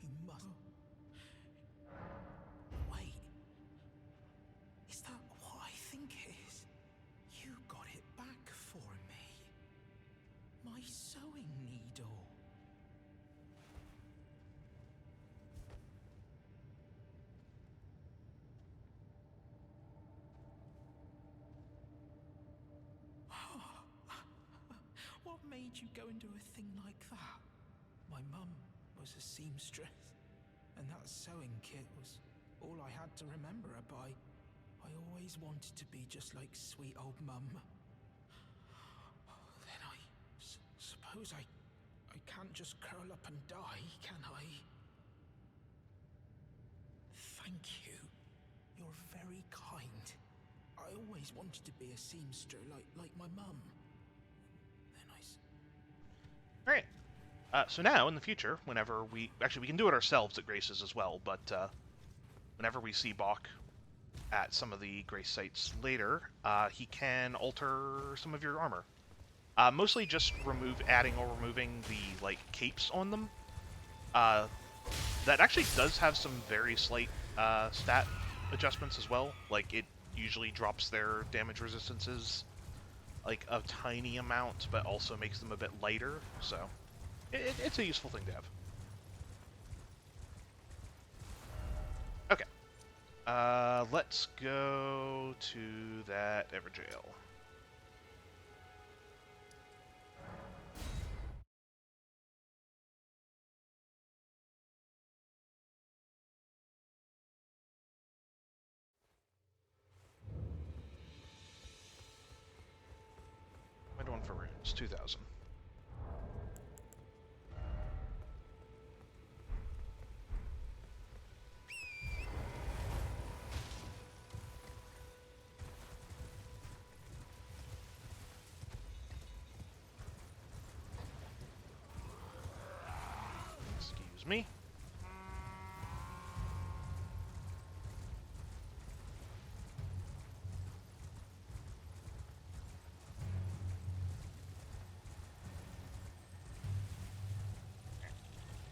F: You must... Wait. Is that what I think it is? You got it back for me. My sewing needle. What made you go and do a thing like that? My mum was a seamstress, and that sewing kit was all I had to remember her by. I always wanted to be just like sweet old mum. Then I suppose I can't just curl up and die, can I? Thank you. You're very kind. I always wanted to be a seamster like my mum. Then
A: Alright. So now, in the future, whenever we... Actually, we can do it ourselves at Grace's as well, but whenever we see Bach at some of the Grace sites later, he can alter some of your armor. Mostly just adding or removing the, like, capes on them. That actually does have some very slight stat adjustments as well. Like, it usually drops their damage resistances, like, a tiny amount, but also makes them a bit lighter, so... It's a useful thing to have. Okay. Let's go to that Everjail. What am I doing for runes? 2,000. Excuse me.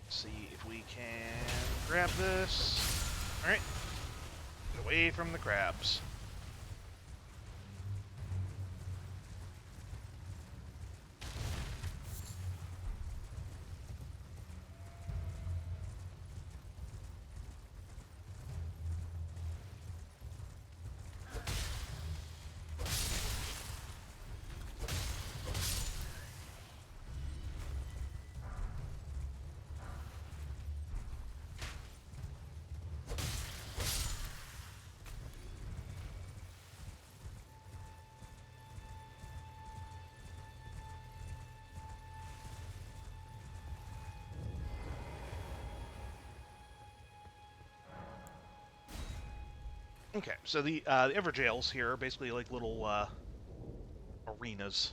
A: See if we can grab this. Alright. Get away from the crabs. Okay, so the Everjails here are basically like little arenas.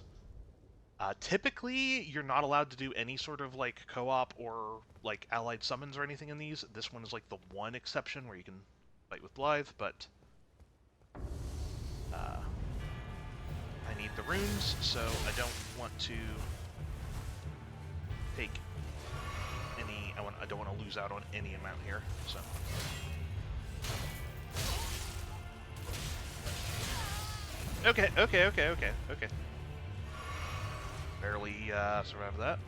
A: Typically, you're not allowed to do any sort of like co-op or like allied summons or anything in these. This one is like the one exception where you can fight with Blythe, but I need the runes, so I don't want to take any. I don't want to lose out on any amount here. So. Okay. Barely survived that.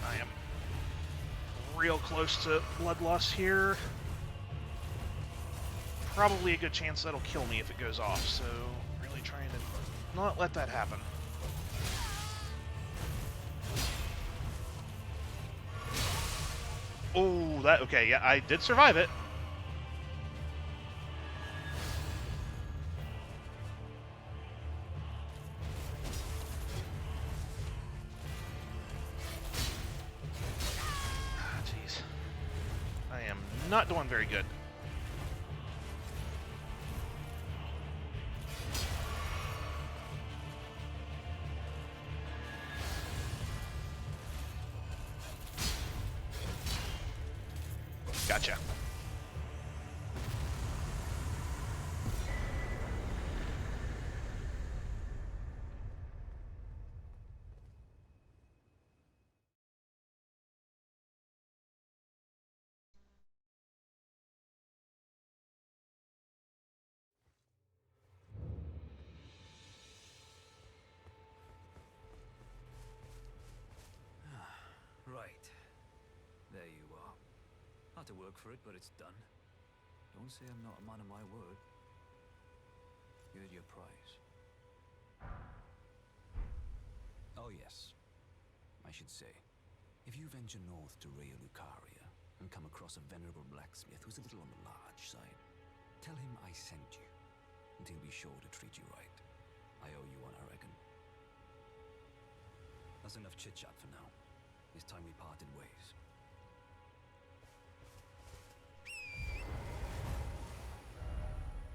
A: I am real close to blood loss here. Probably a good chance that'll kill me if it goes off, so really trying to not let that happen. Oh, that, okay, yeah, I did survive it. Ah, jeez. I am not doing very good. Gotcha.
K: Right. There you are. Had to work for it, but it's done. Don't say I'm not a man of my word. Here's your prize. Oh yes. I should say, if you venture north to Raya Lucaria and come across a venerable blacksmith who's a little on the large side, tell him I sent you, and he'll be sure to treat you right. I owe you one, I reckon. That's enough chit-chat for now. It's time we parted ways.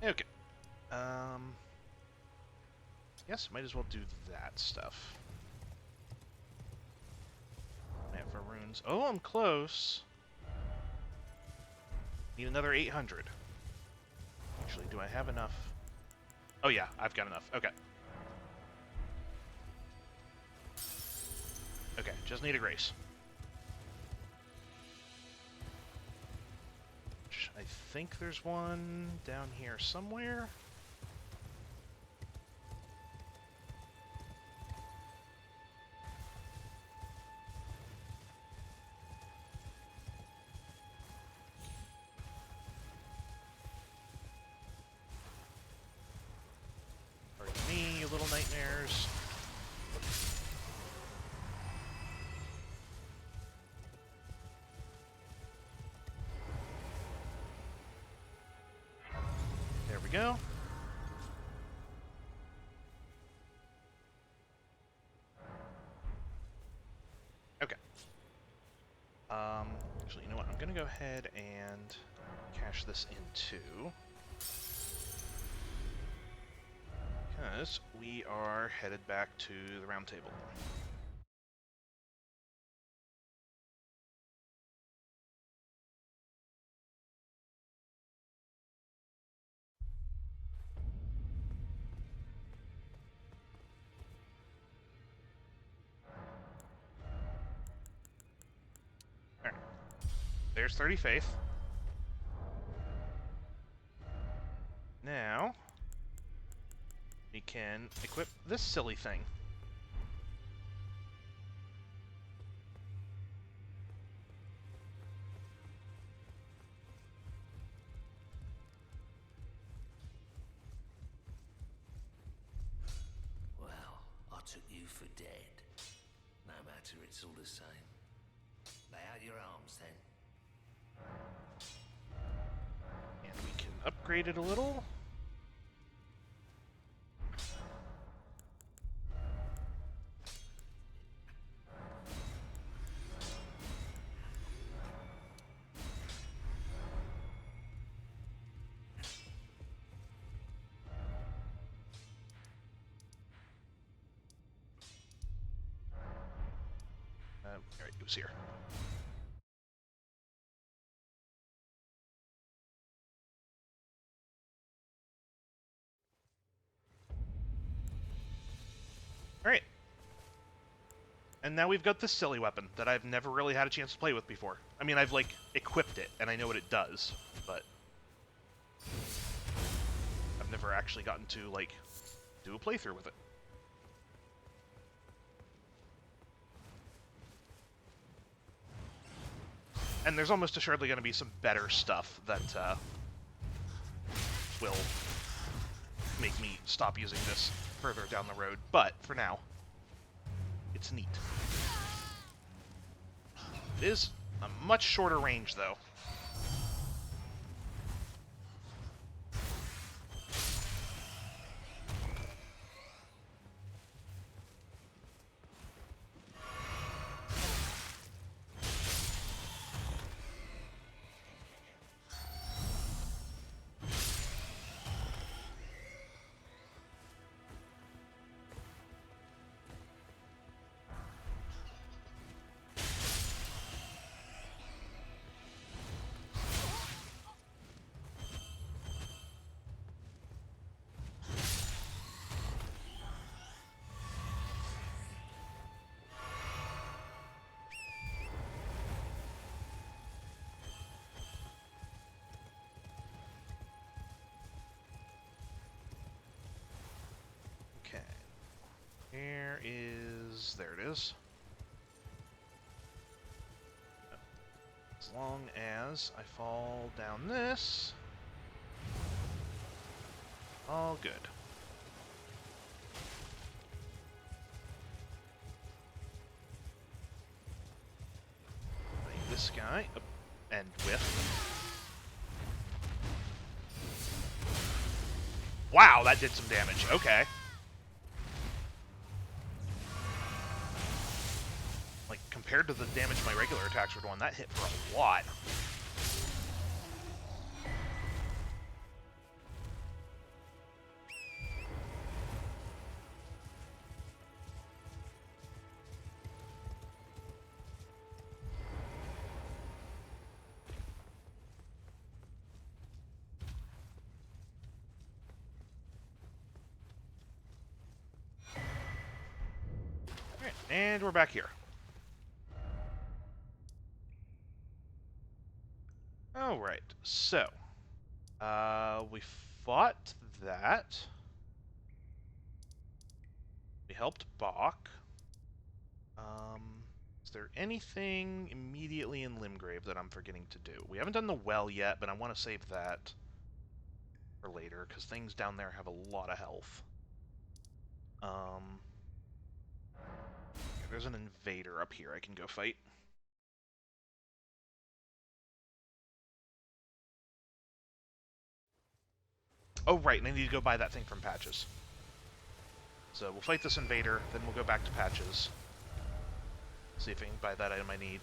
A: Okay. Yes, might as well do that stuff. Map for runes. Oh, I'm close. Need another 800. Actually, do I have enough? Oh yeah, I've got enough. Okay. Okay, just need a grace. I think there's one down here somewhere. Pardon me, you little nightmares. There we go. Okay. Actually, you know what? I'm gonna go ahead and cash this in too. Because we are headed back to the round table. Alright. There's 30 faith. Now, we can equip this silly thing.
L: Well, I took you for dead. No matter, it's all the same. Lay out your arms.
E: course, then.
A: And we can upgrade it a little. Alright, it was here. Alright. And now we've got this silly weapon that I've never really had a chance to play with before. I mean, I've, like, equipped it, and I know what it does, but I've never actually gotten to, like, do a playthrough with it. And there's almost assuredly going to be some better stuff that will make me stop using this further down the road. But, for now, it's neat. It is a much shorter range, though. Okay. There it is. As long as I fall down this, all good. Bring this guy up and whiff. Wow, that did some damage. Okay. Like, compared to the damage my regular attacks were doing, that hit for a lot. Alright, and we're back here. Alright, so, we fought that. We helped Bach. Is there anything immediately in Limgrave that I'm forgetting to do? We haven't done the well yet, but I want to save that for later, because things down there have a lot of health. There's an invader up here I can go fight. Oh, right, and I need to go buy that thing from Patches. So we'll fight this invader, then we'll go back to Patches. See if I can buy that item I need.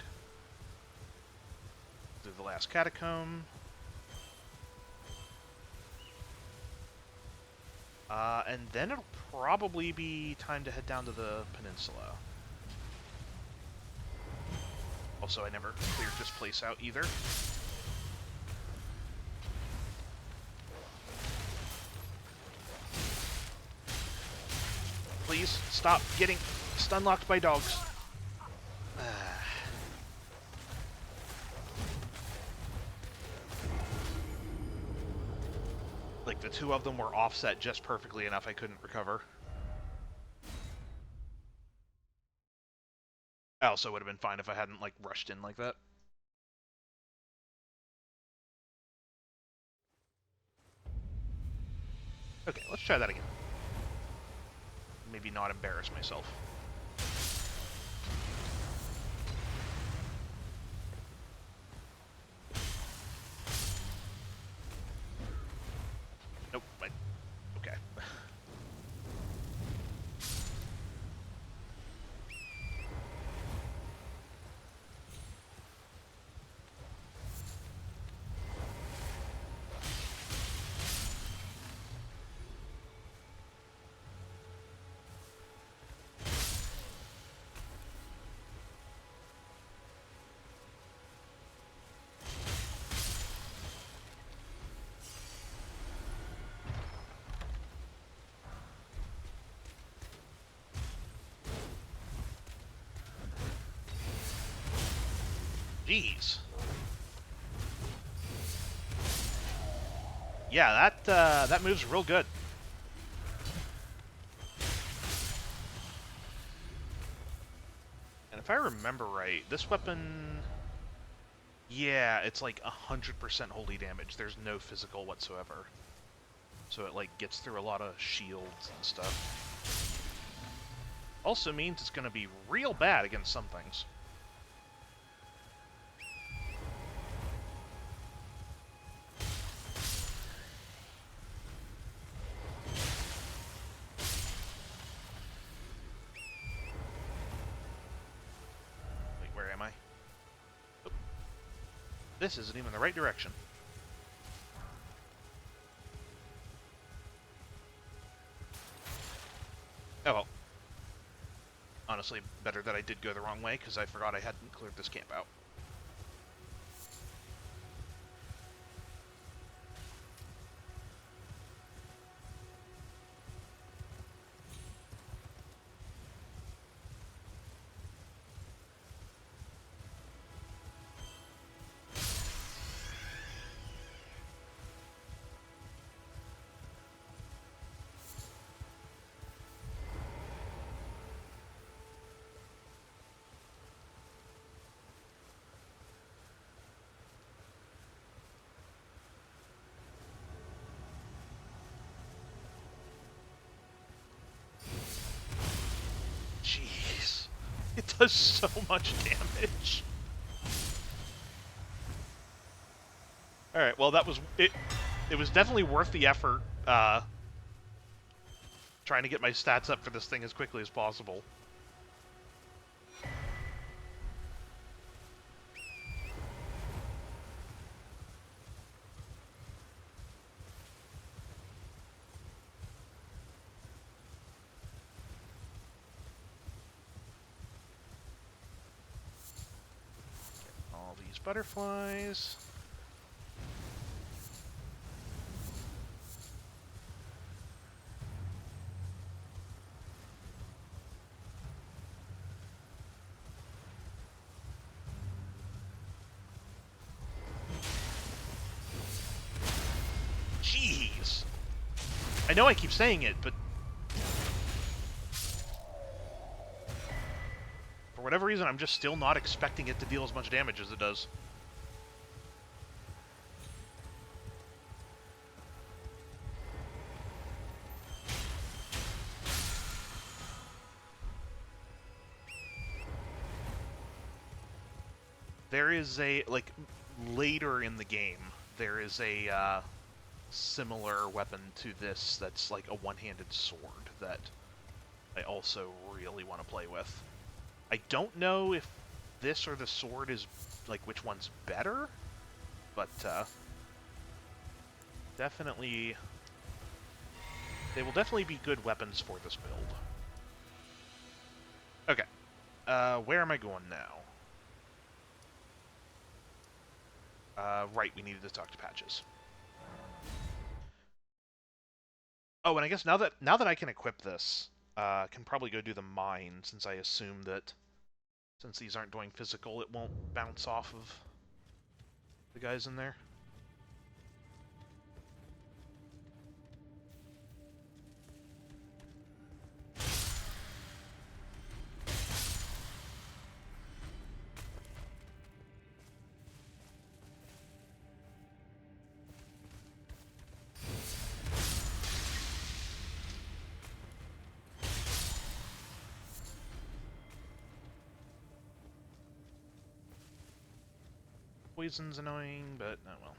A: Do the last catacomb. And then it'll probably be time to head down to the peninsula. Also, I never cleared this place out either. Please, stop getting stun-locked by dogs. Like, the two of them were offset just perfectly enough I couldn't recover. I also would have been fine if I hadn't, like, rushed in like that. Okay, let's try that again. Maybe not embarrass myself. Jeez. Yeah, that move's real good. And if I remember right, this weapon... Yeah, it's like 100% holy damage. There's no physical whatsoever. So it, like, gets through a lot of shields and stuff. Also means it's going to be real bad against some things. Wait, where am I? Oop. This isn't even the right direction. Oh well. Honestly, better that I did go the wrong way, because I forgot I hadn't cleared this camp out. Jeez. It does so much damage. Alright, well that was... It was definitely worth the effort, trying to get my stats up for this thing as quickly as possible. All these butterflies. Jeez. I know I keep saying it, but... for whatever reason, I'm just still not expecting it to deal as much damage as it does. There is a, like, later in the game, there is a, similar weapon to this that's like a one-handed sword that I also really want to play with. I don't know if this or the sword is, like, which one's better, but, definitely... they will definitely be good weapons for this build. Okay. Where am I going now? Right, we needed to talk to Patches. Oh, and I guess now that I can equip this, I can probably go do the mine, since I assume that since these aren't doing physical, it won't bounce off of the guys in there. Poison's annoying, but oh well.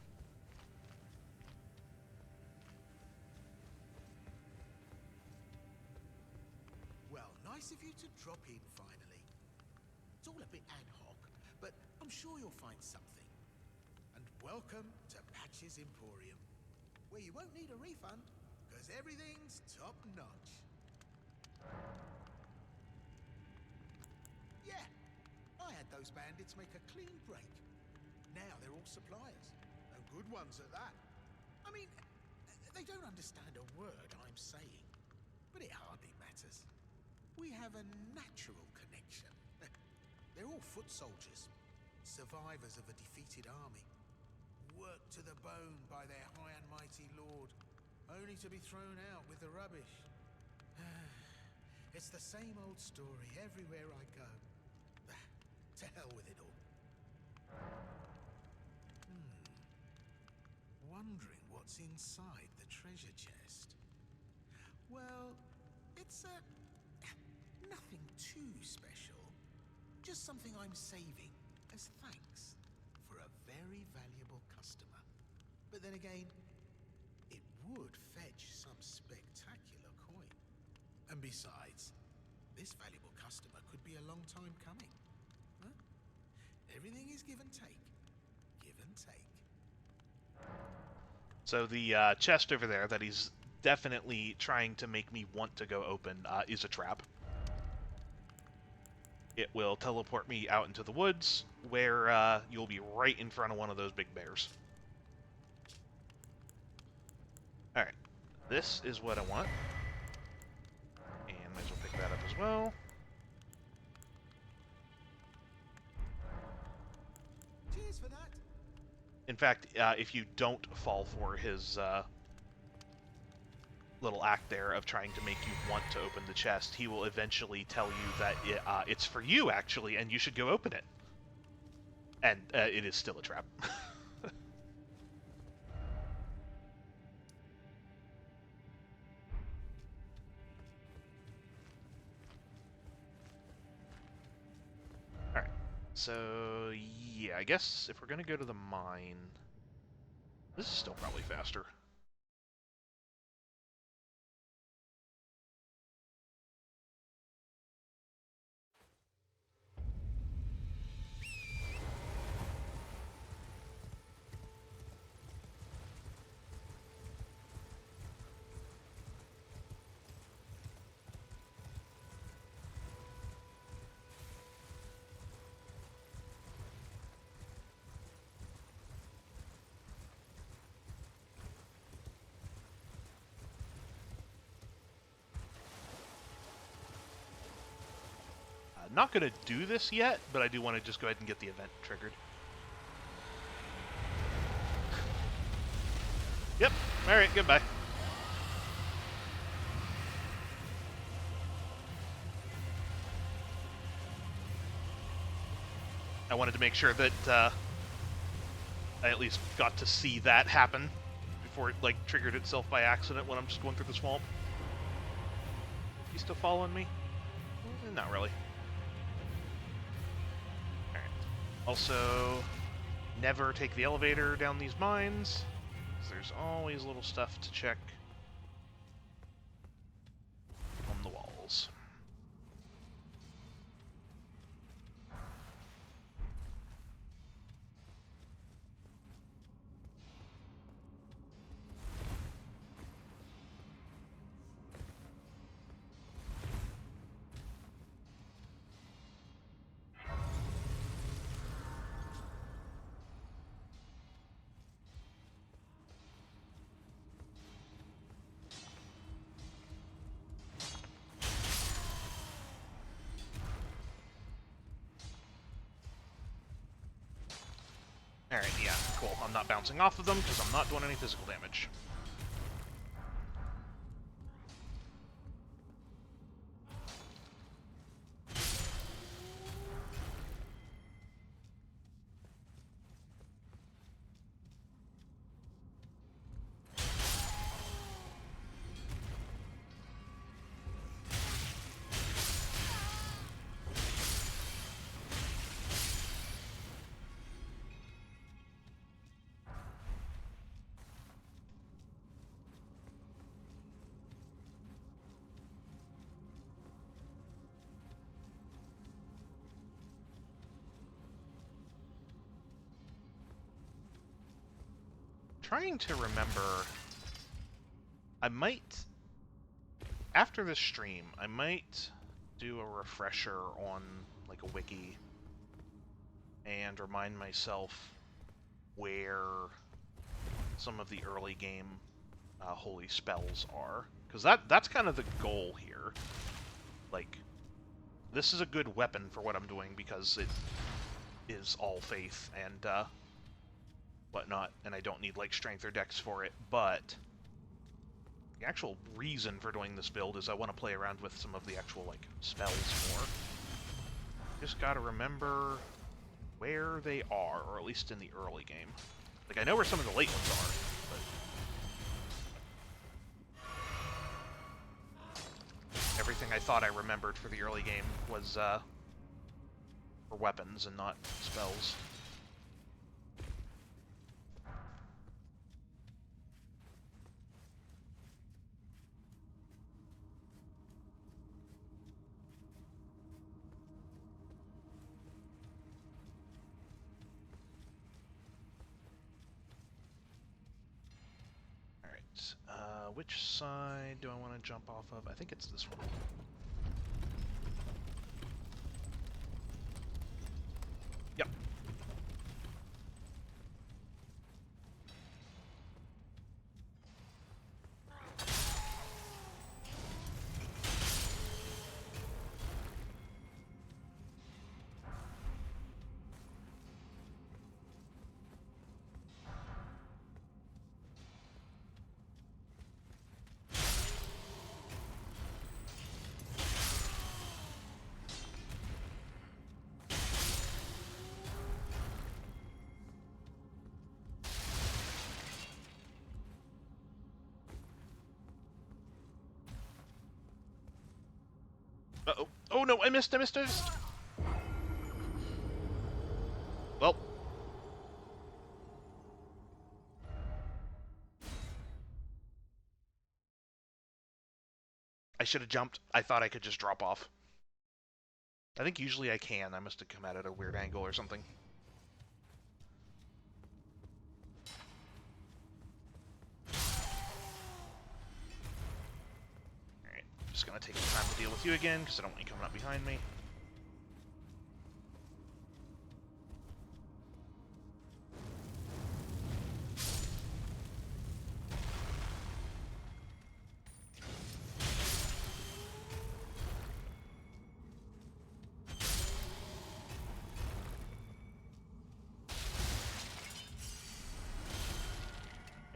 L: Well, nice of you to drop in finally. It's all a bit ad hoc, but I'm sure you'll find something. And welcome to Patch's Emporium, where you won't need a refund, because everything's top notch. Yeah, I had those bandits make a clean break. Now they're all suppliers, and good ones at that. I mean, they don't understand a word I'm saying, but it hardly matters. We have a natural connection. They're all foot soldiers, survivors of a defeated army, worked to the bone by their high and mighty lord, only to be thrown out with the rubbish. It's the same old story everywhere I go. To hell with it all. Wondering what's inside the treasure chest. Well, it's nothing too special. Just something I'm saving as thanks for a very valuable customer. But then again, it would fetch some spectacular coin. And besides, this valuable customer could be a long time coming. Huh? Everything is give and take. Give and take.
A: So the chest over there that he's definitely trying to make me want to go open is a trap. It will teleport me out into the woods, where you'll be right in front of one of those big bears. Alright, this is what I want. And might as well pick that up as well.
L: Cheers for that.
A: In fact, if you don't fall for his little act there of trying to make you want to open the chest, he will eventually tell you that it's for you, actually, and you should go open it. And it is still a trap. Alright, so yeah, I guess if we're going to go to the mine, this is still probably faster. Not going to do this yet, but I do want to just go ahead and get the event triggered. Yep. Alright, goodbye. I wanted to make sure that I at least got to see that happen before it, like, triggered itself by accident when I'm just going through the swamp. You still following me? Not really. Alright. Also, never take the elevator down these mines. There's always little stuff to check on the walls. Alright, yeah, cool. I'm not bouncing off of them because I'm not doing any physical damage. Trying to remember, I might, after this stream, I might do a refresher on, like, a wiki and remind myself where some of the early game holy spells are. Because that's kind of the goal here. Like, this is a good weapon for what I'm doing because is all faith and whatnot, and I don't need like strength or dex for it, but the actual reason for doing this build is I want to play around with some of the actual like spells more. Just gotta remember where they are, or at least in the early game. Like, I know where some of the late ones are, but everything I thought I remembered for the early game was for weapons and not spells. Which side do I want to jump off of? I think it's this one. Yep. Uh-oh. Oh no, I missed! Well. I should have jumped. I thought I could just drop off. I think usually I can. I must have come at a weird angle or something. Alright, just gonna take some time to deal with you again, because I don't want you coming up behind me.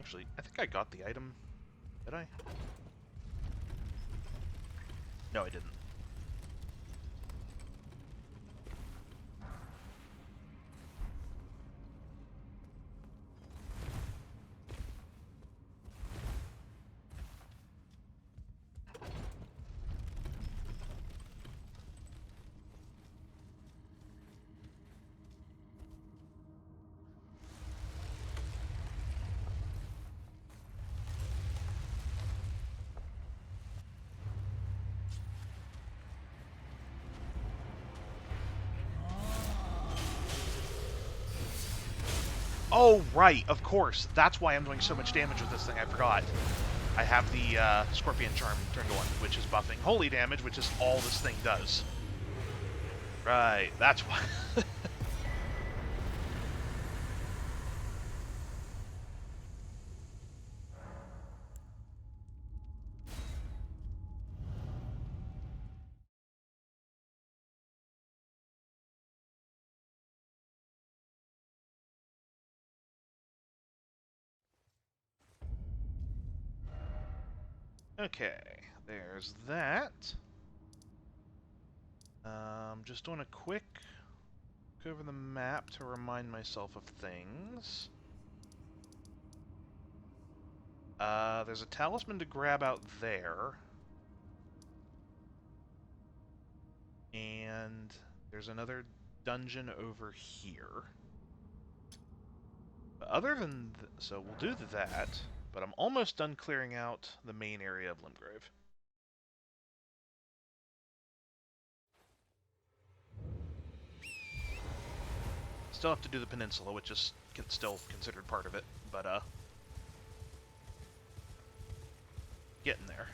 A: Actually, I think I got the item. Did I? No, I didn't. Oh, right, of course. That's why I'm doing so much damage with this thing, I forgot. I have the Scorpion Charm turned on, which is buffing holy damage, which is all this thing does. Right, that's why. Okay, there's that. Just doing a quick look over the map to remind myself of things. There's a talisman to grab out there. And there's another dungeon over here. But other than... so we'll do that, but I'm almost done clearing out the main area of Limgrave. Still have to do the peninsula, which is still considered part of it, but getting there.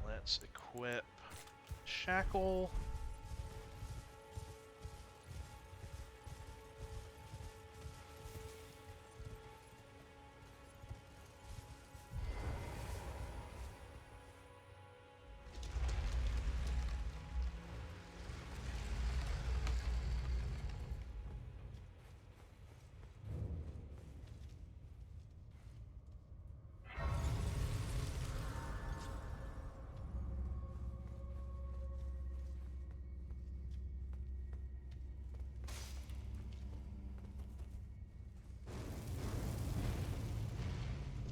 A: Let's equip Shackle.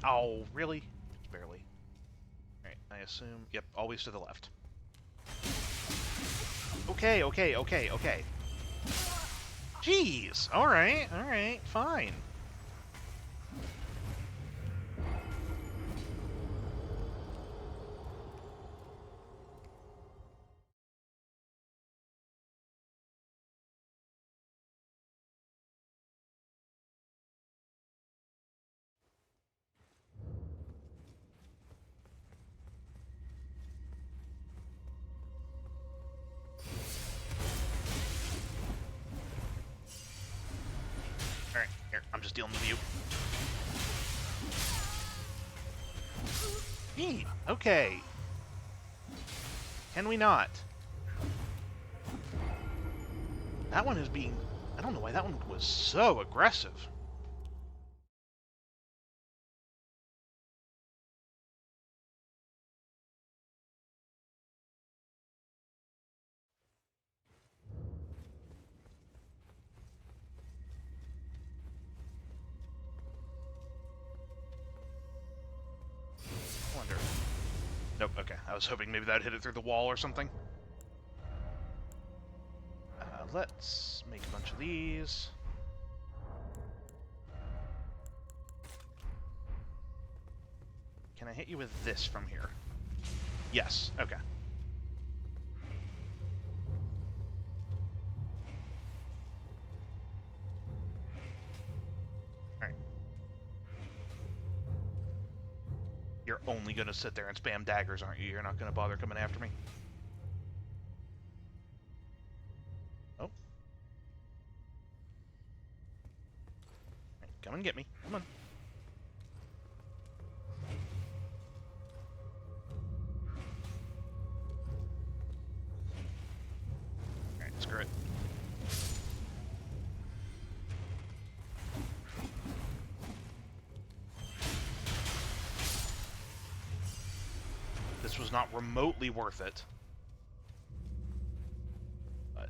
A: Oh, really? Barely. Alright, I assume... Yep, always to the left. Okay, okay, okay, okay. Jeez! Alright, fine. Alright, here, I'm just dealing with you. Neat, okay. Can we not? That one is being... I don't know why that one was so aggressive. I wonder... Nope, okay. I was hoping maybe that'd hit it through the wall or something. Let's make a bunch of these. Can I hit you with this from here? Yes, okay. Alright. You're only gonna sit there and spam daggers, aren't you? You're not gonna bother coming after me? Oh. Right, come and get me. Come on. Alright, screw it. This was not remotely worth it. But...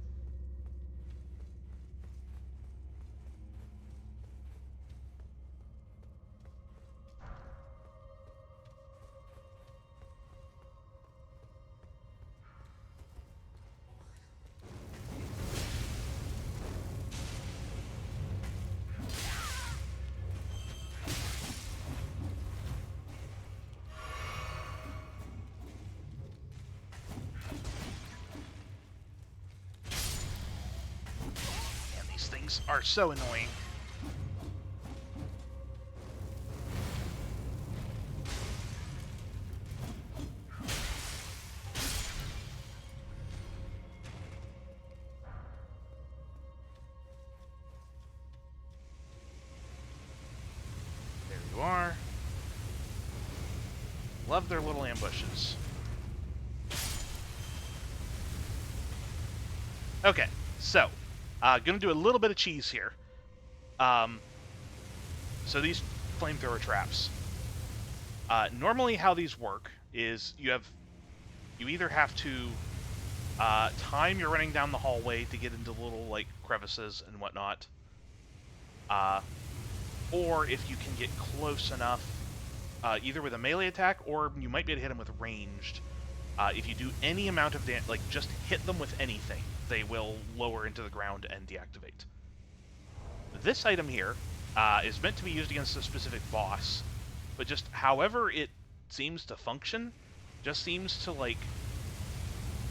A: are so annoying. There you are. Love their little ambushes. Okay, so gonna do a little bit of cheese here. So these flamethrower traps. Normally, how these work is you either have to time you're running down the hallway to get into little like crevices and whatnot, or if you can get close enough, either with a melee attack or you might be able to hit them with ranged. If you do any amount of damage, like just hit them with anything, they will lower into the ground and deactivate. This item here is meant to be used against a specific boss, but just however it seems to function, just seems to like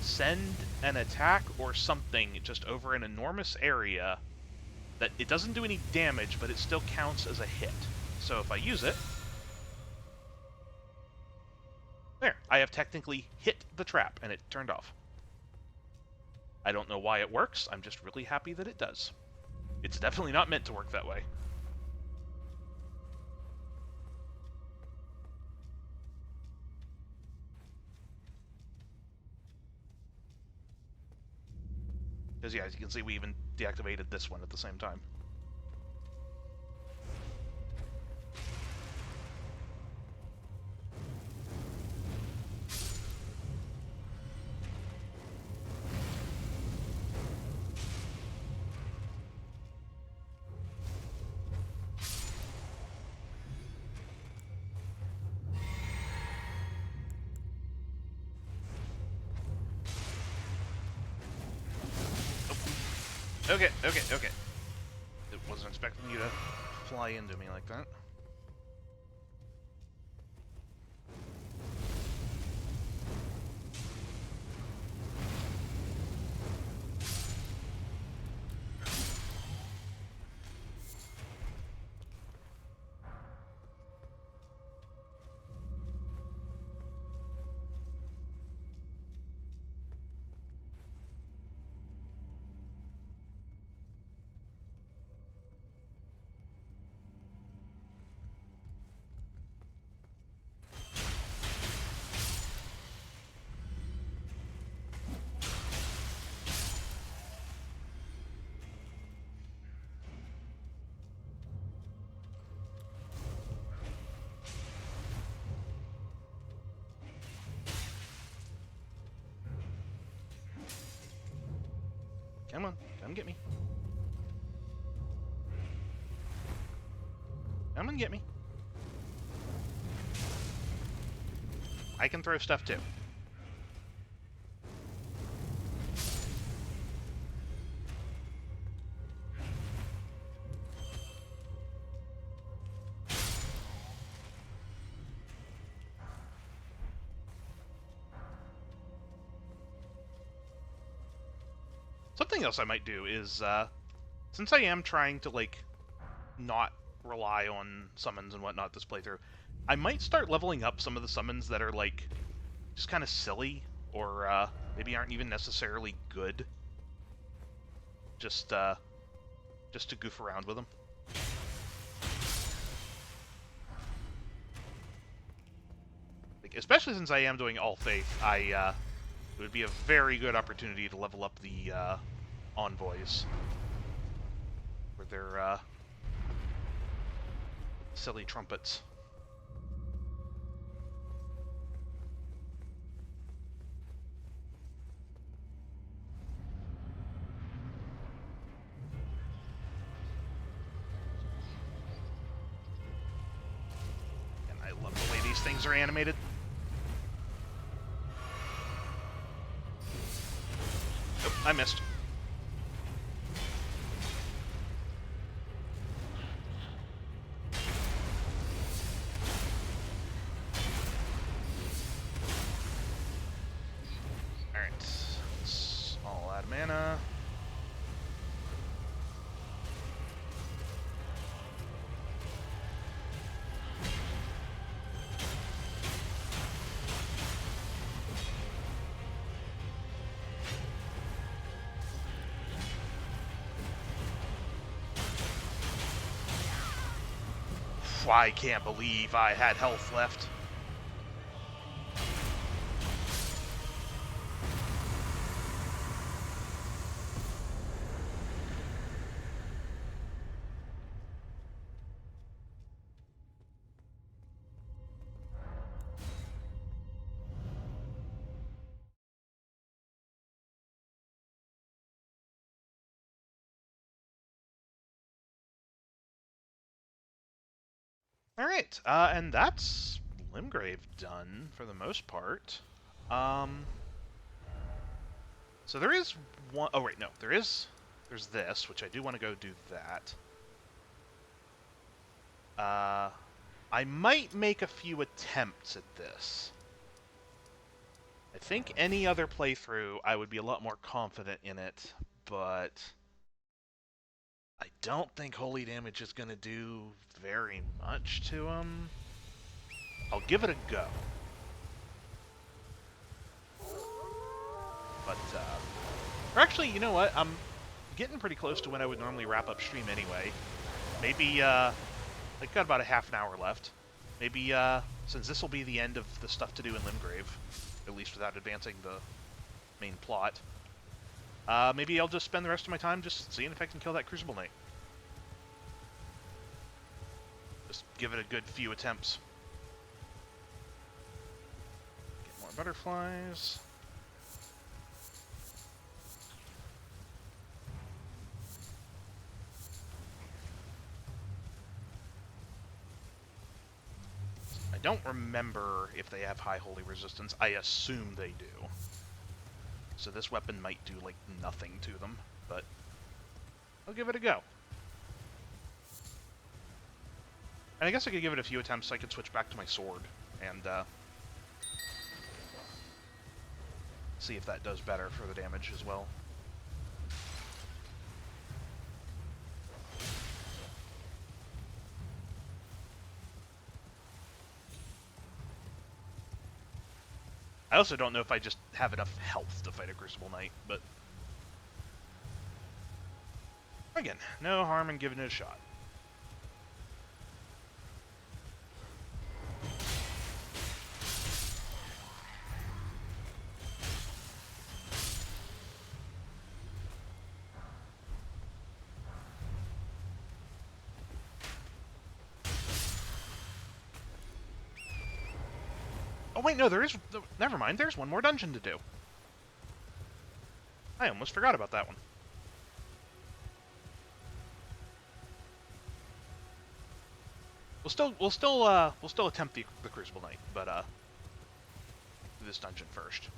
A: send an attack or something just over an enormous area that it doesn't do any damage, but it still counts as a hit. So if I use it, there, I have technically hit the trap, and it turned off. I don't know why it works, I'm just really happy that it does. It's definitely not meant to work that way. Because yeah, as you can see, we even deactivated this one at the same time. Okay, okay, okay. It wasn't expecting you to fly into me like that. Come on, come get me. Come and get me. I can throw stuff too. Something else I might do is, since I am trying to, like, not rely on summons and whatnot this playthrough, I might start leveling up some of the summons that are, like, just kind of silly, or, maybe aren't even necessarily good. Just to goof around with them. Like, especially since I am doing All Faith, it would be a very good opportunity to level up the, envoys. With their, silly trumpets. And I love the way these things are animated. Oh, I missed. Alright. It's all out of mana. I can't believe I had health left. Alright, and that's Limgrave done, for the most part. So there is one... Oh, wait, no. There's this, which I do want to go do that. I might make a few attempts at this. I think any other playthrough, I would be a lot more confident in it, but I don't think holy damage is going to do very much to him. I'll give it a go. But, or actually, you know what? I'm getting pretty close to when I would normally wrap up stream anyway. Maybe, like, got about a half an hour left. Maybe, since this will be the end of the stuff to do in Limgrave, at least without advancing the main plot, maybe I'll just spend the rest of my time just seeing if I can kill that Crucible Knight. Just give it a good few attempts. Get more butterflies. I don't remember if they have high holy resistance. I assume they do. So this weapon might do, like, nothing to them, but I'll give it a go. And I guess I could give it a few attempts so I could switch back to my sword and see if that does better for the damage as well. I also don't know if I just have enough health to fight a Crucible Knight, but again, no harm in giving it a shot. Oh wait, no, there is... Never mind, there's one more dungeon to do. I almost forgot about that one. We'll still attempt the Crucible Knight, but do this dungeon first.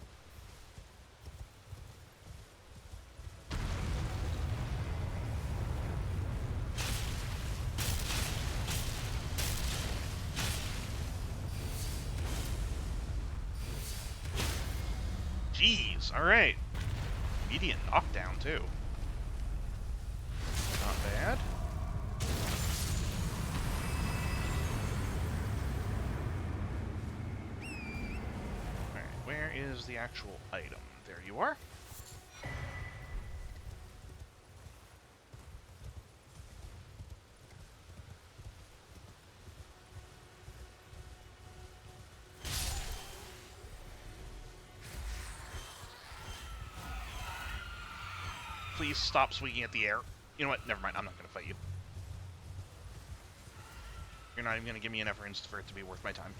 A: Jeez, alright. Immediate knockdown, too. Not bad. Alright, where is the actual item? There you are. Please stop swinging at the air. You know what? Never mind. I'm not going to fight you. You're not even going to give me enough runes for it to be worth my time.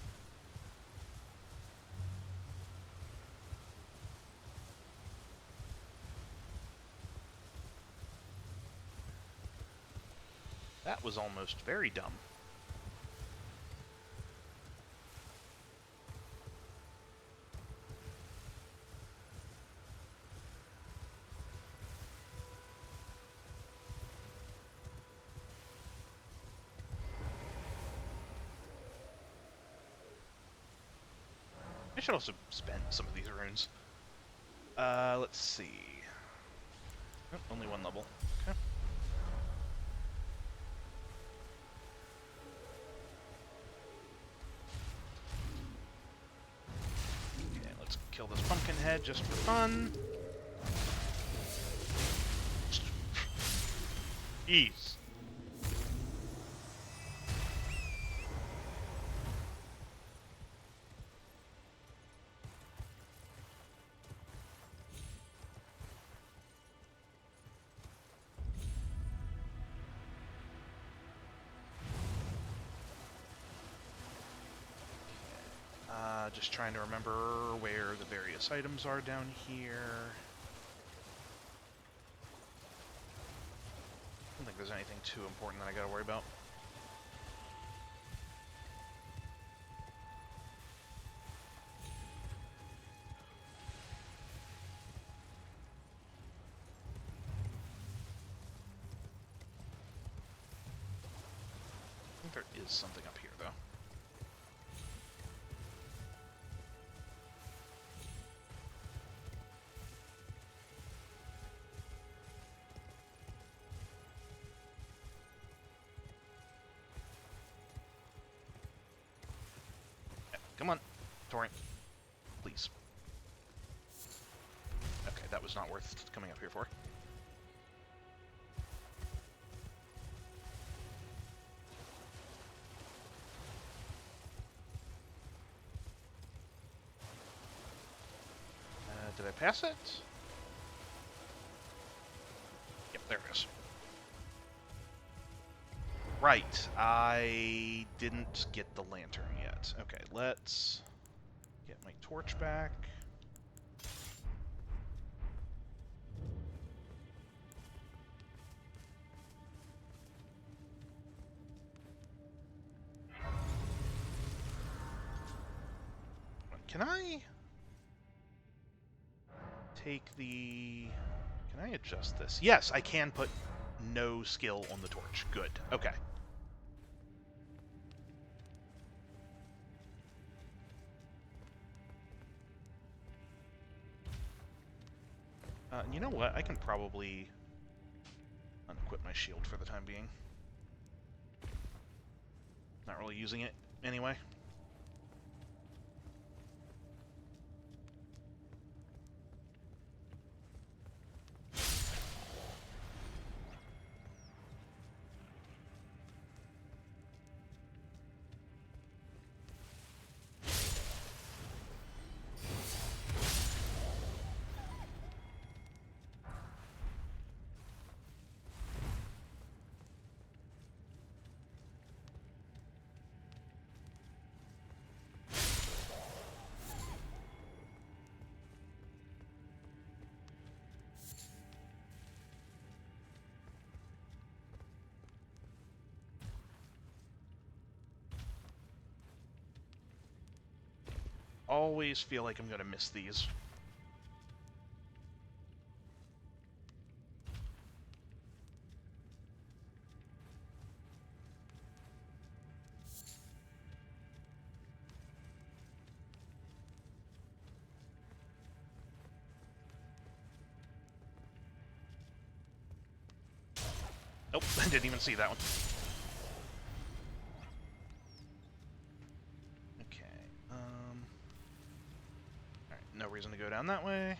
A: That was almost very dumb. I should also spend some of these runes. Let's see. Oh, only one level. Okay. Okay, let's kill this pumpkin head just for fun. Jeez. Just trying to remember where the various items are down here. I don't think there's anything too important that I gotta worry about. I think there is something up here, though. Come on, Torrent. Please. Okay, that was not worth coming up here for. Did I pass it? Yep, there it is. Right, I didn't get the lantern yet. Okay, let's get my torch back. Can I take the... Can I adjust this? Yes, I can put no skill on the torch. Good. Okay. You know what? I can probably unequip my shield for the time being. Not really using it anyway. Always feel like I'm gonna miss these. Nope, I didn't even see that one. Okay, alright, no reason to go down that way.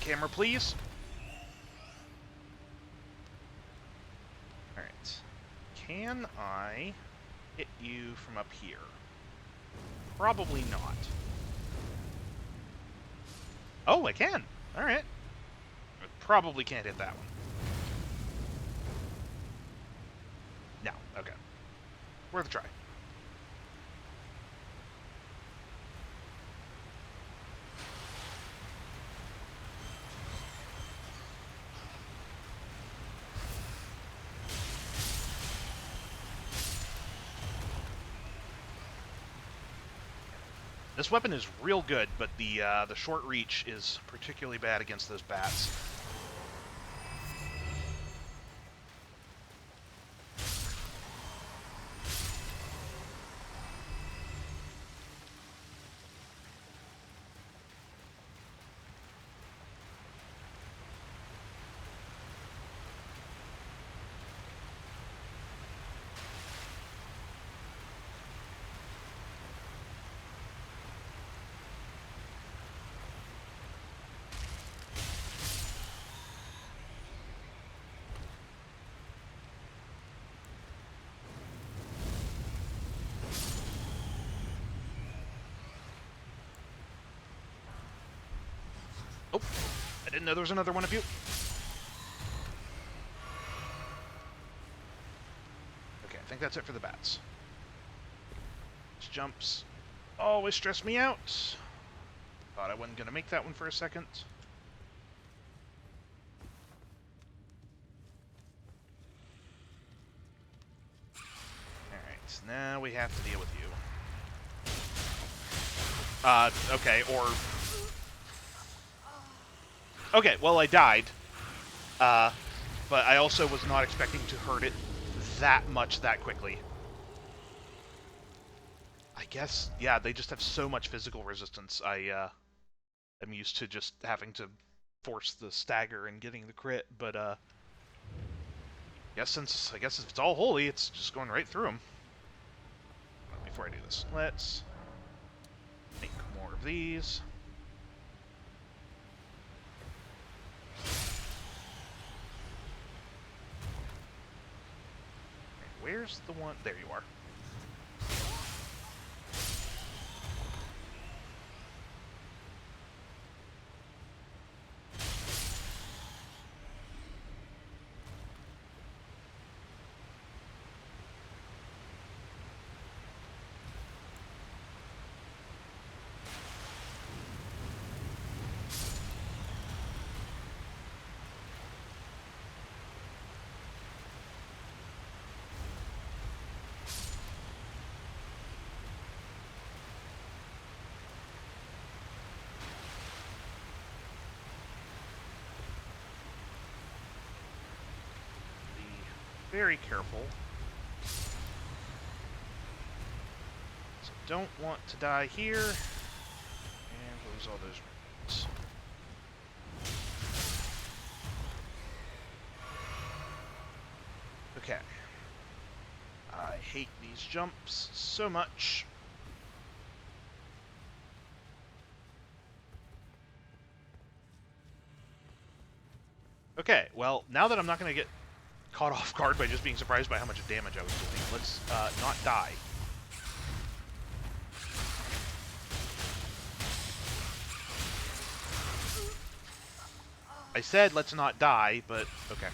A: Camera, please. Alright. Can I hit you from up here? Probably not. Oh, I can! Alright. I probably can't hit that one. No, okay. Worth a try. This weapon is real good, but the short reach is particularly bad against those bats. Oh, I didn't know there was another one of you. Okay, I think that's it for the bats. These jumps always stress me out. Thought I wasn't going to make that one for a second. Alright, now we have to deal with you. Okay, or... Okay, well, I died. But I also was not expecting to hurt it that much that quickly. I guess, yeah, they just have so much physical resistance. I'm used to just having to force the stagger and getting the crit, but, I guess if it's all holy, it's just going right through them. Before I do this, let's make more of these. Where's the one? There you are. Very careful. So don't want to die here. And lose all those rings. Okay. I hate these jumps so much. Okay, well, now that I'm not going to get caught off guard by just being surprised by how much damage I was doing, let's not die. I said let's not die, but okay.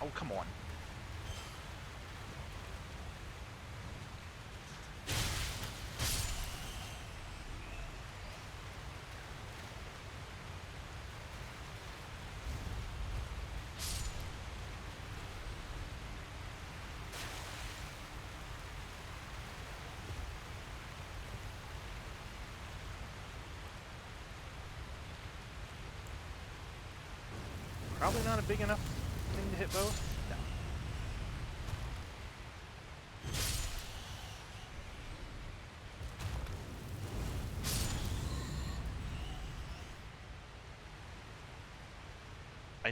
A: Oh, come on. Probably not a big enough thing to hit both.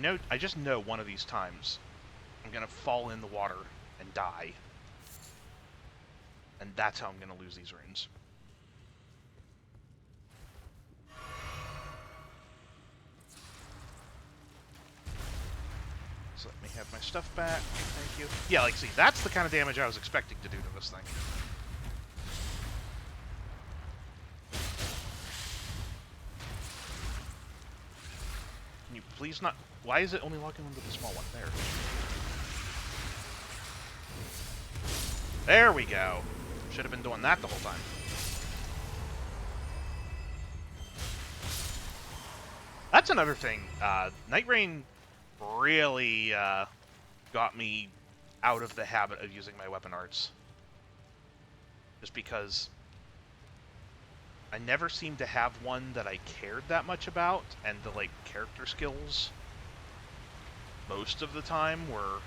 A: No. I just know one of these times I'm gonna fall in the water and die. And that's how I'm gonna lose these runes. So let me have my stuff back. Thank you. Yeah, like, see, that's the kind of damage I was expecting to do to this thing. Can you please not... Why is it only locking onto the small one? There. There we go. Should have been doing that the whole time. That's another thing. Night Rain really got me out of the habit of using my weapon arts. Just because I never seemed to have one that I cared that much about, and the, like, character skills most of the time were,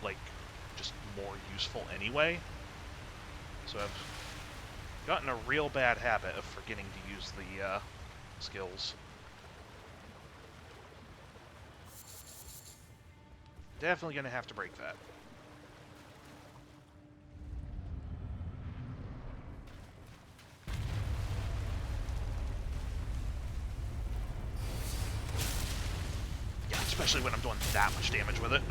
A: like, just more useful anyway. So I've gotten a real bad habit of forgetting to use the skills. Definitely gonna have to break that. Yeah, especially when I'm doing that much damage with it.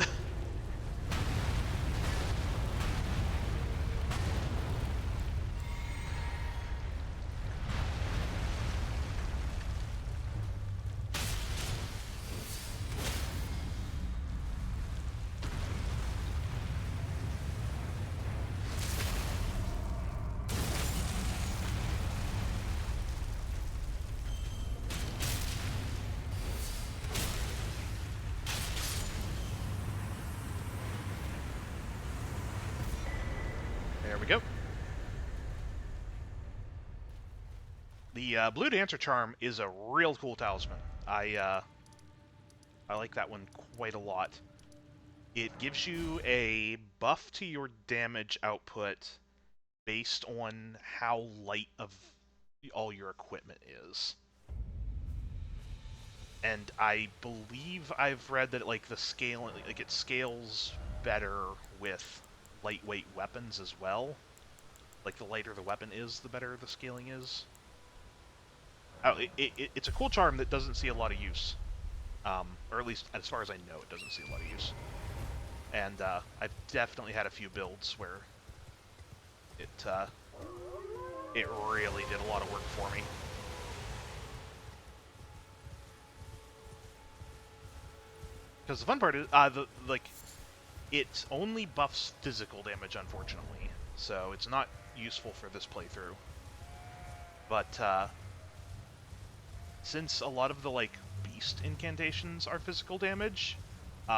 A: The Blue Dancer Charm is a real cool talisman. I like that one quite a lot. It gives you a buff to your damage output based on how light of all your equipment is. And I believe I've read that like the scale, like it scales better with lightweight weapons as well. Like the lighter the weapon is, the better the scaling is. Oh, it's a cool charm that doesn't see a lot of use, or at least as far as I know, it doesn't see a lot of use. And I've definitely had a few builds where it really did a lot of work for me. Because the fun part is, it only buffs physical damage, unfortunately, so it's not useful for this playthrough. But since a lot of the beast incantations are physical damage,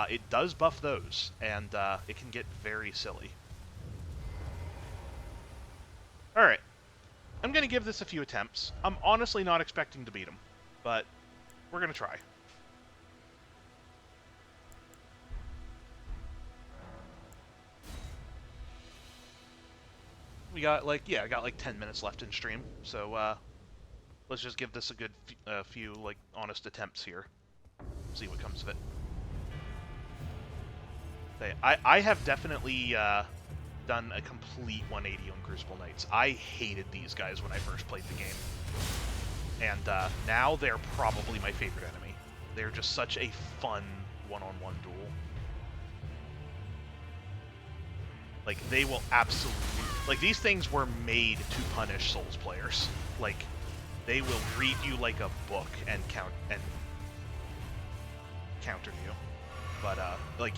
A: it does buff those, and it can get very silly. Alright, I'm going to give this a few attempts. I'm honestly not expecting to beat him, but we're going to try. We got I got 10 minutes left in stream, so let's just give this a good few honest attempts here. See what comes of it. Okay, I have definitely done a complete 180 on Crucible Knights. I hated these guys when I first played the game, and now they're probably my favorite enemy. They're just such a fun one-on-one duel. They will absolutely... these things were made to punish Souls players. They will read you like a book and counter you. But,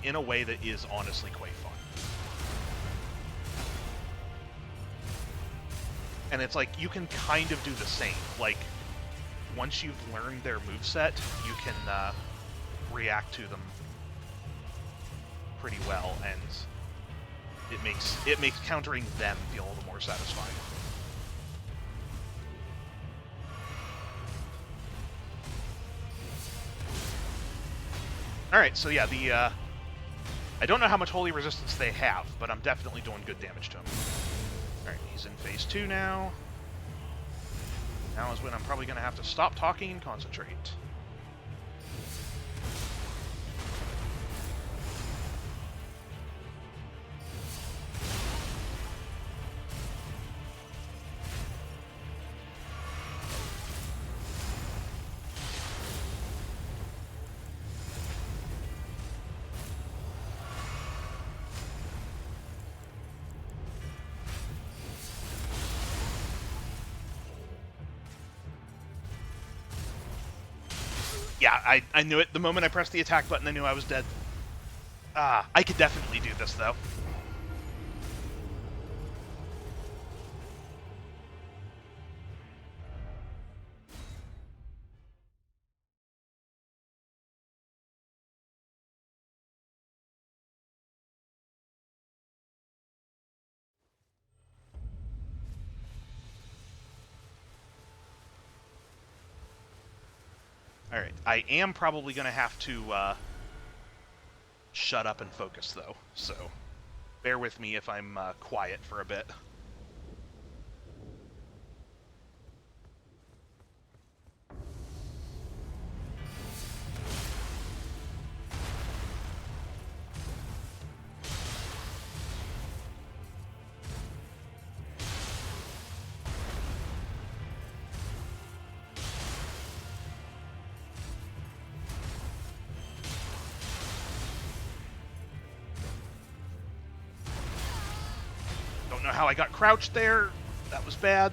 A: in a way that is honestly quite fun. And it's you can kind of do the same. Once you've learned their moveset, you can, react to them pretty well, and... It makes countering them feel a little more satisfying. Alright, so yeah, I don't know how much holy resistance they have, but I'm definitely doing good damage to him. Alright, he's in phase 2 now. Now is when I'm probably going to have to stop talking and concentrate. Yeah, I knew it. The moment I pressed the attack button, I knew I was dead. I could definitely do this, though. Alright, I am probably going to have to shut up and focus, though, so bear with me if I'm quiet for a bit. Don't know how I got crouched there. That was bad.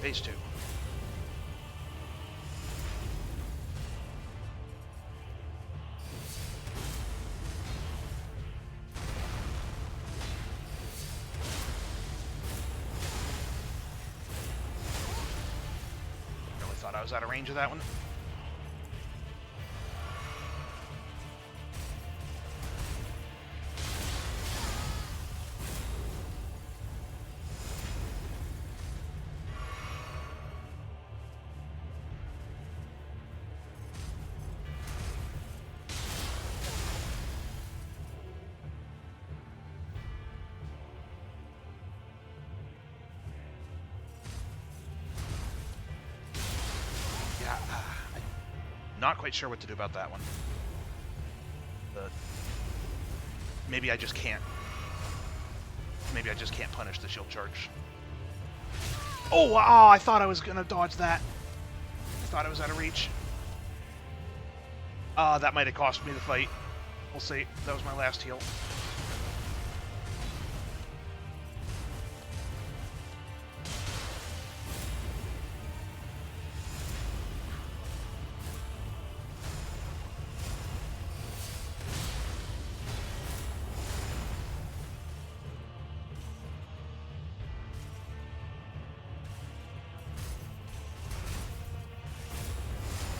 A: Phase 2. Really thought I was out of range of that one. Not quite sure what to do about that one. Maybe I just can't. Maybe I just can't punish the shield charge. Oh, I thought I was gonna dodge that. I thought I was out of reach. That might have cost me the fight. We'll see. That was my last heal.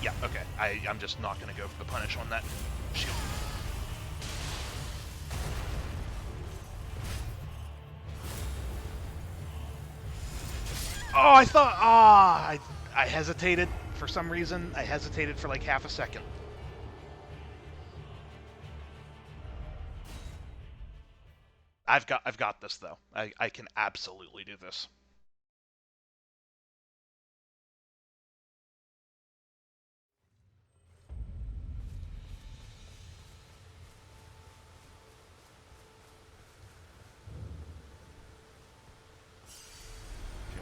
A: Yeah, okay. I'm just not going to go for the punish on that shield. Oh, I thought... I hesitated for some reason. I hesitated for like half a second. I've got this, though. I can absolutely do this.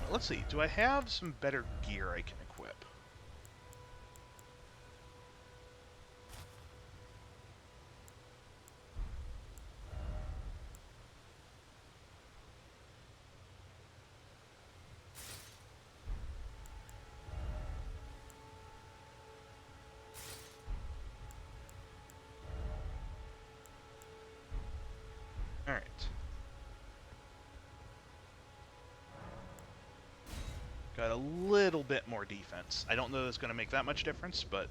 A: Let's see, do I have some better gear I can equip? Alright. Got a little bit more defense. I don't know that it's going to make that much difference, but...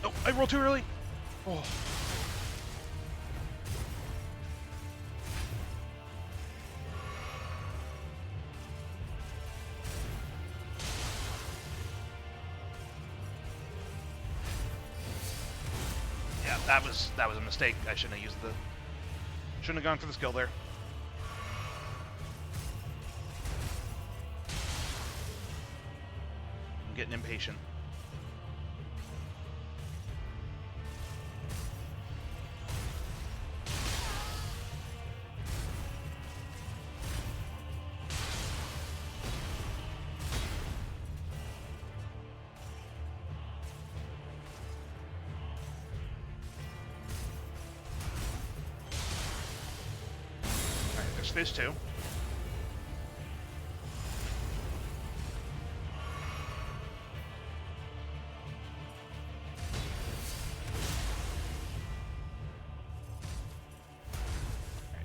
A: Oh, I rolled too early! Oh. Yeah, that was a mistake. I shouldn't have gone for the skill there. I'm getting impatient. Phase 2. Alright,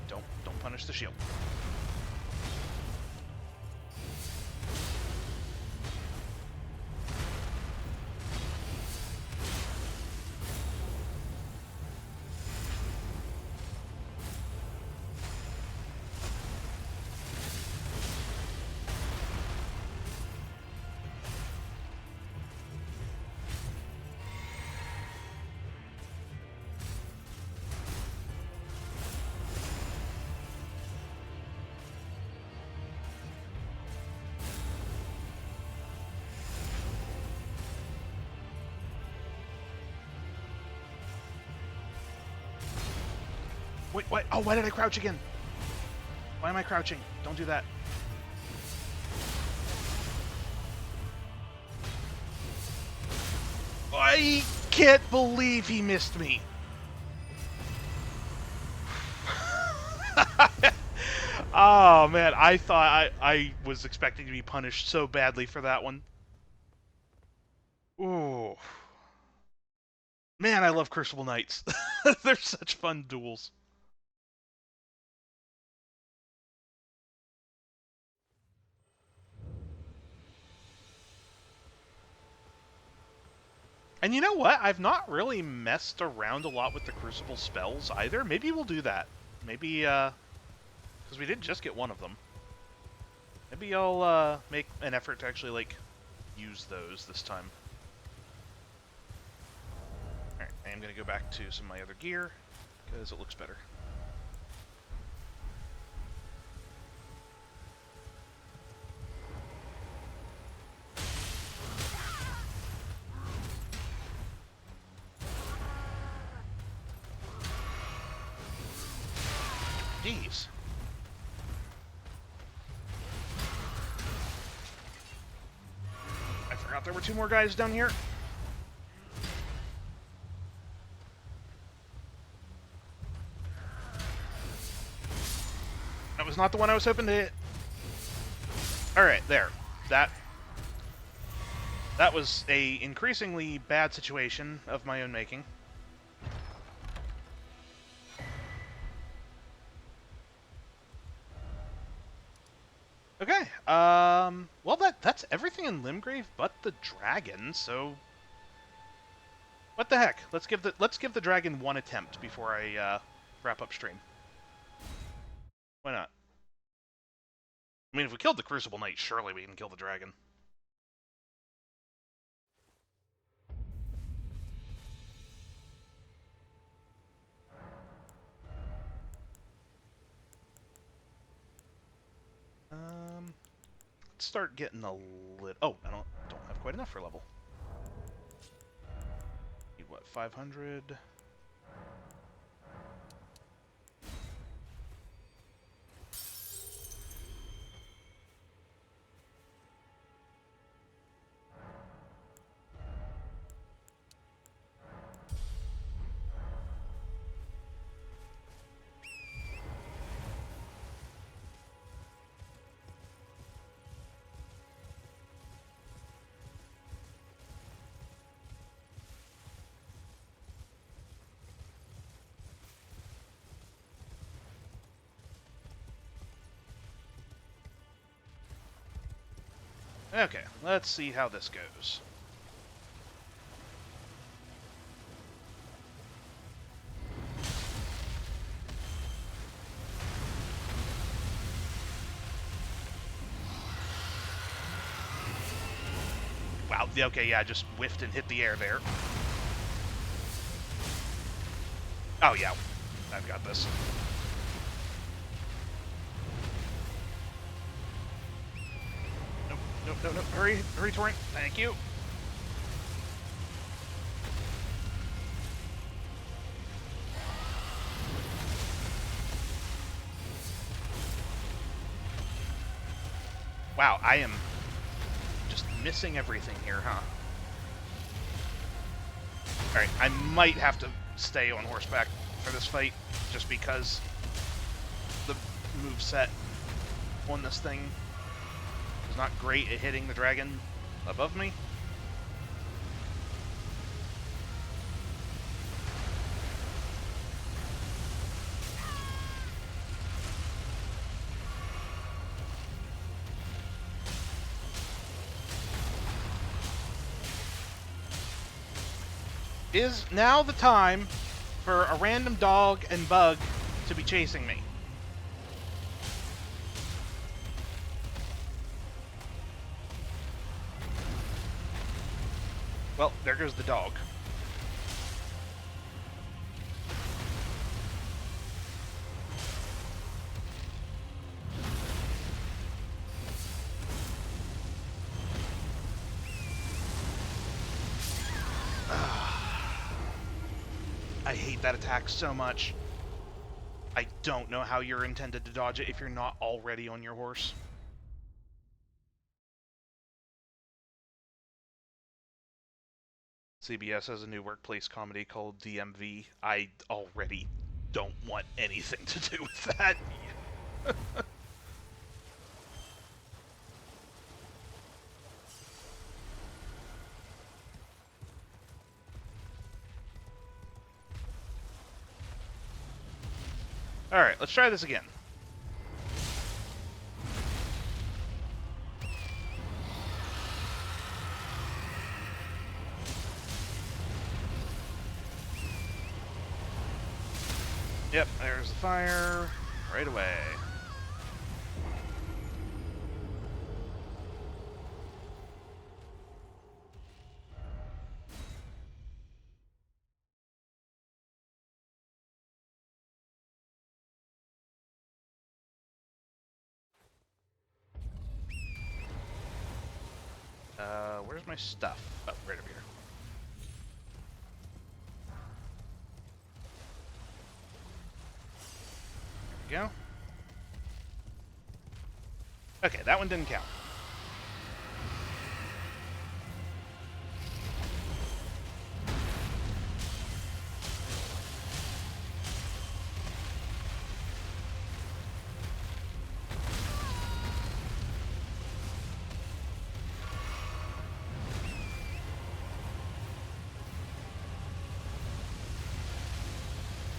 A: don't punish the shield. Wait, what? Oh, why did I crouch again? Why am I crouching? Don't do that. I can't believe he missed me. Oh, man. I thought I was expecting to be punished so badly for that one. Ooh. Man, I love Crucible Knights. They're such fun duels. And you know what? I've not really messed around a lot with the Crucible spells either. Maybe we'll do that. Maybe, because we did just get one of them. Maybe I'll, make an effort to actually, like, use those this time. Alright, I am going to go back to some of my other gear, because it looks better. Jeez. I forgot there were 2 more guys down here. That was not the one I was hoping to hit. Alright, there. That was a increasingly bad situation of my own making. Okay, well that's everything in Limgrave but the dragon, so what the heck? Let's give the dragon one attempt before I wrap up stream. Why not? I mean, if we killed the Crucible Knight, surely we can kill the dragon. Let's start getting a little... Oh, I don't have quite enough for level. Need what, 500? Okay, let's see how this goes. Wow, okay, yeah, I just whiffed and hit the air there. Oh, yeah, I've got this. Nope, hurry, Torrent, thank you. Wow, I am just missing everything here, huh? Alright, I might have to stay on horseback for this fight, just because the moveset on this thing is not great at hitting the dragon above me. Is now the time for a random dog and bug to be chasing me? Well, there goes the dog. I hate that attack so much. I don't know how you're intended to dodge it if you're not already on your horse. CBS has a new workplace comedy called DMV. I already don't want anything to do with that. Alright, let's try this again. Yep, there's the fire. Right away. Where's my stuff? Oh, right over here. There we go. Okay, that one didn't count.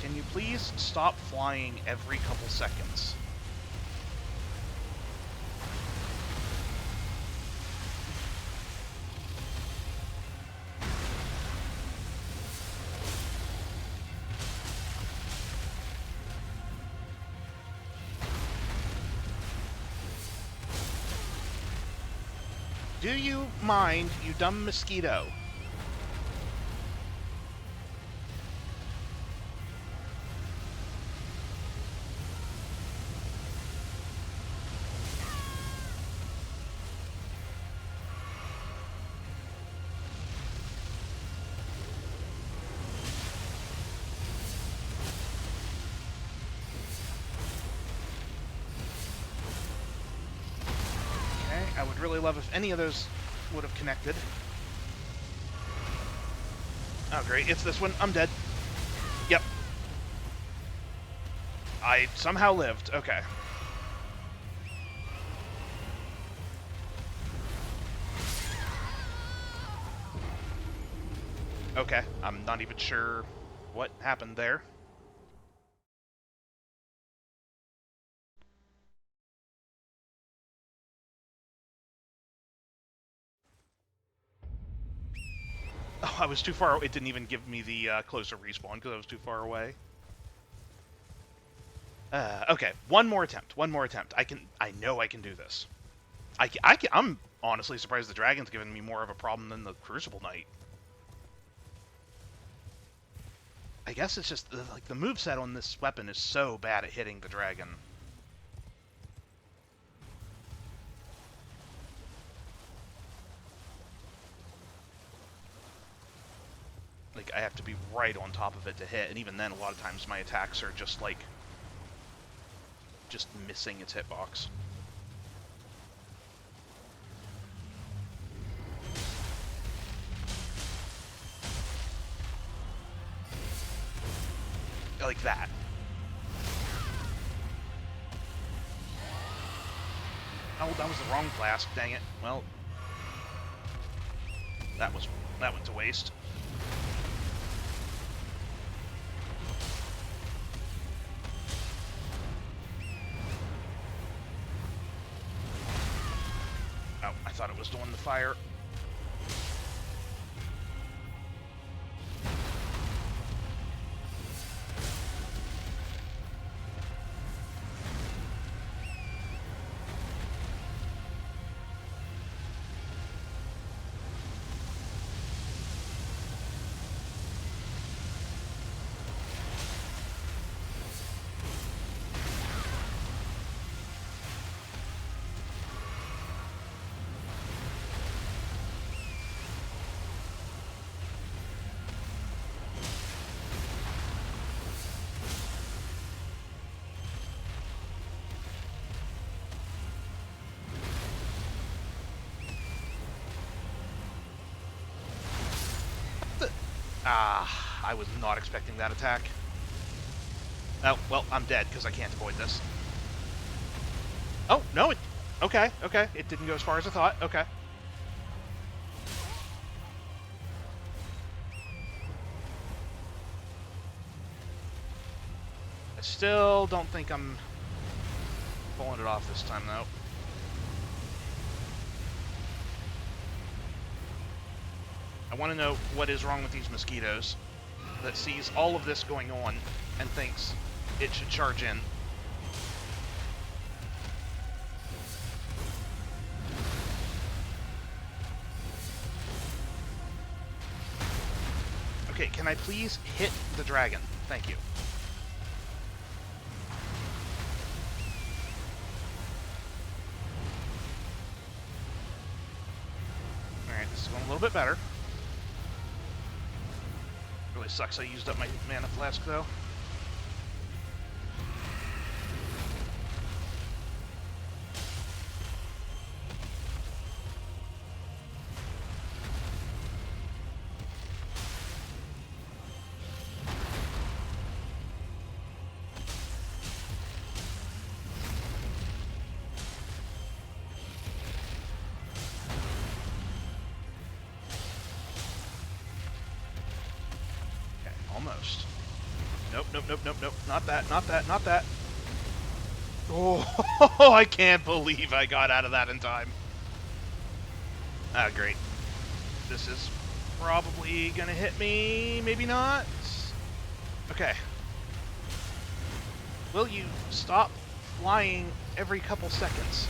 A: Can you please stop flying every couple seconds? Do you mind, you dumb mosquito? I would really love if any of those would have connected. Oh, great. It's this one. I'm dead. Yep. I somehow lived. Okay. Okay. I'm not even sure what happened there. Oh, I was too far. It didn't even give me the closer respawn because I was too far away. Okay, one more attempt. One more attempt. I know I can do this. I'm honestly surprised the dragon's given me more of a problem than the Crucible Knight. I guess it's just like the moveset on this weapon is so bad at hitting the dragon. Like, I have to be right on top of it to hit, and even then, a lot of times my attacks are just, like, just missing its hitbox. Like that. Oh, that was the wrong flask, dang it. Well, that went to waste. Oh, I thought it was doing the fire. Ah, I was not expecting that attack. Oh, well, I'm dead because I can't avoid this. Oh, no, it... Okay, okay. It didn't go as far as I thought. Okay. I still don't think I'm pulling it off this time, though. I want to know what is wrong with these mosquitoes that sees all of this going on and thinks it should charge in. Okay, can I please hit the dragon? Thank you. Alright, this is going a little bit better. Really sucks I used up my mana flask, though. Almost. Nope, nope, nope, nope, nope. Not that, not that, not that. Oh, I can't believe I got out of that in time. Ah, great. This is probably gonna hit me, maybe not. Okay. Will you stop flying every couple seconds?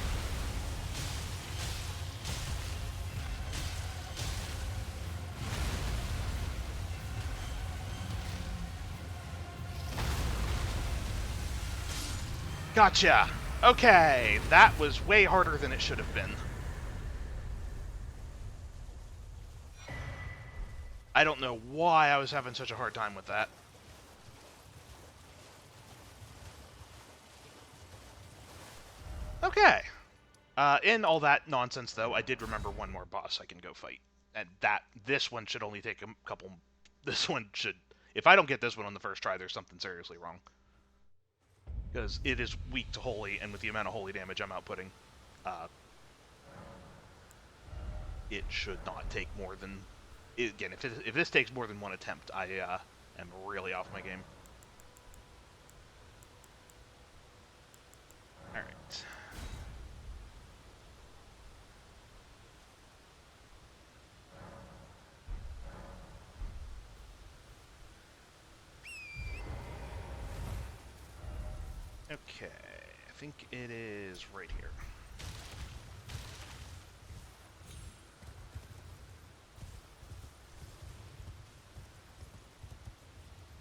A: Gotcha! Okay, that was way harder than it should have been. I don't know why I was having such a hard time with that. Okay. In all that nonsense, though, I did remember one more boss I can go fight. And this one should only take a couple... This one should... If I don't get this one on the first try, there's something seriously wrong. Because it is weak to holy, and with the amount of holy damage I'm outputting, it should not take more than... Again, if this takes more than one attempt, I am really off my game. Alright. Okay, I think it is right here.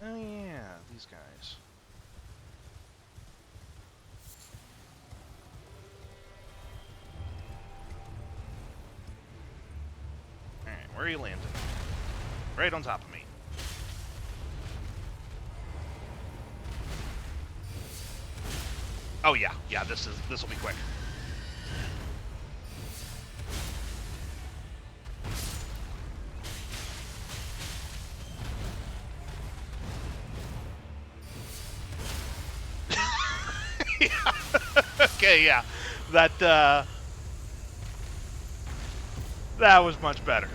A: Oh yeah, these guys. Alright, where are you landing? Right on top of me. Oh yeah, yeah, this will be quick. Yeah. Okay, yeah. That was much better.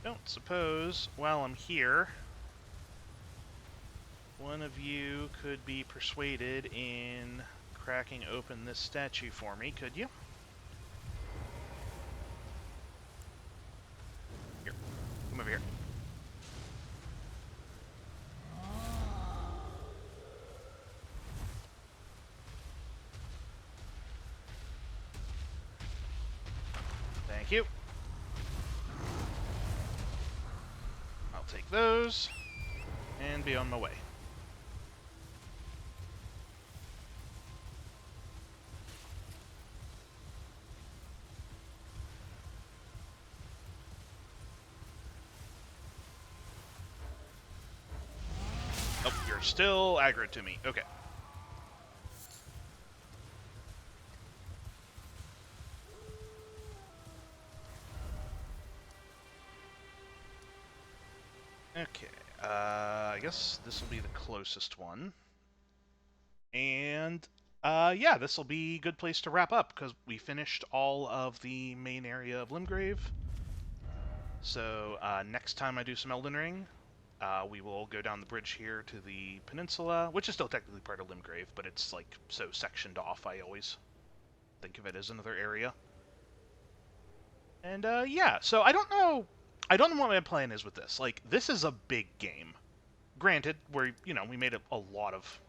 A: Don't suppose while I'm here, one of you could be persuaded in cracking open this statue for me, could you? Here, come over here. Thank you. I'll take those and be on my way. Oh, you're still aggro to me. Okay. Okay, I guess this will be the closest one. And, yeah, this will be a good place to wrap up, because we finished all of the main area of Limgrave. So, next time I do some Elden Ring, we will go down the bridge here to the peninsula, which is still technically part of Limgrave, but it's, like, so sectioned off, I always think of it as another area. And, yeah, so I don't know what my plan is with this. Like, this is a big game. Granted, we made a lot of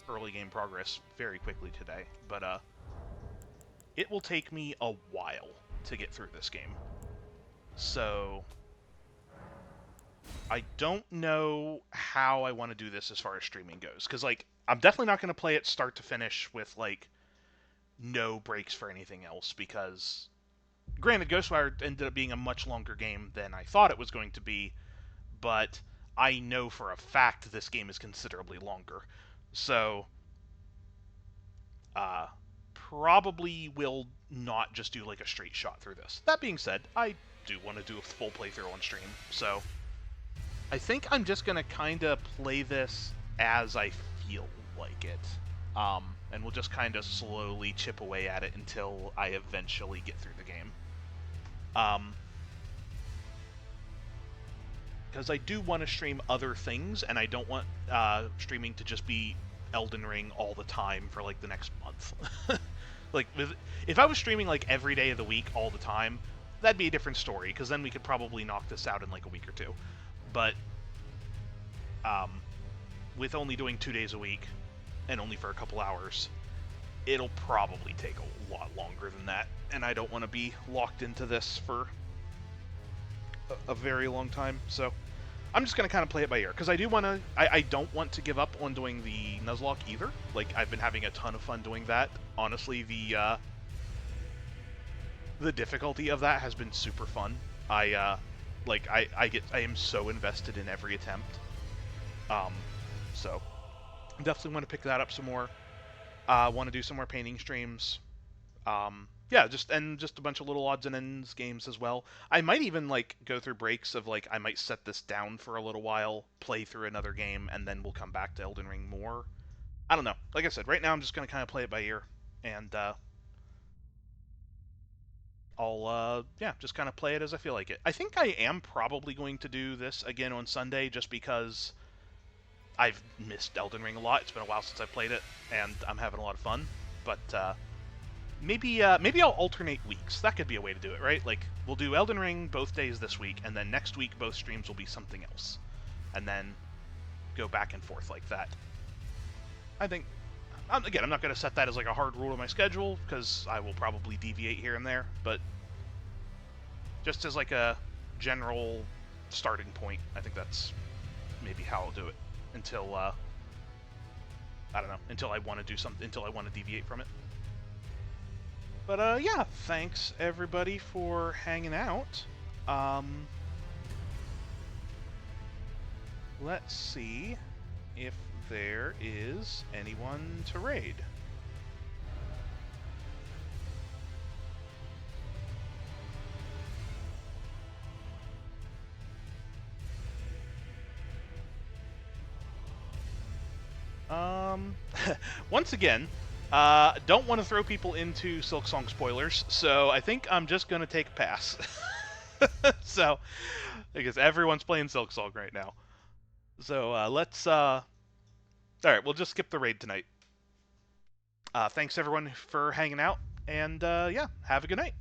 A: early game progress very quickly today, but, it will take me a while to get through this game. So, I don't know how I want to do this as far as streaming goes, because, like, I'm definitely not going to play it start to finish with, like, no breaks for anything else, because, granted, Ghostwire ended up being a much longer game than I thought it was going to be, but I know for a fact this game is considerably longer. So, uh, probably will not just do, like, a straight shot through this. That being said, I do want to do a full playthrough on stream, so I think I'm just going to kind of play this as I feel like it. And we'll just kind of slowly chip away at it until I eventually get through the game. Because I do want to stream other things, and I don't want streaming to just be Elden Ring all the time for, like, the next month. Like, if I was streaming, like, every day of the week all the time, that'd be a different story, because then we could probably knock this out in, like, a week or two. But with only doing 2 days a week, and only for a couple hours, it'll probably take a lot longer than that, and I don't want to be locked into this for a very long time, so I'm just going to kind of play it by ear, because I do want to, I don't want to give up on doing the Nuzlocke either. Like, I've been having a ton of fun doing that. Honestly, the difficulty of that has been super fun. I am so invested in every attempt. So definitely want to pick that up some more. Want to do some more painting streams. Yeah, just a bunch of little odds and ends games as well. I might even, like, go through breaks of, like, I might set this down for a little while, play through another game, and then we'll come back to Elden Ring more. I don't know. Like I said, right now I'm just going to kind of play it by ear, and I'll, yeah, just kind of play it as I feel like it. I think I am probably going to do this again on Sunday, just because I've missed Elden Ring a lot. It's been a while since I've played it, and I'm having a lot of fun. But maybe I'll alternate weeks. That could be a way to do it, right? Like, we'll do Elden Ring both days this week, and then next week both streams will be something else, and then go back and forth like that. I think, again, I'm not going to set that as, like, a hard rule of my schedule, because I will probably deviate here and there, but just as, like, a general starting point, I think that's maybe how I'll do it until I don't know, until I want to do something, until I want to deviate from it. But yeah, thanks everybody for hanging out. Let's see if there is anyone to raid. Once again, don't want to throw people into Silksong spoilers, so I think I'm just going to take a pass. So, because everyone's playing Silksong right now. So, let's, alright, we'll just skip the raid tonight. Thanks everyone for hanging out, and, yeah, have a good night.